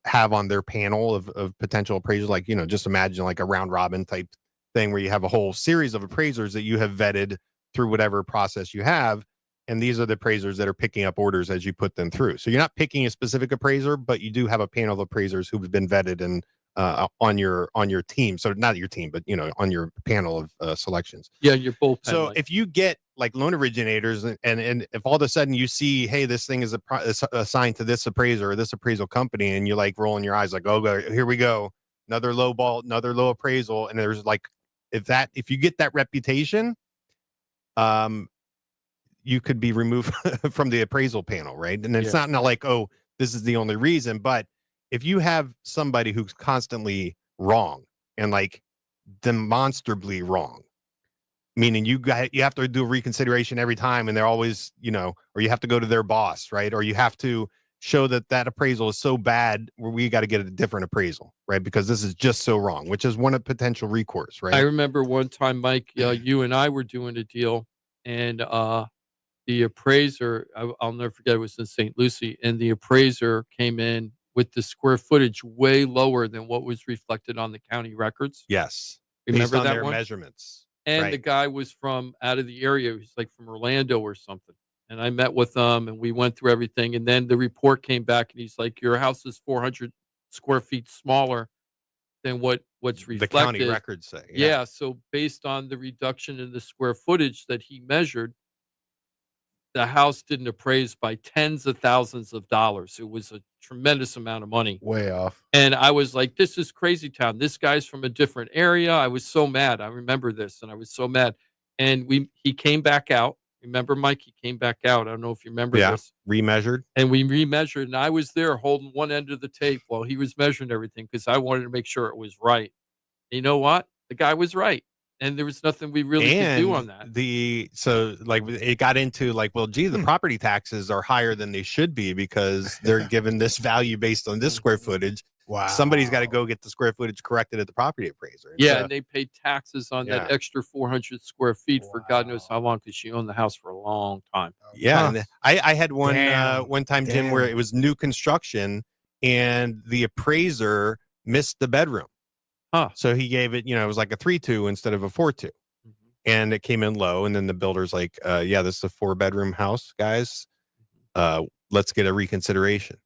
have on their panel of potential appraisers. Like, just imagine like a round robin type thing where you have a whole series of appraisers that you have vetted through whatever process you have. And these are the appraisers that are picking up orders as you put them through. So you're not picking a specific appraiser, but you do have a panel of appraisers who've been vetted and on your team. So not your team, but on your panel of selections. Yeah, you're both. So if you get like loan originators and if all of a sudden you see, hey, this thing is assigned to this appraiser or this appraisal company, and you like rolling your eyes like, oh, here we go, another low appraisal, and there's like, if you get that reputation, you could be removed from the appraisal panel, right? And it's not like, oh, this is the only reason, but if you have somebody who's constantly wrong and like demonstrably wrong, meaning you have to do a reconsideration every time, and they're always, or you have to go to their boss, right? Or you have to show that appraisal is so bad where we got to get a different appraisal, right? Because this is just so wrong, which is one of potential recourse, right? I remember one time, Mike, you and I were doing a deal, and the appraiser, I'll never forget, it was in St. Lucie, and the appraiser came in with the square footage way lower than what was reflected on the county records. Yes. Remember Based on that their one? measurements. And right. the guy was from out of the area. He's like from Orlando or something. And I met with him and we went through everything. And then the report came back and he's like, your house is 400 square feet smaller than what's reflected. The county records say. Yeah. So based on the reduction in the square footage that he measured, the house didn't appraise by tens of thousands of dollars. It was a tremendous amount of money. Way off. And I was like, this is crazy town. This guy's from a different area. I was so mad. I remember this and I was so mad. And he came back out. Remember, Mike? He came back out. I don't know if you remember this. Remeasured. And we remeasured. And I was there holding one end of the tape while he was measuring everything because I wanted to make sure it was right. And you know what? The guy was right. And there was nothing we really could do on that. So like it got into like, well, gee, the property taxes are higher than they should be because they're given this value based on this square footage. Wow. Somebody's got to go get the square footage corrected at the property appraiser. Yeah, So, and they paid taxes on that extra 400 square feet for God knows how long because she owned the house for a long time. yeah. And I had one time, Jim, where Damn. it was new construction and the appraiser missed the bedroom. Huh. So he gave it, it was like a 3-2 instead of a 4-2. And it came in low. And then the builder's like, yeah, this is a 4-bedroom house, guys. Let's get a reconsideration.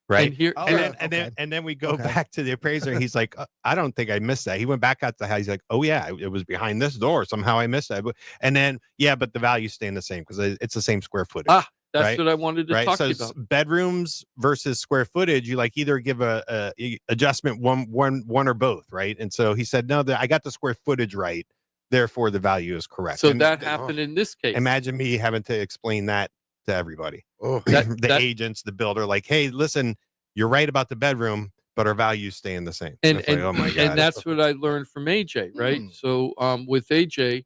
Right. And here, And then we go back to the appraiser and he's like, I don't think I missed that. He went back out the house. He's like, oh yeah, it was behind this door. Somehow I missed that. And then, but the value's staying the same because it's the same square footage. That's right? what I wanted to talk to you about. Bedrooms versus square footage, you like either give a adjustment one or both, right? And so he said, no, I got the square footage right. Therefore, the value is correct. So that happened in this case. Imagine me having to explain that to everybody. Oh, The agents, the builder, like, hey, listen, you're right about the bedroom, but our values staying the same. And it's like, oh my God. And that's what I learned from AJ, right? So with AJ,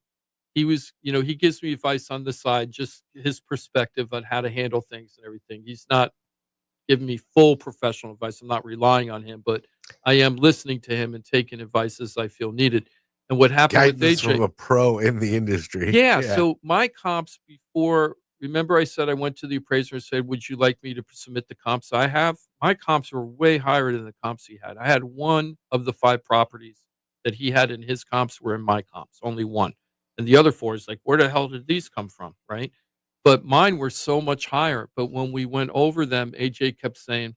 he was, he gives me advice on the side, just his perspective on how to handle things and everything. He's not giving me full professional advice. I'm not relying on him, but I am listening to him and taking advice as I feel needed. And what happened with AJ from a pro in the industry. Yeah. So my comps before, remember I said I went to the appraiser and said, would you like me to submit the comps I have? My comps were way higher than the comps he had. I had one of the 5 properties that he had in his comps were in my comps, only one. And the other 4 is like, where the hell did these come from? Right. But mine were so much higher. But when we went over them, AJ kept saying,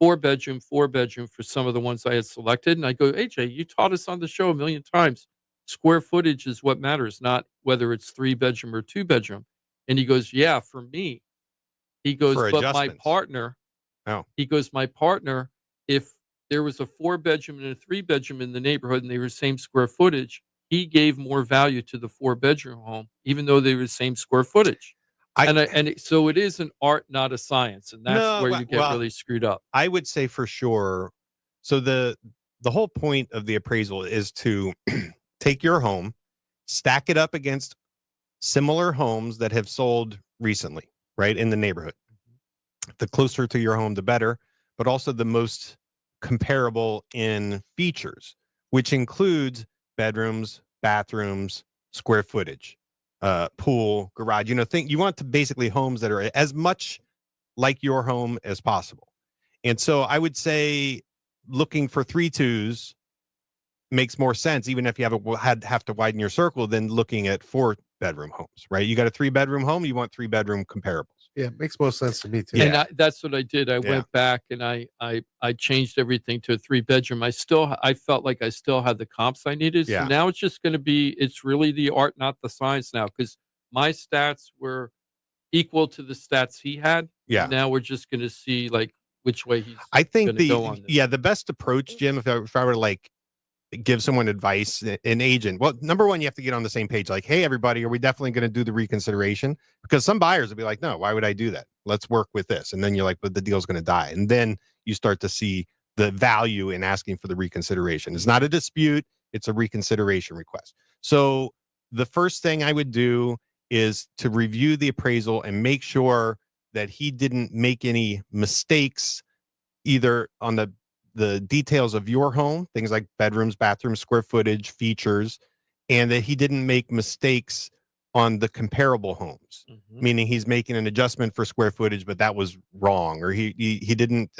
4 bedroom for some of the ones I had selected. And I go, AJ, you taught us on the show a million times. Square footage is what matters, not whether it's 3 bedroom or 2 bedroom. And he goes, yeah, for me. He goes, For but my adjustments. partner, Oh. he goes, my partner, if there was a 4 bedroom and a 3 bedroom in the neighborhood and they were the same square footage, he gave more value to the 4 bedroom home, even though they were the same square footage. So it is an art, not a science. And that's where you get really screwed up. I would say for sure. So the whole point of the appraisal is to take your home, stack it up against similar homes that have sold recently, right, in the neighborhood. The closer to your home, the better, but also the most comparable in features, which includes bedrooms, bathrooms, square footage, pool, garage. You want to basically homes that are as much like your home as possible. And so I would say looking for 3-2s makes more sense, even if you have to widen your circle, than looking at 4-bedroom homes, right? You got a 3-bedroom home, you want 3-bedroom comparables. Yeah, it makes most sense to me too. And that's what I did. I went back and I changed everything to a 3-bedroom. I felt like I still had the comps I needed. Yeah. So now it's just going to be, it's really the art, not the science now, because my stats were equal to the stats he had. Yeah. Now we're just going to see like which way he's I think go on this. the best approach, Jim, if I were to like give someone advice, an agent, well, number one, you have to get on the same page. Like, hey, everybody, are we definitely going to do the reconsideration? Because some buyers will be like, no, why would I do that? Let's work with this. And then you're like, but the deal's going to die. And then you start to see the value in asking for the reconsideration. It's not a dispute. It's a reconsideration request. So the first thing I would do is to review the appraisal and make sure that he didn't make any mistakes either on the details of your home, things like bedrooms, bathrooms, square footage, features, and that he didn't make mistakes on the comparable homes, meaning he's making an adjustment for square footage, but that was wrong, or he didn't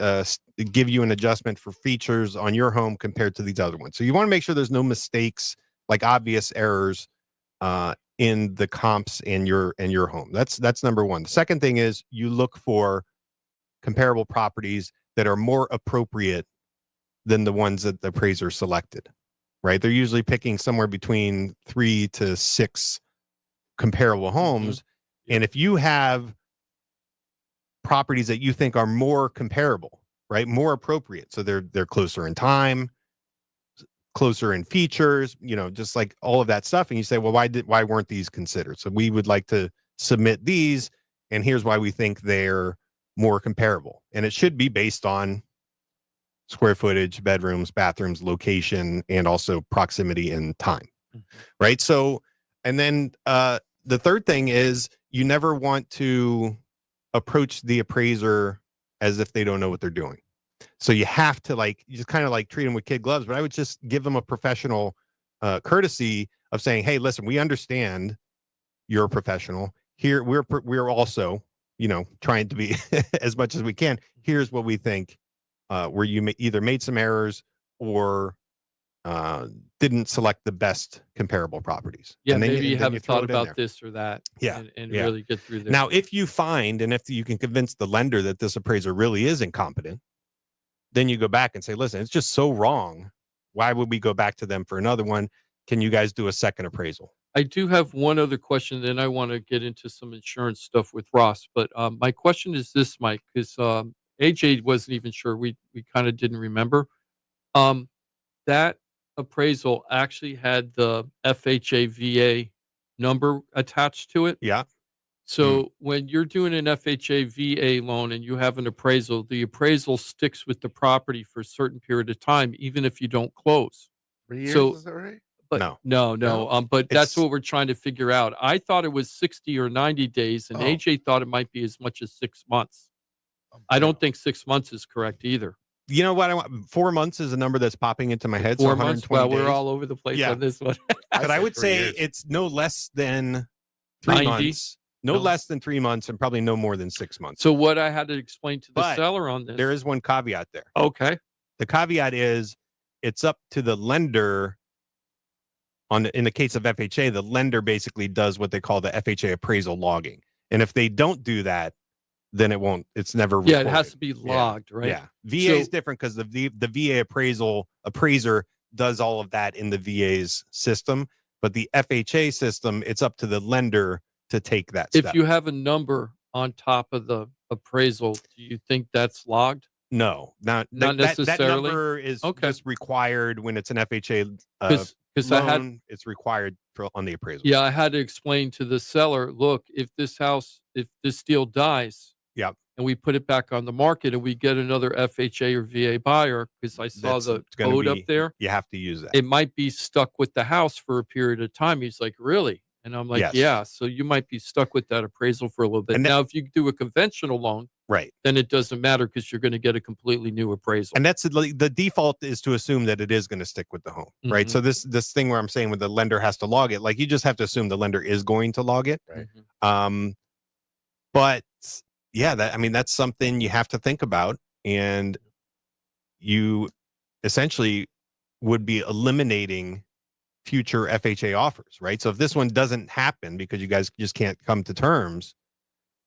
give you an adjustment for features on your home compared to these other ones. So you want to make sure there's no mistakes, like obvious errors in the comps in your home. That's number one. The second thing is you look for comparable properties that are more appropriate than the ones that the appraiser selected, right? They're usually picking somewhere between 3 to 6 comparable homes. And if you have properties that you think are more comparable, right, more appropriate, so they're closer in time, closer in features, just like all of that stuff, and you say, well, why weren't these considered? So we would like to submit these, and here's why we think they're more comparable. And it should be based on square footage, bedrooms, bathrooms, location, and also proximity and time, right? So, and then the third thing is you never want to approach the appraiser as if they don't know what they're doing. So you have to you just kind of like treat them with kid gloves, but I would just give them a professional courtesy of saying, hey, listen, we understand you're a professional here. We're also, trying to be as much as we can. Here's what we think. Where you either made some errors or didn't select the best comparable properties. Yeah, and then maybe you haven't thought about there. this or that. Yeah, and really get through there. Now, if you find, and if you can convince the lender that this appraiser really is incompetent, then you go back and say, listen, it's just so wrong. Why would we go back to them for another one? Can you guys do a second appraisal? I do have one other question, then I want to get into some insurance stuff with Ross. But my question is this, Mike, because AJ wasn't even sure. We kind of didn't remember. That appraisal actually had the FHA VA number attached to it. Yeah. So when you're doing an FHA VA loan and you have an appraisal, the appraisal sticks with the property for a certain period of time, even if you don't close. 3 years, So- is that right? But no. But that's what we're trying to figure out. I thought it was 60 or 90 days, and AJ thought it might be as much as 6 months. I don't think 6 months is correct either. You know what? 4 months is a number that's popping into my head. 4 so months? 120 Well, we're days. all over the place Yeah. on this one. But I would 3 say years. it's no less than 3 90? months. No less than 3 months, and probably no more than 6 months. So what I had to explain to the But seller on this. There is one caveat there. Okay. The caveat is it's up to the lender. In the case of FHA, the lender basically does what they call the FHA appraisal logging. And if they don't do that, then it won't. It's never. Yeah, it has recorded. to be Yeah. logged, right? Yeah, VA is So- different because the VA appraiser does all of that in the VA's system, but the FHA system, it's up to the lender to take that If step. you have a number on top of the appraisal, do you think that's logged? No, not Not that necessarily? number is Okay. just required when it's an FHA Because I had loan. It's required on the appraisal. Yeah, I had to explain to the seller, look, if this deal dies, Yep. and we put it back on the market and we get another FHA or VA buyer, because I saw That's the gonna code up be- there, You have to use that. it might be stuck with the house for a period of time. He's like, really? And I'm like, Yes. yeah. So you might be stuck with that appraisal for a little bit. And that- Now, if you do a conventional loan, Right. then it doesn't matter because you're going to get a completely new appraisal. And that's the default is to assume that it is going to stick with the home, right? Mhm. So this thing where I'm saying when the lender has to log it, like you just have to assume the lender is going to log it. Right. Mhm. But yeah, that's something you have to think about, and you essentially would be eliminating future FHA offers, right? So if this one doesn't happen because you guys just can't come to terms,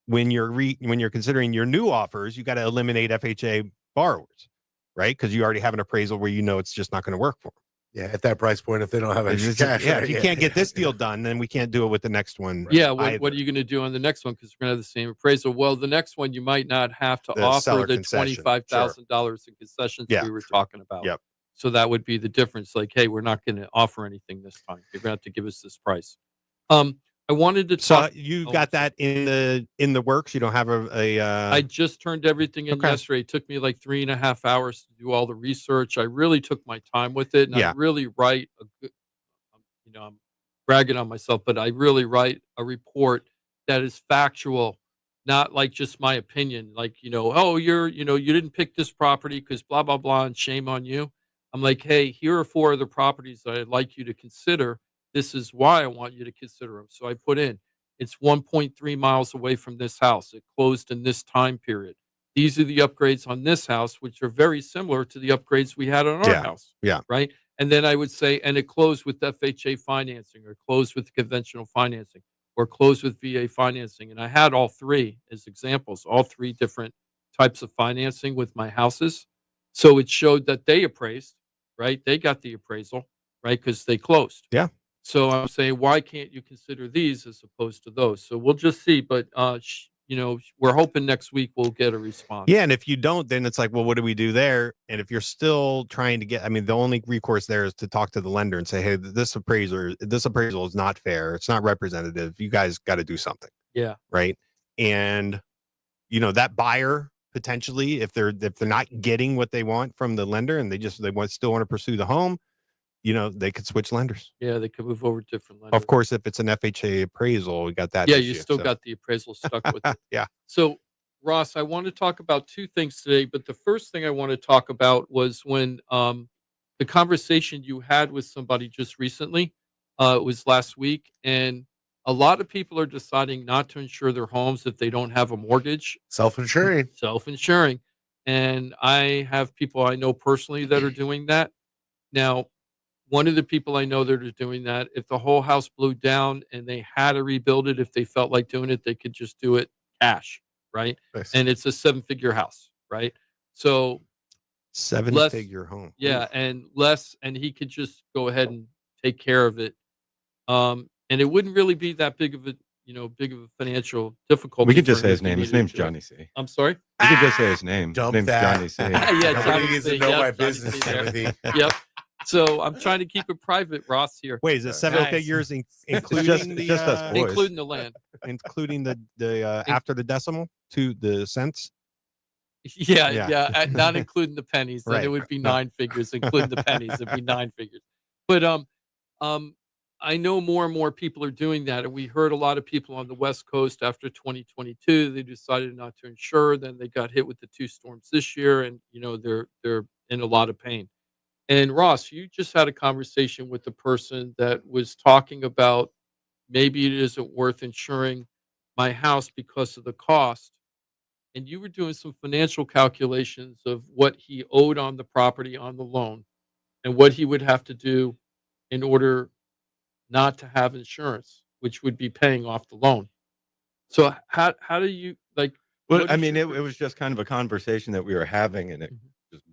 when you're considering your new offers, you got to eliminate FHA borrowers, right? Because you already have an appraisal where you know it's just not going to work for them. Yeah, at that price point, if they don't have extra cash, Yeah, right? if you can't get this deal done, then we can't do it with the next one. Yeah, what either. are you going to do on the next one? Because we're going to have the same appraisal. Well, the next one you might not have to The offer seller the concession, $25,000 in concessions Yeah, we were talking about. Yep. So that would be the difference. Like, hey, we're not going to offer anything this time. You're going to have to give us this price. I wanted to So talk. you Oh, got that in the works. You don't have I just turned everything in Okay. yesterday. It took me like 3.5 hours to do all the research. I really took my time with it, and I Yeah. really write a good. I'm bragging on myself, but I really write a report that is factual, not like just my opinion. Like, oh, you didn't pick this property because blah blah blah, and shame on you. I'm like, hey, here are 4 other properties that I'd like you to consider. This is why I want you to consider them. So I put in, it's 1.3 miles away from this house. It closed in this time period. These are the upgrades on this house, which are very similar to the upgrades we had on our Yeah, house. yeah. Right. And then I would say, and it closed with FHA financing, or closed with conventional financing, or closed with VA financing. And I had all 3 as examples, all 3 different types of financing with my houses. So it showed that they appraised, right? They got the appraisal, right? Because they closed. Yeah. So I'm saying, why can't you consider these as opposed to those? So we'll just see. But, we're hoping next week we'll get a response. Yeah, and if you don't, then it's like, well, what do we do there? And if you're still trying to get, the only recourse there is to talk to the lender and say, hey, this appraisal is not fair. It's not representative. You guys got to do something. Yeah. Right. And, that buyer potentially, if they're not getting what they want from the lender and still want to pursue the home, they could switch lenders. Yeah, they could move over to different lenders. Of course, if it's an FHA appraisal, we got that. Yeah, issue, you still so. got the appraisal stuck with it. Yeah. So, Ross, I want to talk about 2 things today, but the first thing I want to talk about was when the conversation you had with somebody just recently, it was last week, and a lot of people are deciding not to insure their homes if they don't have a mortgage. Self-insuring. Self-insuring. And I have people I know personally that are doing that. Now, one of the people I know that are doing that, if the whole house blew down and they had to rebuild it, if they felt like doing it, they could just do it cash, right? Nice. And it's a 7-figure house, right? So 7-figure home. yeah, and he could just go ahead and take care of it. And it wouldn't really be that big of a financial difficulty. We could for just him say if his he name. His needed name's to. Johnny C. I'm sorry? We could just say his name. His Dump name's that. Johnny C. Yeah, Nobody Johnny needs C, to know yep, my Johnny business, C there. Timothy. Yep. So I'm trying to keep it private, Ross, here. Wait, is it 7 Nice. figures including just us boys. Including the land. including the after the decimal to the cents? Yeah, Yeah. not including the pennies. Then it Right. would be 9 figures, including the pennies. It'd be 9 figures. But I know more and more people are doing that, and we heard a lot of people on the West Coast after 2022. They decided not to insure. Then they got hit with the 2 storms this year, and they're in a lot of pain. And Ross, you just had a conversation with the person that was talking about maybe it isn't worth insuring my house because of the cost. And you were doing some financial calculations of what he owed on the property on the loan and what he would have to do in order not to have insurance, which would be paying off the loan. So how do you Well, What I is mean, your it was just kind of a conversation that we were having, and it Mhm. just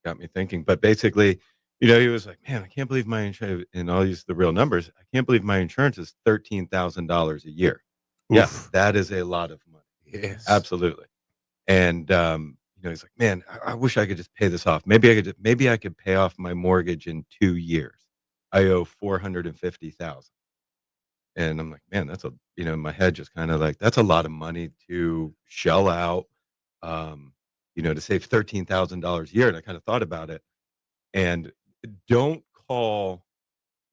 got me thinking. But basically, he was like, "Man, I can't believe my insurance," and I'll use the real numbers. I can't believe my insurance is $13,000 a year. Yeah, Oof. that is a lot of money. Yes. Absolutely. And he's like, "Man, I wish I could just pay this off. Maybe I could pay off my mortgage in 2 years. I owe 450,000." And I'm like, man, that's in my head, just kind of like, that's a lot of money to shell out, um, to save $13,000 a year. And I kind of thought about it, and don't call,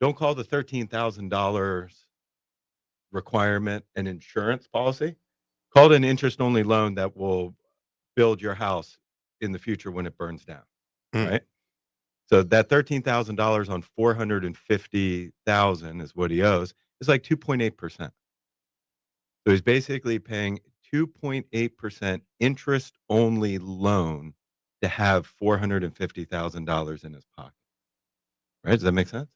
don't call the $13,000 requirement an insurance policy. Call it an interest only loan that will build your house in the future when it burns down. Mm. Right. So that $13,000 on 450,000 is what he owes. It's like 2.8%. So he's basically paying 2.8% interest only loan to have $450,000 in his pocket. Right? Does that make sense?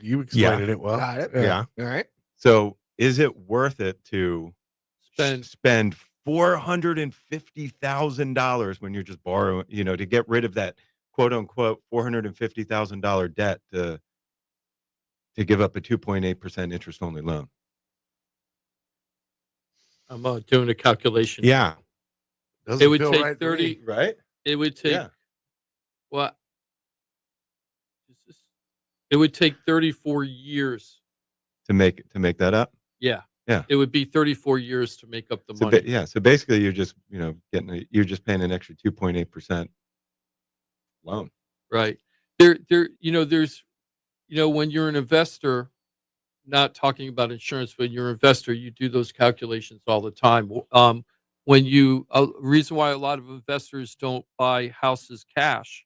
You explained it well. Got it. Yeah. All right. So is it worth it to Spend $450,000 when you're just borrowing, to get rid of that quote unquote $450,000 debt to give up a 2.8% interest only loan? I'm doing a calculation. Yeah. Doesn't It would feel take right to 30 me. Right? It would take Yeah. what? It would take 34 years. To make that up. Yeah. Yeah. It would be 34 years to make up the So money. yeah. So basically, you're just you're just paying an extra 2.8% loan. Right. There's when you're an investor, not talking about insurance, when you're an investor, you do those calculations all the time. When you reason why a lot of investors don't buy houses cash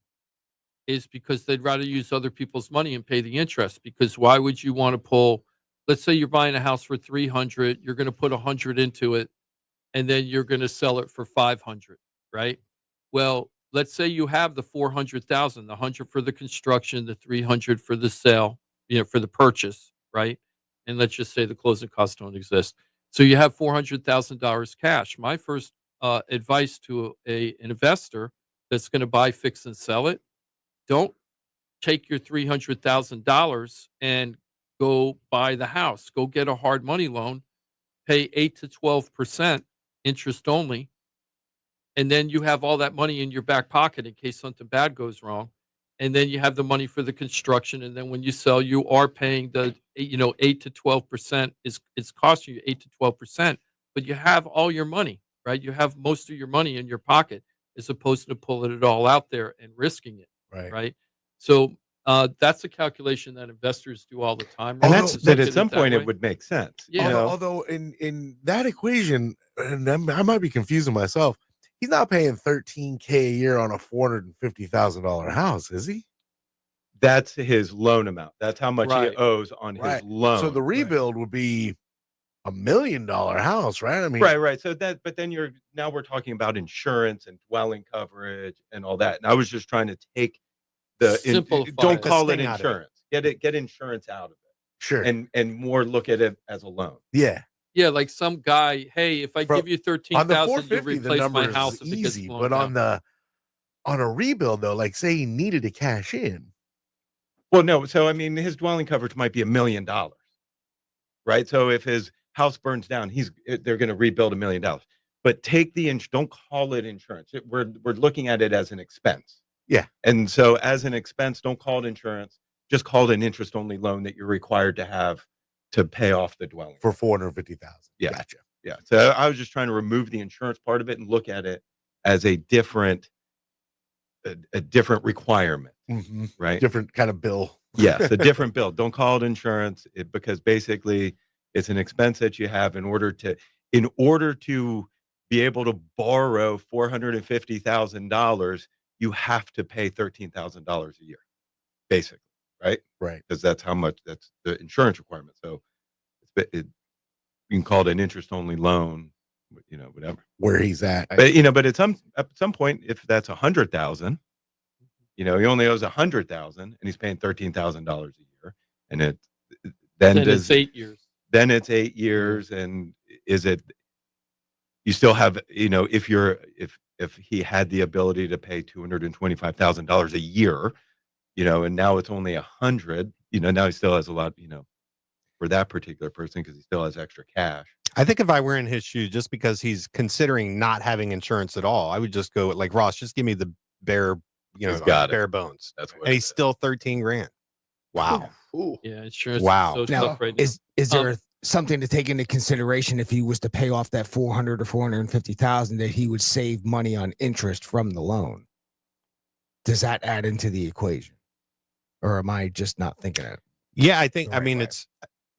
is because they'd rather use other people's money and pay the interest. Because why would you want to pull? Let's say you're buying a house for 300, you're going to put 100 into it, and then you're going to sell it for 500, right? Well, let's say you have the 400,000, the 100 for the construction, the 300 for the sale, for the purchase, right? And let's just say the closing costs don't exist. So you have $400,000 cash. My first advice to an investor that's going to buy, fix, and sell it: don't take your $300,000 and go buy the house. Go get a hard money loan, pay 8 to 12% interest only, and then you have all that money in your back pocket in case something bad goes wrong. And then you have the money for the construction, and then when you sell, you are paying the 8 to 12% is it's costing you 8 to 12%, but you have all your money, right? You have most of your money in your pocket as opposed to pulling it all out there and risking it, Right. right? So that's a calculation that investors do all the time. And Right? that's Just That look at some that point way. it would make sense. Yeah. Although in that equation, and I might be confusing myself, he's not paying $13K a year on a $450,000 house, is he? That's his loan amount. That's how much Right. he owes on his Right. loan. So the rebuild would be $1 million house, right? I mean, Right. So but then now we're talking about insurance and dwelling coverage and all that. And I was just trying to take Simplify don't it. call it Sting out of it. insurance. Get insurance out of it. sure. And more look at it as a loan. Yeah. Yeah, like some guy, hey, if I Bro, give you On the 13,000, you 450, the replace number my is house if it gets easy, blown but down. on a rebuild though, like say he needed to cash in. Well, no. So I mean, his dwelling coverage might be $1 million, right? So if his house burns down, they're going to rebuild $1 million. But don't call it insurance. We're looking at it as an expense. Yeah. And so as an expense, don't call it insurance. Just call it an interest only loan that you're required to have to pay off the dwelling For 450,000. Yeah. Gotcha. Yeah. So I was just trying to remove the insurance part of it and look at it as a different requirement, Mm-hmm. right? Different kind of bill. Yes, a different bill. Don't call it insurance because basically it's an expense that you have in order to be able to borrow $450,000, you have to pay $13,000 a year, basically, right? Right. Because that's the insurance requirement. So you can call it an interest only loan, whatever. Where he's at. But at some point, if that's 100,000, he only owes 100,000 and he's paying $13,000 a year, and then it's 8 years. Then it's 8 years, and is it you still have, if he had the ability to pay $225,000 a year, and now it's only 100, now he still has a lot, for that particular person, because he still has extra cash. I think if I were in his shoes, just because he's considering not having insurance at all, I would just go like Ross, just give me the bare, He's got it. bare bones. That's what And it he's is. still 13 grand. Wow. Yeah, insurance Wow. is so Now, tough right now. is there something to take into consideration if he was to pay off that 400 or 450,000 that he would save money on interest from the loan? Does that add into the equation, or am I just not thinking it? Yeah, I think. The I right mean, way. it's.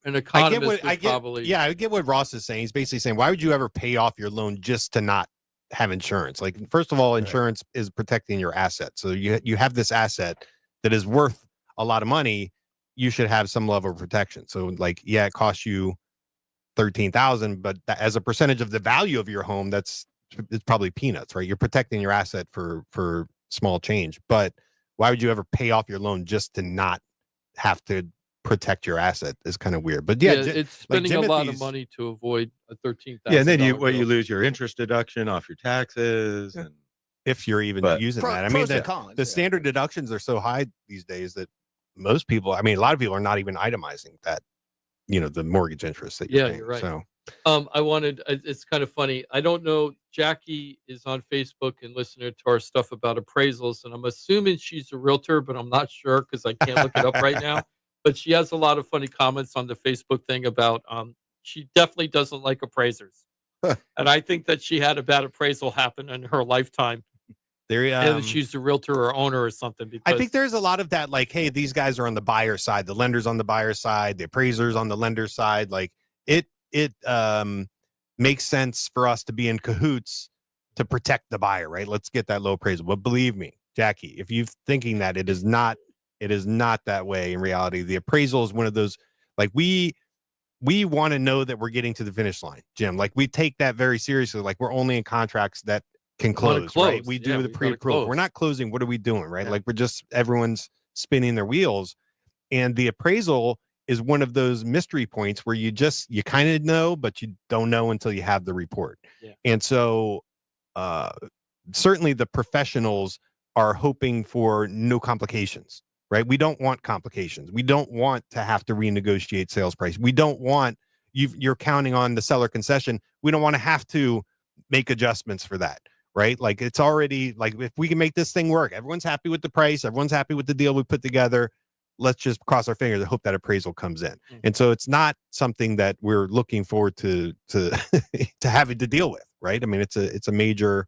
An I economist get what would probably. Yeah, I get what Ross is saying. He's basically saying, why would you ever pay off your loan just to not have insurance? Like, first of all, insurance is protecting your asset. So you have this asset that is worth a lot of money. You should have some level of protection. So, like, yeah, it costs you 13,000, but as a percentage of the value of your home, it's probably peanuts, right? You're protecting your asset for small change. But why would you ever pay off your loan just to not have to protect your asset? Is kind of weird. But yeah, it's spending a lot of Timothy's- money to avoid a $13,000. Yeah, and then you bill. lose your interest deduction off your taxes, and if you're even But- using that. I mean, Pros the and cons, yeah. standard deductions are so high these days that most people, I mean, a lot of people are not even itemizing that, the mortgage interest that you're Yeah, paying. you're right. So It's kind of funny. I don't know. Jackie is on Facebook and listening to our stuff about appraisals, and I'm assuming she's a realtor, but I'm not sure because I can't look it up right now. But she has a lot of funny comments on the Facebook thing about she definitely doesn't like appraisers. And I think that she had a bad appraisal happen in her lifetime. there, And she's a realtor or owner or something. Because I think there's a lot of that, like, hey, these guys are on the buyer side, the lender's on the buyer side, the appraiser's on the lender side. Like it makes sense for us to be in cahoots to protect the buyer, right? Let's get that low appraisal. But believe me, Jackie, if you're thinking that, it is not that way in reality. The appraisal is one of those, like, we want to know that we're getting to the finish line, Jim. Like, we take that very seriously. Like, we're only in contracts that can wanna close, right? close. We Yeah, do the we gotta pre-approval. close. We're not closing. What are we doing, right? Yeah. Like, everyone's spinning their wheels. And the appraisal is one of those mystery points where you kind of know, but you don't know until you have the report. Yeah. And so certainly the professionals are hoping for no complications, right? We don't want complications. We don't want to have to renegotiate sales price. We don't want you're counting on the seller concession. We don't want to have to make adjustments for that, right? Like, it's already, like, if we can make this thing work, everyone's happy with the price, everyone's happy with the deal we put together. Let's just cross our fingers and hope that appraisal comes in. Mhm. And so it's not something that we're looking forward to to having to deal with, right? I mean, it's a major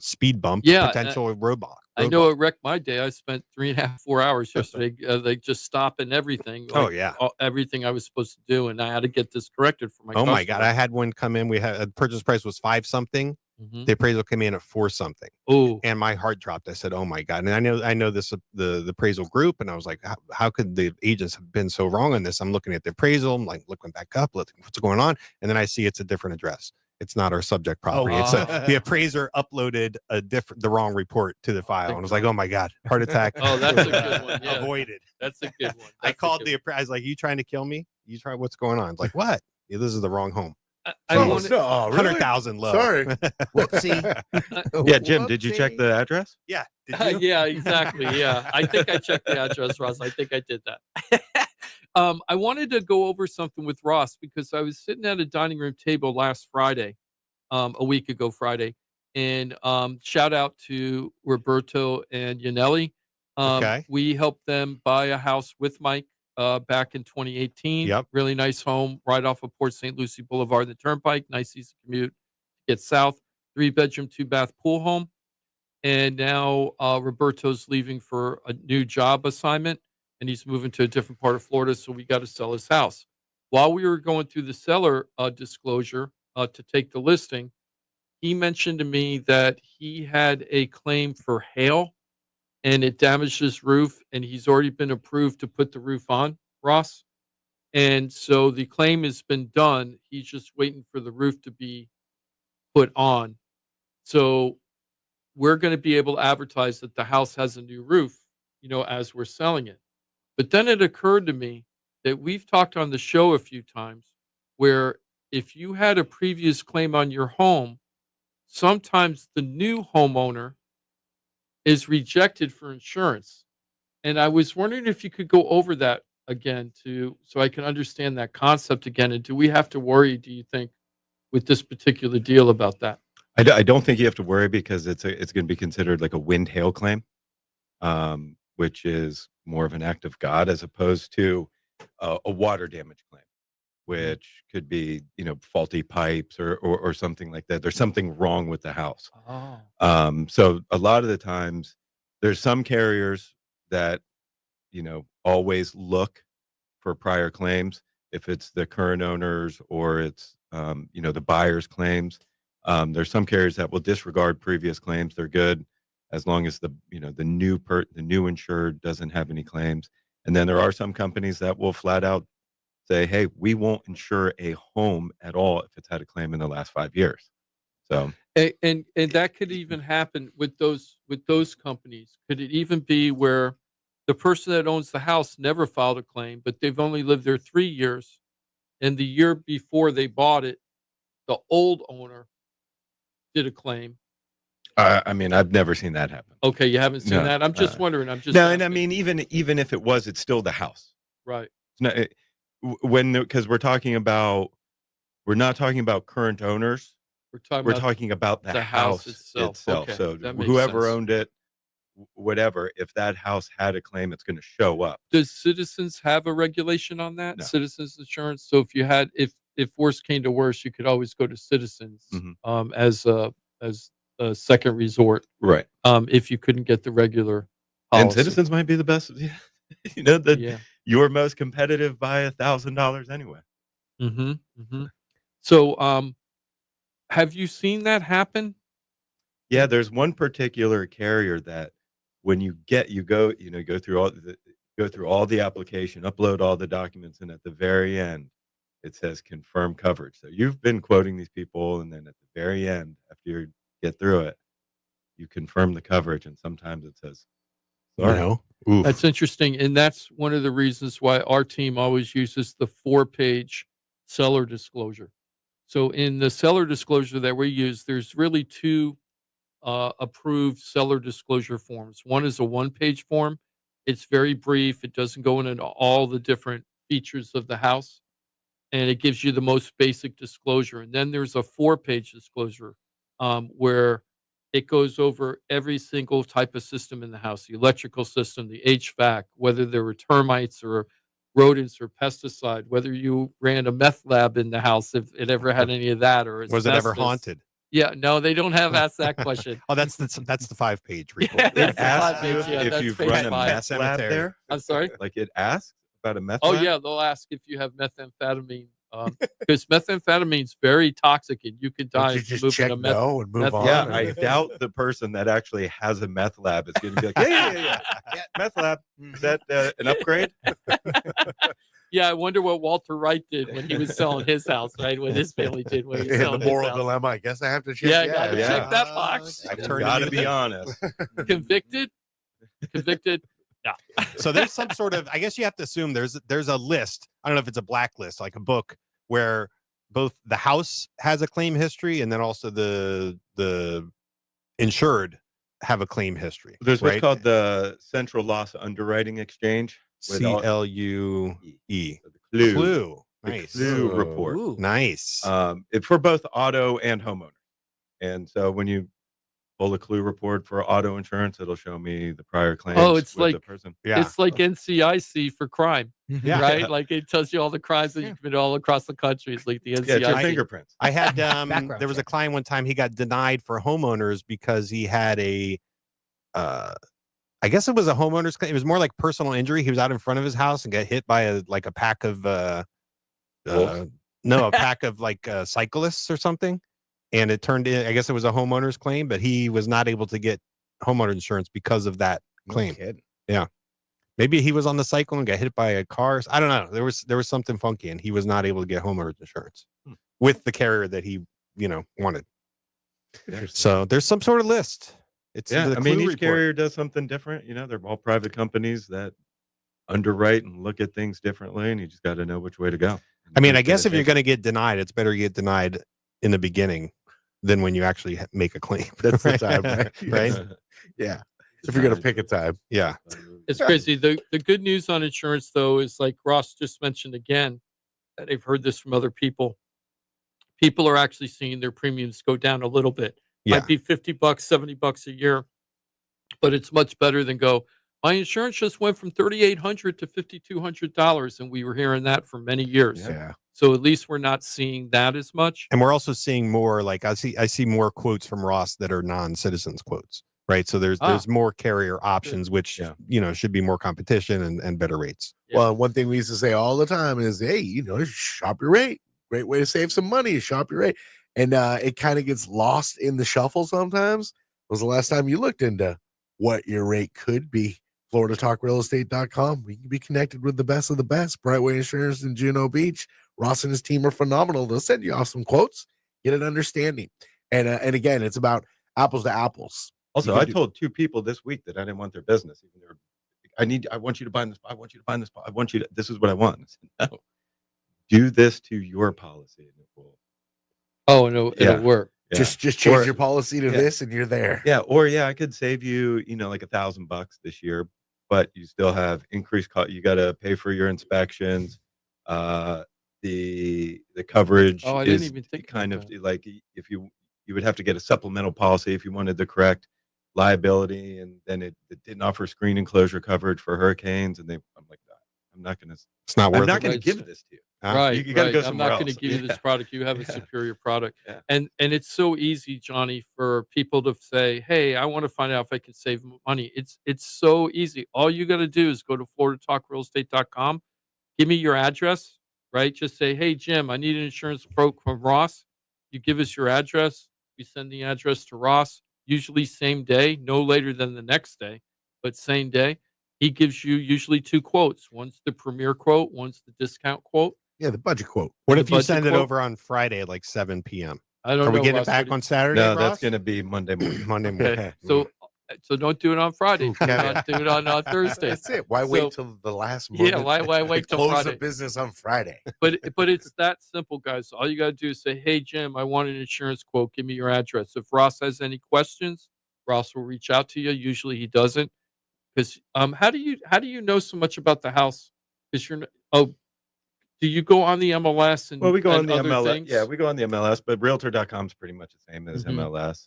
speed bump, Yeah, potential roadblock. I know it wrecked my day. I spent 3.5, 4 hours yesterday, like, just stopping everything. Oh, like, yeah. everything I was supposed to do, and I had to get this corrected for my. Oh my God. customer. I had one come in. We had a purchase price was 5 something. Mhm. The appraisal came in at 4 something. Oh, And my heart dropped. I said, "Oh my God!" And I know this the appraisal group, and I was like, "How could the agents have been so wrong on this?" I'm looking at the appraisal, I'm like looking back up, what's going on, and then I see it's a different address. It's not our subject property. It's the appraiser uploaded the wrong report to the file, and I was like, "Oh my God, heart attack!" Oh, that's a good one. Yeah. Avoided. that's a good one. I That's a called good the appraiser. I was like, "You trying to kill me? What's going on?" It's like, "What? Yeah, this is the wrong home. one. I Oh, wanted- no, really? 100,000 low." Sorry. Whoopsie. yeah, Jim, did you check the address? Yeah. Did you? yeah, exactly. Yeah, I think I checked the address, Ross. I think I did that. I wanted to go over something with Ross because I was sitting at a dining room table last Friday, a week ago Friday, and shout out to Roberto and Yanelli. Okay. We helped them buy a house with Mike back in 2018. Yep. Really nice home right off of Port St. Lucie Boulevard, the Turnpike. Nice easy commute to get south. 3-bedroom, 2-bath pool home. And now Roberto's leaving for a new job assignment, and he's moving to a different part of Florida, so we got to sell his house. While we were going through the seller disclosure to take the listing, he mentioned to me that he had a claim for hail, and it damaged his roof, and he's already been approved to put the roof on, Ross. And so the claim has been done. He's just waiting for the roof to be put on. So we're going to be able to advertise that the house has a new roof, as we're selling it. But then it occurred to me that we've talked on the show a few times where if you had a previous claim on your home, sometimes the new homeowner is rejected for insurance. And I was wondering if you could go over that again so I can understand that concept again. And do we have to worry, do you think, with this particular deal about that? I don't think you have to worry because it's going to be considered like a wind hail claim, which is more of an act of God as opposed to a water damage claim, which could be faulty pipes or something like that. There's something wrong with the house. So a lot of the times there's some carriers that always look for prior claims if it's the current owners or it's the buyer's claims. There's some carriers that will disregard previous claims. They're good as long as the new insured doesn't have any claims. And then there are some companies that will flat out say, hey, we won't insure a home at all if it's had a claim in the last 5 years. So and that could even happen with those companies. Could it even be where the person that owns the house never filed a claim, but they've only lived there 3 years, and the year before they bought it, the old owner did a claim? I mean, I've never seen that happen. Okay, you haven't seen No, that? I'm just wondering. I'm just no, and I asking. mean, even if it was, it's still the house. Right. No, because we're not talking about current owners. We're talking about the house itself. Okay, So that makes whoever sense. owned it, whatever, if that house had a claim, it's going to show up. Does Citizens have a regulation on that? No. Citizens insurance. So if worse came to worse, you could always go to Citizens Mhm. as a second resort. Right. If you couldn't get the regular And policy. Citizens might be the best. Yeah. You're most competitive by $1,000 anyway. Mm-hmm. Mm-hmm. So, have you seen that happen? Yeah, there's one particular carrier that when you go through all the application, upload all the documents, and at the very end, it says confirm coverage. So you've been quoting these people, and then at the very end, after you get through it, you confirm the coverage, and sometimes it says, sorry. No. Oof. That's interesting, and that's one of the reasons why our team always uses the 4-page seller disclosure. So in the seller disclosure that we use, there's really 2 approved seller disclosure forms. One is a 1-page form. It's very brief. It doesn't go into all the different features of the house, and it gives you the most basic disclosure. And then there's a 4-page disclosure where it goes over every single type of system in the house, the electrical system, the HVAC, whether there were termites or rodents or pesticide, whether you ran a meth lab in the house, if it ever had any of that, or Was it ever asbestos. haunted? Yeah, no, they don't have asked that question. Oh, that's the 5-page report. Yeah, It that's the asks 5-page, you yeah, if that's you've page run a 5. meth lab Cemetery. there. I'm sorry? Like it asks about a meth Oh, lab? yeah, they'll ask if you have methamphetamine, because methamphetamine very toxic, and you could die Don't you if you just move check in a meth. no and move meth on? Yeah, or- I doubt the person that actually has a meth lab is going to be like, yeah, meth lab. Is that an upgrade? Yeah, I wonder what Walter Wright did when he was selling his house, right? What his family did when he was In the selling his moral house. dilemma, I guess I have to check. Yeah, I gotta yeah. check that box. I've You turned got to into be honest. Convicted? Convicted? No. So there's some sort of, I guess you have to assume there's a list. I don't know if it's a blacklist, like a book, where both the house has a claim history and then also the insured have a claim history. There's what's right? called the Central Loss Underwriting Exchange. with all- CLUE. So the Clue. the Nice. Clue report. Ooh. Nice. For both auto and homeowner. And so when you pull a Clue report for auto insurance, it'll show me the prior claims. Oh, it's with the like- person. Yeah. It's like NCIC for crime, Yeah. right? Like it tells you all the crimes that you commit all across the country. It's like the Yeah, it's your NCIC. fingerprints. I had Background there was a check. client one time, he got denied for homeowners because he had a I guess it was a homeowner's claim. It was more like personal injury. He was out in front of his house and got hit by a pack of Wolves? no, a pack of cyclists or something. And it turned in, I guess it was a homeowner's claim, but he was not able to get homeowner insurance because of that claim. Maybe he was on the cycle and got hit by a car. I don't know. There was something funky and he was not able to get homeowner's insurance with the carrier that he, wanted. So there's some sort of list. It's Yeah, the I mean, Clue each report. carrier does something different. They're all private companies that underwrite and look at things differently, and you just got to know which way to go. I mean, I guess if you're going to get denied, it's better to get denied in the beginning than when you actually make a claim. That's the right? time, right? Right? Yeah. If you're gonna pick a time. Yeah. It's crazy. The good news on insurance though is like Ross just mentioned again, and I've heard this from other people. People are actually seeing their premiums go down a little bit. Yeah. Might be $50, $70 a year, but it's much better than go. My insurance just went from $3,800 to $5,200, and we were hearing that for many years. Yeah. So at least we're not seeing that as much. And we're also seeing more, like I see more quotes from Ross that are non-citizens quotes, right? So there's more carrier options, which should be more competition and better rates. Yeah. Well, one thing we used to say all the time is, hey, shop your rate. Great way to save some money is shop your rate. And it kind of gets lost in the shuffle sometimes. When was the last time you looked into what your rate could be? FloridaTalkRealEstate.com. We can be connected with the best of the best. Brightway Insurance in Juno Beach. Ross and his team are phenomenal. They'll send you off some quotes, get an understanding. And again, it's about apples to apples. Also, I told 2 people this week that I didn't want their business. Even I want you to buy this. I want you to buy this. I want you to. This is what I want. I said, no, do this to your policy, and it will. Oh, no, it'll work. Yeah. Just change your policy to this, and you're there. Yeah, or I could save you, like $1,000 this year, but you still have increased cost. You got to pay for your inspections. The coverage I is didn't even think kind about of that. like if you would have to get a supplemental policy if you wanted the correct liability, and then it didn't offer screen enclosure coverage for hurricanes, and I'm like, I'm not going to. It's not worth I'm not it. going to give this to you. Right, You got to go I'm somewhere not going to else. give you this product. You have a Yeah. superior product. Yeah. And it's so easy, Johnny, for people to say, "Hey, I want to find out if I can save money." It's so easy. All you got to do is go to FloridaTalkRealEstate.com. Give me your address, right? Just say, "Hey, Jim, I need an insurance quote from Ross." You give us your address. We send the address to Ross, usually same day, no later than the next day, but same day. He gives you usually 2 quotes. One's the premier quote, one's the discount quote. Yeah, the budget quote. What The if you budget send it quote? over on Friday at like 7 p.m.? I don't Are know. we getting it Ross, back what on Saturday? No, Ross? that's going to be Monday morning. Monday do morning. you- Okay, so don't do it on Friday. Do not do it on Thursday. That's it. Why So- wait till the last Yeah, moment? why wait till Close Friday? the business on Friday. But it's that simple, guys. All you got to do is say, "Hey, Jim, I want an insurance quote. Give me your address." If Ross has any questions, Ross will reach out to you. Usually he doesn't. Because how do you know so much about the house? Because do you go on the MLS and Well, we go on and the other MLS. things? Yeah, we go on the MLS, but Realtor.com is pretty much the same as Mhm. MLS.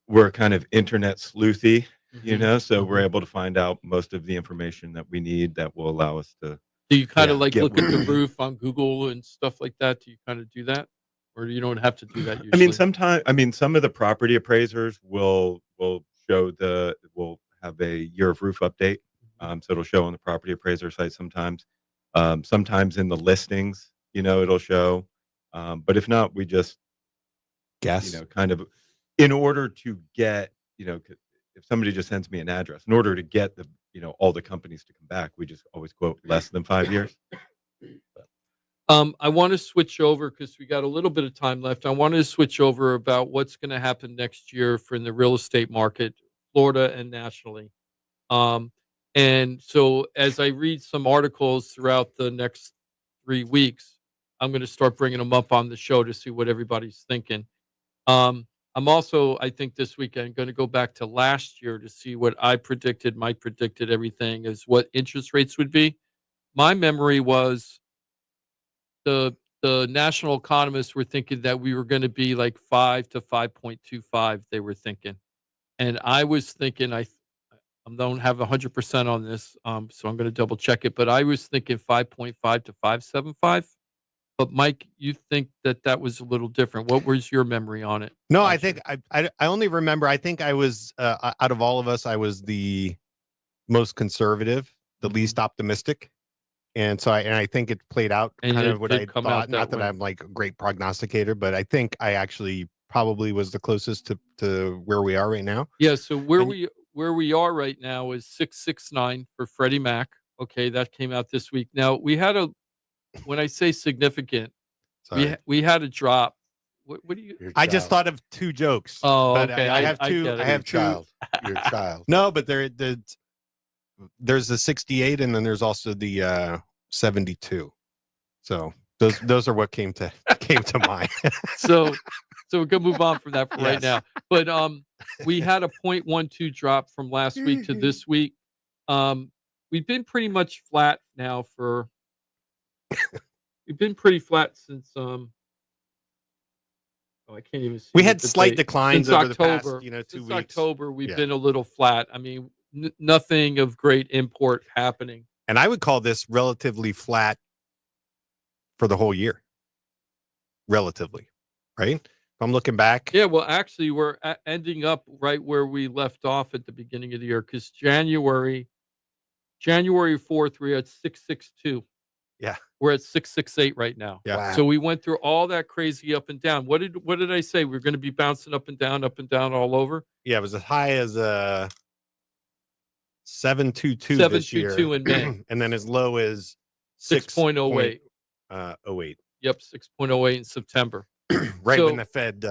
We're kind of internet sleuthy, Mhm. so we're able to find out most of the information that we need that will allow us to. Do you kind of Yeah, like get look at the one. roof on Google and stuff like that? Do you kind of do that, or you don't have to do that usually? Some of the property appraisers will have a year of roof update. So it'll show on the property appraiser site sometimes. Sometimes in the listings, it'll show. But if not, we just Guess. kind of in order to get, if somebody just sends me an address, in order to get all the companies to come back, we just always quote less than 5 years. I want to switch over because we got a little bit of time left. I wanted to switch over about what's going to happen next year for in the real estate market, Florida and nationally. And so as I read some articles throughout the next 3 weeks, I'm going to start bringing them up on the show to see what everybody's thinking. I'm also, I think this weekend, going to go back to last year to see what I predicted. Mike predicted everything as what interest rates would be. My memory was the national economists were thinking that we were going to be like 5 to 5.25. They were thinking, and I was thinking I don't have 100% on this, so I'm going to double check it. But I was thinking 5.5 to 5.75. But Mike, you think that was a little different. What was your memory on it? No, I think I only remember. I think I was out of all of us, I was the most conservative, the least optimistic, and so I think it played out And kind it of what did I come out thought. that Not that way. I'm like a great prognosticator, but I think I actually probably was the closest to where we are right now. Yeah. So where we are right now is 669 for Freddie Mac. Okay, that came out this week. Now we had when I say significant, Sorry. we had a drop. What do you? I just thought of 2 jokes. Oh, but okay. I have I 2. get it. I have 2. Your child. No, but there's the 68, and then there's also the 72. So those are what came to mind. So we're gonna move on from that for right Yes. now. But we had a 0.12 drop from last week to this week. We've been pretty much flat now for. We've been pretty flat since I can't even see. We what had the slight date- declines since over October, the past, 2 since weeks. October, we've Yeah. been a little flat. I mean, nothing of great import happening. And I would call this relatively flat for the whole year. Relatively, right? If I'm looking back. Yeah, well, actually, we're ending up right where we left off at the beginning of the year because January 4th, we had 662. Yeah. We're at 668 right now. Yeah. Wow. So we went through all that crazy up and down. What did I say? We're going to be bouncing up and down all over. Yeah, it was as high as 722 this year. 722 in May. And then as low as 6.08. 08. Yep, 6.08 in September. Right So- when the Fed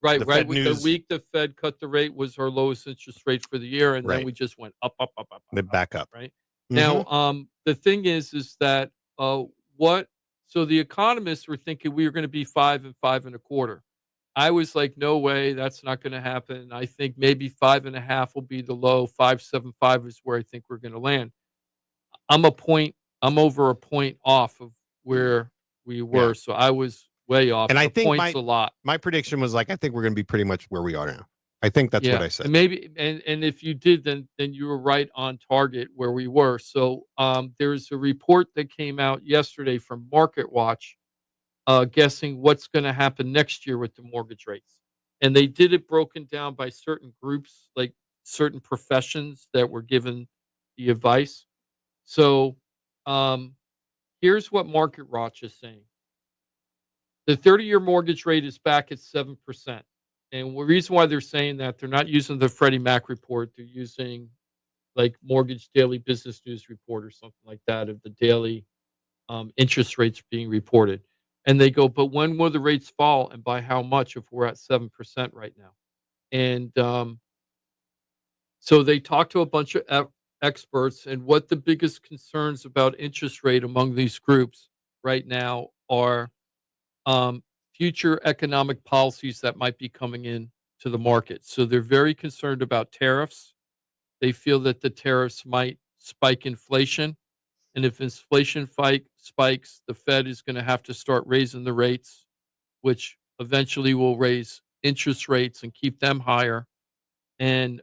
Right, The right. Fed With news- the week the Fed cut the rate was our lowest interest rate for the year, and then Right. we just went up, up, up, up. they up, back up. Right. Mhm. Now, the thing is that so the economists were thinking we were going to be 5 and 5.25. I was like, no way, that's not going to happen. I think maybe 5.5 will be the low. 5.75 is where I think we're going to land. I'm over a point off of where we were, Yeah. so I was way off. And I A think point's a lot. my prediction was like, I think we're going to be pretty much where we are now. I think that's what I said. And maybe and if you did, then you were right on target where we were. So there's a report that came out yesterday from Market Watch, guessing what's going to happen next year with the mortgage rates, and they did it broken down by certain groups, like certain professions that were given the advice. So here's what Market Watch is saying: the 30-year mortgage rate is back at 7%. And the reason why they're saying that, they're not using the Freddie Mac report. They're using like Mortgage Daily Business News report or something like that of the daily interest rates being reported. And they go, but when will the rates fall and by how much if we're at 7% right now? And so they talked to a bunch of experts, and what the biggest concerns about interest rate among these groups right now are future economic policies that might be coming in to the market. So they're very concerned about tariffs. They feel that the tariffs might spike inflation. And if inflation spikes, the Fed is going to have to start raising the rates, which eventually will raise interest rates and keep them higher. And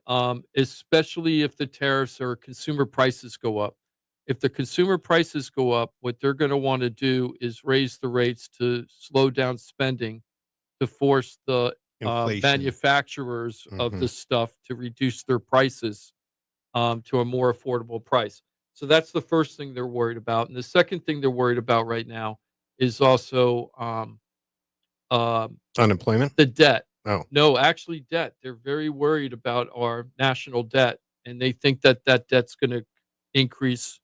especially if the tariffs or consumer prices go up. If the consumer prices go up, what they're going to want to do is raise the rates to slow down spending, to force the Inflation. manufacturers of Mhm. the stuff to reduce their prices to a more affordable price. So that's the first thing they're worried about. And the second thing they're worried about right now is also Unemployment? the debt. Oh. No, actually debt. They're very worried about our national debt, and they think that debt's going to increase.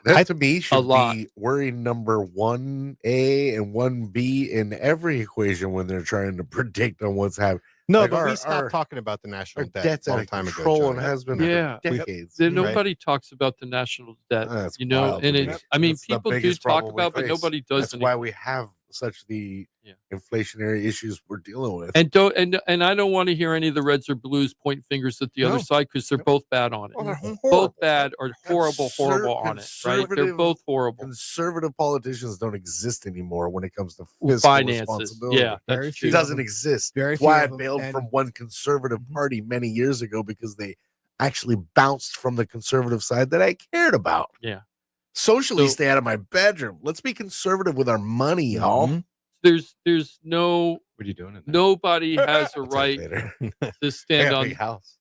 That to me should lot. be worry number 1A and 1B in every equation when they're trying to predict on what's happening. No, Like but we our- stopped talking about the national Our debt debt's a out long of time ago. control and John. has been Yeah. for decades. Then nobody talks about the national debt, That's you know, wild and to it's, me. I mean, That's the people do biggest talk problem we about, but face. nobody does That's anything. why we have such the Yeah. inflationary issues we're dealing with. And I don't want to hear any of the Reds or Blues point fingers at the other No. side because they're both bad on it. Well, they're Both horrible. bad or horrible on it. Right? They're conservative- both horrible. Conservative politicians don't exist anymore when it comes to fiscal Finances. responsibility. Yeah, Very that's few It true. of doesn't them. exist. Very That's few why I of them, bailed and- from one conservative Mhm. party many years ago because they actually bounced from the conservative side that I cared about. Yeah. Socially, So- stay out of my bedroom. Let's be conservative with our money, y'all. Mhm. There's no What are you doing in there? nobody has a I'll tell you right later. to I stand got a on big house.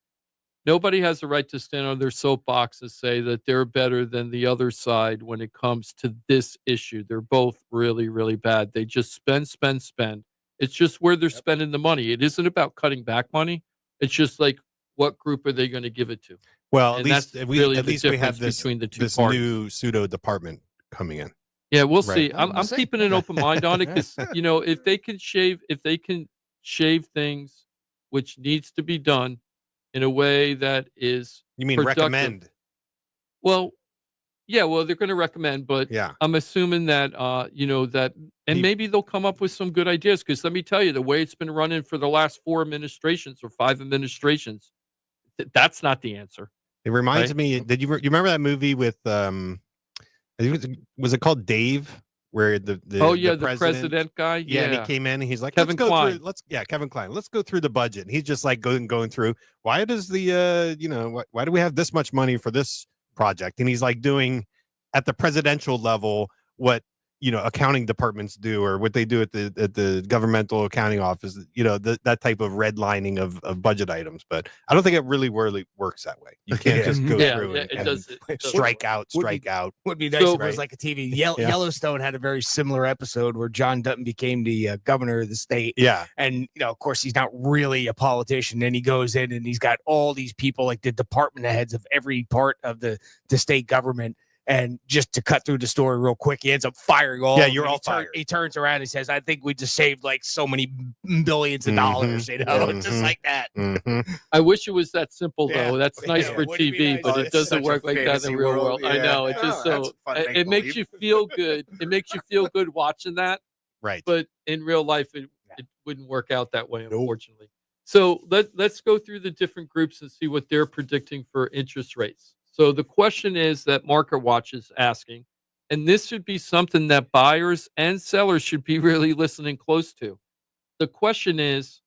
nobody has a right to stand on their soapbox and say that they're better than the other side when it comes to this issue. They're both really, really bad. They just spend, spend, spend. It's just where they're spending the money. It isn't about cutting back money. It's just like, what group are they going to give it to? Well, at And least that's we really at the least we have difference this between the two this parties. new pseudo department coming in. Yeah, we'll Right. see. I'm see. keeping an open mind on it because if they can shave things, which needs to be done in a way that is You mean productive. recommend? Well, Yeah, well, they're going to recommend, but Yeah. I'm assuming that and You- maybe they'll come up with some good ideas. Because let me tell you, the way it's been running for the last 4 administrations or 5 administrations, that's not the answer. It reminds Right. me. Did you remember that movie with I think was it called Dave? Where the president guy. Yeah, and he came in and he's like, Kevin let's go Kline. through. Kevin Kline. Let's go through the budget. And he's just like going through. Why does the why do we have this much money for this project? And he's like doing at the presidential level what accounting departments do, or what they do at the governmental accounting office. That type of redlining of budget items. But I don't think it really works that way. You can't just go through it and does. strike out. Would be nice So- if it was like a TV. Yellowstone had a very similar episode where John Dutton became the governor of the state. Yeah. And, of course, he's not really a politician. And he goes in and he's got all these people, like the department heads of every part of the state government. And just to cut through the story real quick, he ends up firing all. Yeah, of them. you're all He turn- fired. He turns around and says, "I think we just saved like so many billions of dollars." Just Mhm. like that. I wish it was that simple Yeah. though. That's nice Yeah, for wouldn't it be TV, nice? but Oh, it it's doesn't such a work like that in fantasy the real world. world. I Yeah. know. It's Oh, just that's so fun it makes make-believe. you feel good. It makes you feel good watching that, Right. but in real life, it wouldn't work out that way, unfortunately. So let's go through the different groups and see what they're predicting for interest rates. So the question is that Market Watch is asking, and this should be something that buyers and sellers should be really listening close to. The question is,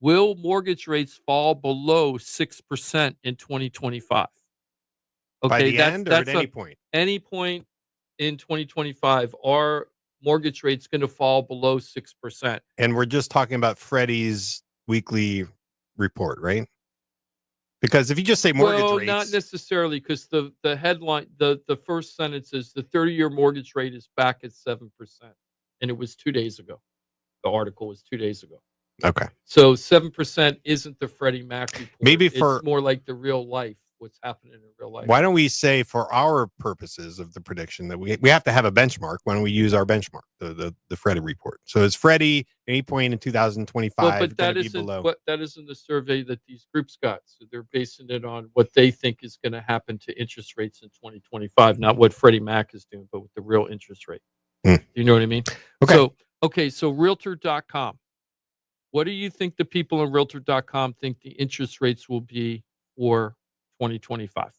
will mortgage rates fall below 6% in 2025? By the end or at any point? Any point in 2025, are mortgage rates going to fall below 6%? And we're just talking about Freddie's weekly report, right? Because if you just say mortgage Well, rates, not necessarily, because the headline, the first sentence is the 30-year mortgage rate is back at 7%, and it was 2 days ago. The article was 2 days ago. okay. So 7% isn't the Freddie Mac report. Maybe it's for- more like the real life, what's happening in real life. Why don't we say, for our purposes of the prediction, that we have to have a benchmark? Why don't we use our benchmark, the Freddie report? So is Freddie at any point in 2025 Well, but going that to be isn't below? that isn't the survey that these groups got. So they're basing it on what they think is going to happen to interest rates in 2025, not what Freddie Mac is doing, but with the real interest rate. Hmm. You know what I mean? Okay. So Realtor.com. What do you think the people in Realtor.com think the interest rates will be for 2025?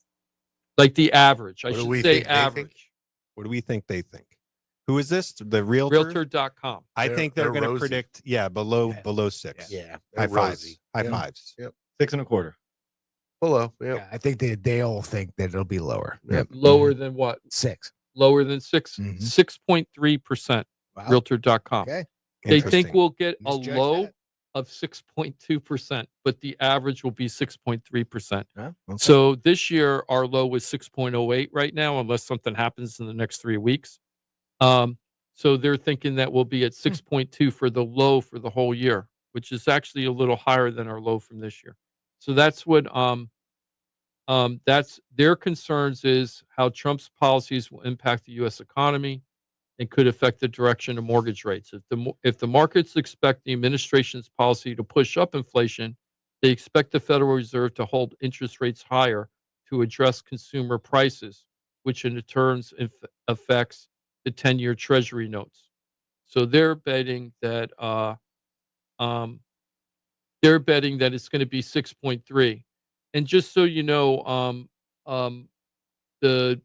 Like the average. I What do should we say think they think? average. What do we think they think? Who is this? The realtor? Realtor.com. I They're- think they're they're going to rosy. predict, below 6. Yeah. High they're fives. rosy. High Yeah. fives. 6.25. Below. Yep. Yeah, I think they all think that it'll be lower. Yep. Lower than what? 6. Lower than 6? Mhm. 6.3%. Wow. Realtor.com. Okay. They think Interesting. we'll get a Misjudged low that. of 6.2%, but the average will be 6.3%. Yeah, okay. So this year, our low is 6.08 right now, unless something happens in the next 3 weeks. So they're thinking that we'll be at 6.2 for the low for the whole year, which is actually a little higher than our low from this year. So that's what that's their concerns, is how Trump's policies will impact the U.S. economy and could affect the direction of mortgage rates. If the markets expect the administration's policy to push up inflation, they expect the Federal Reserve to hold interest rates higher to address consumer prices, which in turn affects the 10-year Treasury notes. So they're betting that it's going to be 6.3. And just so you know, the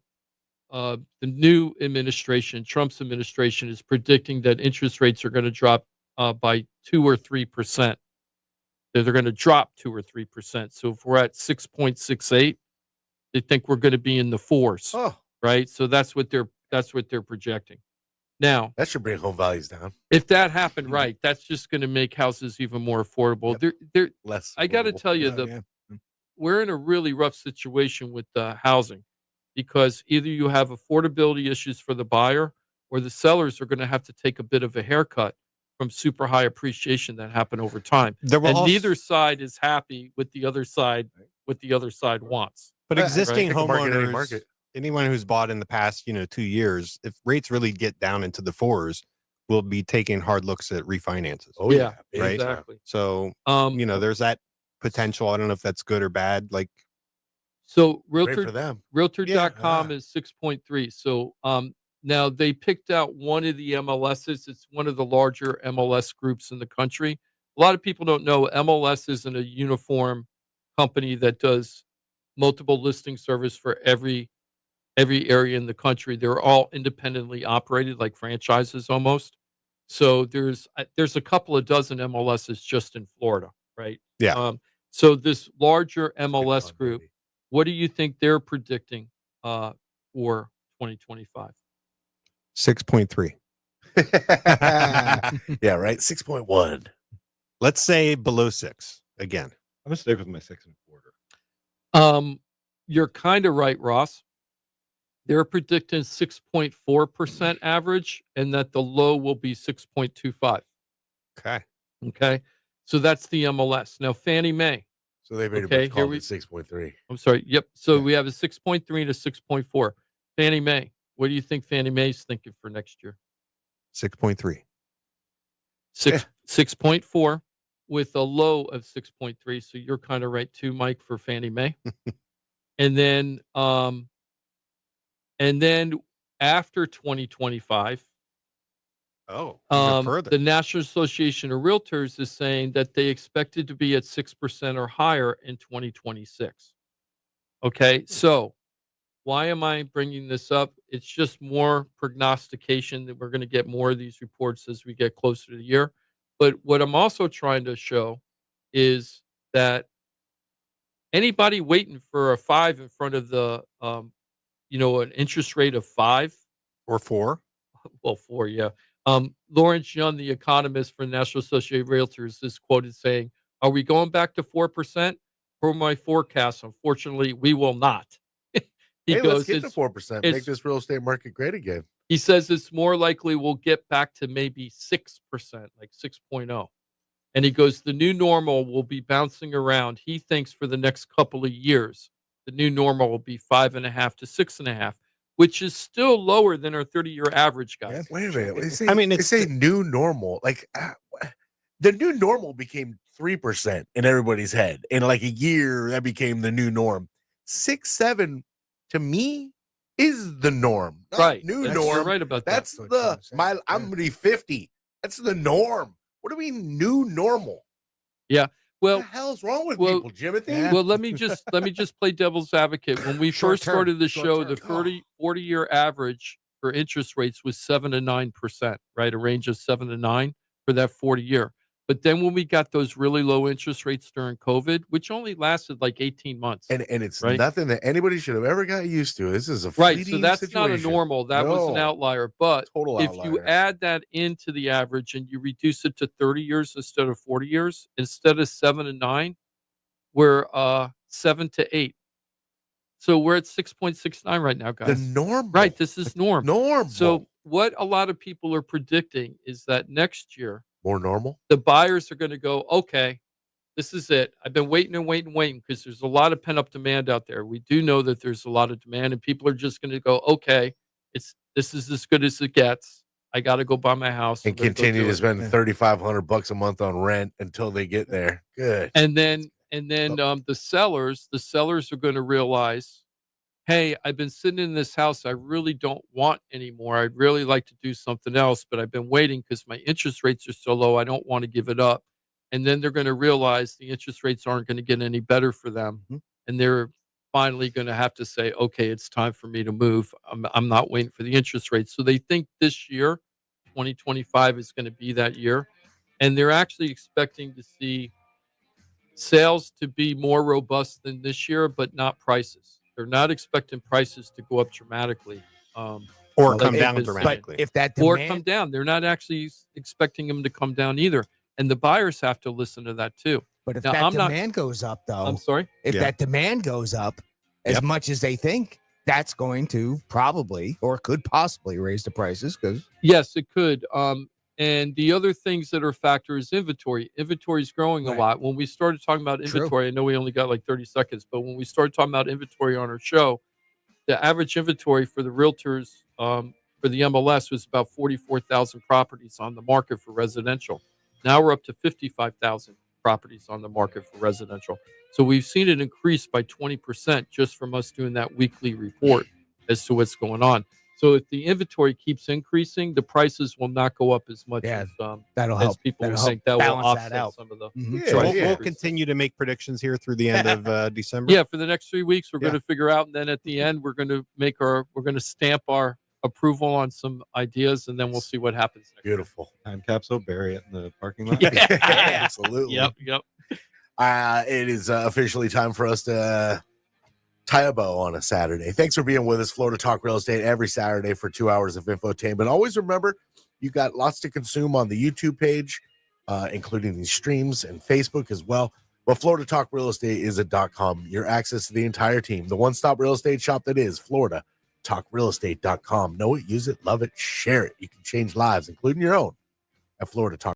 new administration, Trump's administration, is predicting that interest rates are going to drop by 2 or 3%. They're going to drop 2 or 3%. So if we're at 6.68, they think we're going to be in the 4s, Oh, right? So that's what they're projecting. Now, that should bring home values down. if that happened, right, that's just going to make houses even more affordable. Yep. Less. I got to affordable. tell you, we're in a really rough situation with housing, because either you have affordability issues for the buyer, or the sellers are going to have to take a bit of a haircut from super high appreciation that happened over time. There will And also- neither side is happy with the other side, what the other side wants. But existing Right. Market, any homeowners, market. anyone who's bought in the past, 2 years, if rates really get down into the 4s, will be taking hard looks at refinances. Oh, Yeah, big right. time. Exactly. So, Um, there's that potential. I don't know if that's good or bad. Like, So Great for them. Realtor.com Yeah. is 6.3. So now they picked out one of the MLSs. It's one of the larger MLS groups in the country. A lot of people don't know MLS isn't a uniform company that does multiple listing service for every area in the country. They're all independently operated, like franchises almost. So there's a couple of dozen MLSs just in Florida, right? Yeah. So this larger It's good MLS fun, group, baby. what do you think they're predicting for 2025? 6.3. Yeah, right. 6.1. Let's say below 6 again. I'm gonna stick with my 6.25. You're kind of right, Ross. They're predicting 6.4% average, and that the low will be 6.25. Okay. Okay, so that's the MLS. Now Fannie Mae. So they pretty Okay, much called here it 6.3. I'm sorry. Yep. So Yeah. we have a 6.3 and a 6.4. Fannie Mae. What do you think Fannie Mae's thinking for next year? 6.3. 6.4 with a low of 6.3. So you're kind of right too, Mike, for Fannie Mae. and then after 2025, Oh, even further. the National Association of Realtors is saying that they expected to be at 6% or higher in 2026. Okay, so why am I bringing this up? It's just more prognostication that we're going to get more of these reports as we get closer to the year. But what I'm also trying to show is that anybody waiting for a 5 in front of the, an interest rate of 5, Or 4. well, 4, yeah. Lawrence Young, the economist for the National Association of Realtors, is quoted saying, "Are we going back to 4%? For my forecast, unfortunately, we will not." He Hey, goes, let's get to 4%. Make it's this real estate market great again. he says it's more likely we'll get back to maybe 6%, like 6.0. And he goes, the new normal will be bouncing around. He thinks for the next couple of years, the new normal will be 5.5 to 6.5, which is still lower than our 30-year average, guys. Wait a minute. They say, I mean, they it's say new normal. Like the new normal became 3% in everybody's head. In like a year, that became the new norm. 6, 7 to me is the norm. Not Right. New You're norm. right about that. That's I'm gonna be 50. That's the norm. What do we mean new normal? Yeah. What Well, the hell's wrong with well, people, Jimothy? Yeah. well, let me just play devil's advocate. When we Short first term, started the short show, term. the 40-year average for interest rates was 7 to 9%, right? A range of 7 to 9 for that 40-year. But then when we got those really low interest rates during COVID, which only lasted like 18 months. And it's right? nothing that anybody should have ever got used to. This is a Right. So fleeting that's not a situation. normal. That was an No. outlier. But Total if you outlier. add that into the average and you reduce it to 30 years instead of 40 years, instead of 7 to 9, we're 7 to 8. So we're at 6.69 right now, The guys. normal. Right. This is norm. Normal. So what a lot of people are predicting is that next year, more normal. the buyers are going to go, okay, this is it. I've been waiting and waiting and waiting because there's a lot of pent up demand out there. We do know that there's a lot of demand, and people are just going to go, okay, this is as good as it gets. I got to go buy my house And I'm gonna go continue do to it." spend $3,500 a month on rent until they get there. Good. And then the sellers are going to realize, hey, I've been sitting in this house I really don't want anymore. I'd really like to do something else, but I've been waiting because my interest rates are so low. I don't want to give it up. And then they're going to realize the interest rates aren't going to get any better for them. And they're finally going to have to say, okay, it's time for me to move. I'm not waiting for the interest rates. So they think this year, 2025, is going to be that year. And they're actually expecting to see sales to be more robust than this year, but not prices. They're not expecting prices to go up dramatically. Or like come they've down been dramatically. saying. If that Or demand, come down. They're not actually expecting them to come down either. And the buyers have to listen to that too. but if Now, that I'm not- demand goes up, though, I'm sorry. if Yeah. that demand goes up as Yep. much as they think, that's going to probably or could possibly raise the prices because Yes, it could. And the other things that are a factor is inventory. Inventory is growing a Right. lot. When we started talking about True. inventory, I know we only got like 30 seconds, but when we started talking about inventory on our show, the average inventory for the realtors for the MLS was about 44,000 properties on the market for residential. Now we're up to 55,000 properties on the market for residential. So we've seen it increase by 20% just from us doing that weekly report as to what's going on. So if the inventory keeps increasing, the prices will not go up as much Yeah, as that'll help. people That'll would help think. That will balance that offset out. some of the. Mhm. Yeah, So yeah. we'll continue to make predictions here through the end of December. Yeah, for the next 3 weeks, we're Yeah. going to figure out, and then at the end, we're going to stamp our approval on some ideas, and then we'll see what happens next. Beautiful. Time capsule, bury it in the parking lot. Absolutely. Yep. It is officially time for us to tie a bow on a Saturday. Thanks for being with us, Florida Talk Real Estate, every Saturday for 2 hours of infotainment. Always remember, you got lots to consume on the YouTube page, including these streams and Facebook as well. But Florida Talk Real Estate is a .com. Your access to the entire team, the one-stop real estate shop that is FloridaTalkRealEstate.com. Know it, use it, love it, share it. You can change lives, including your own, at Florida Talk.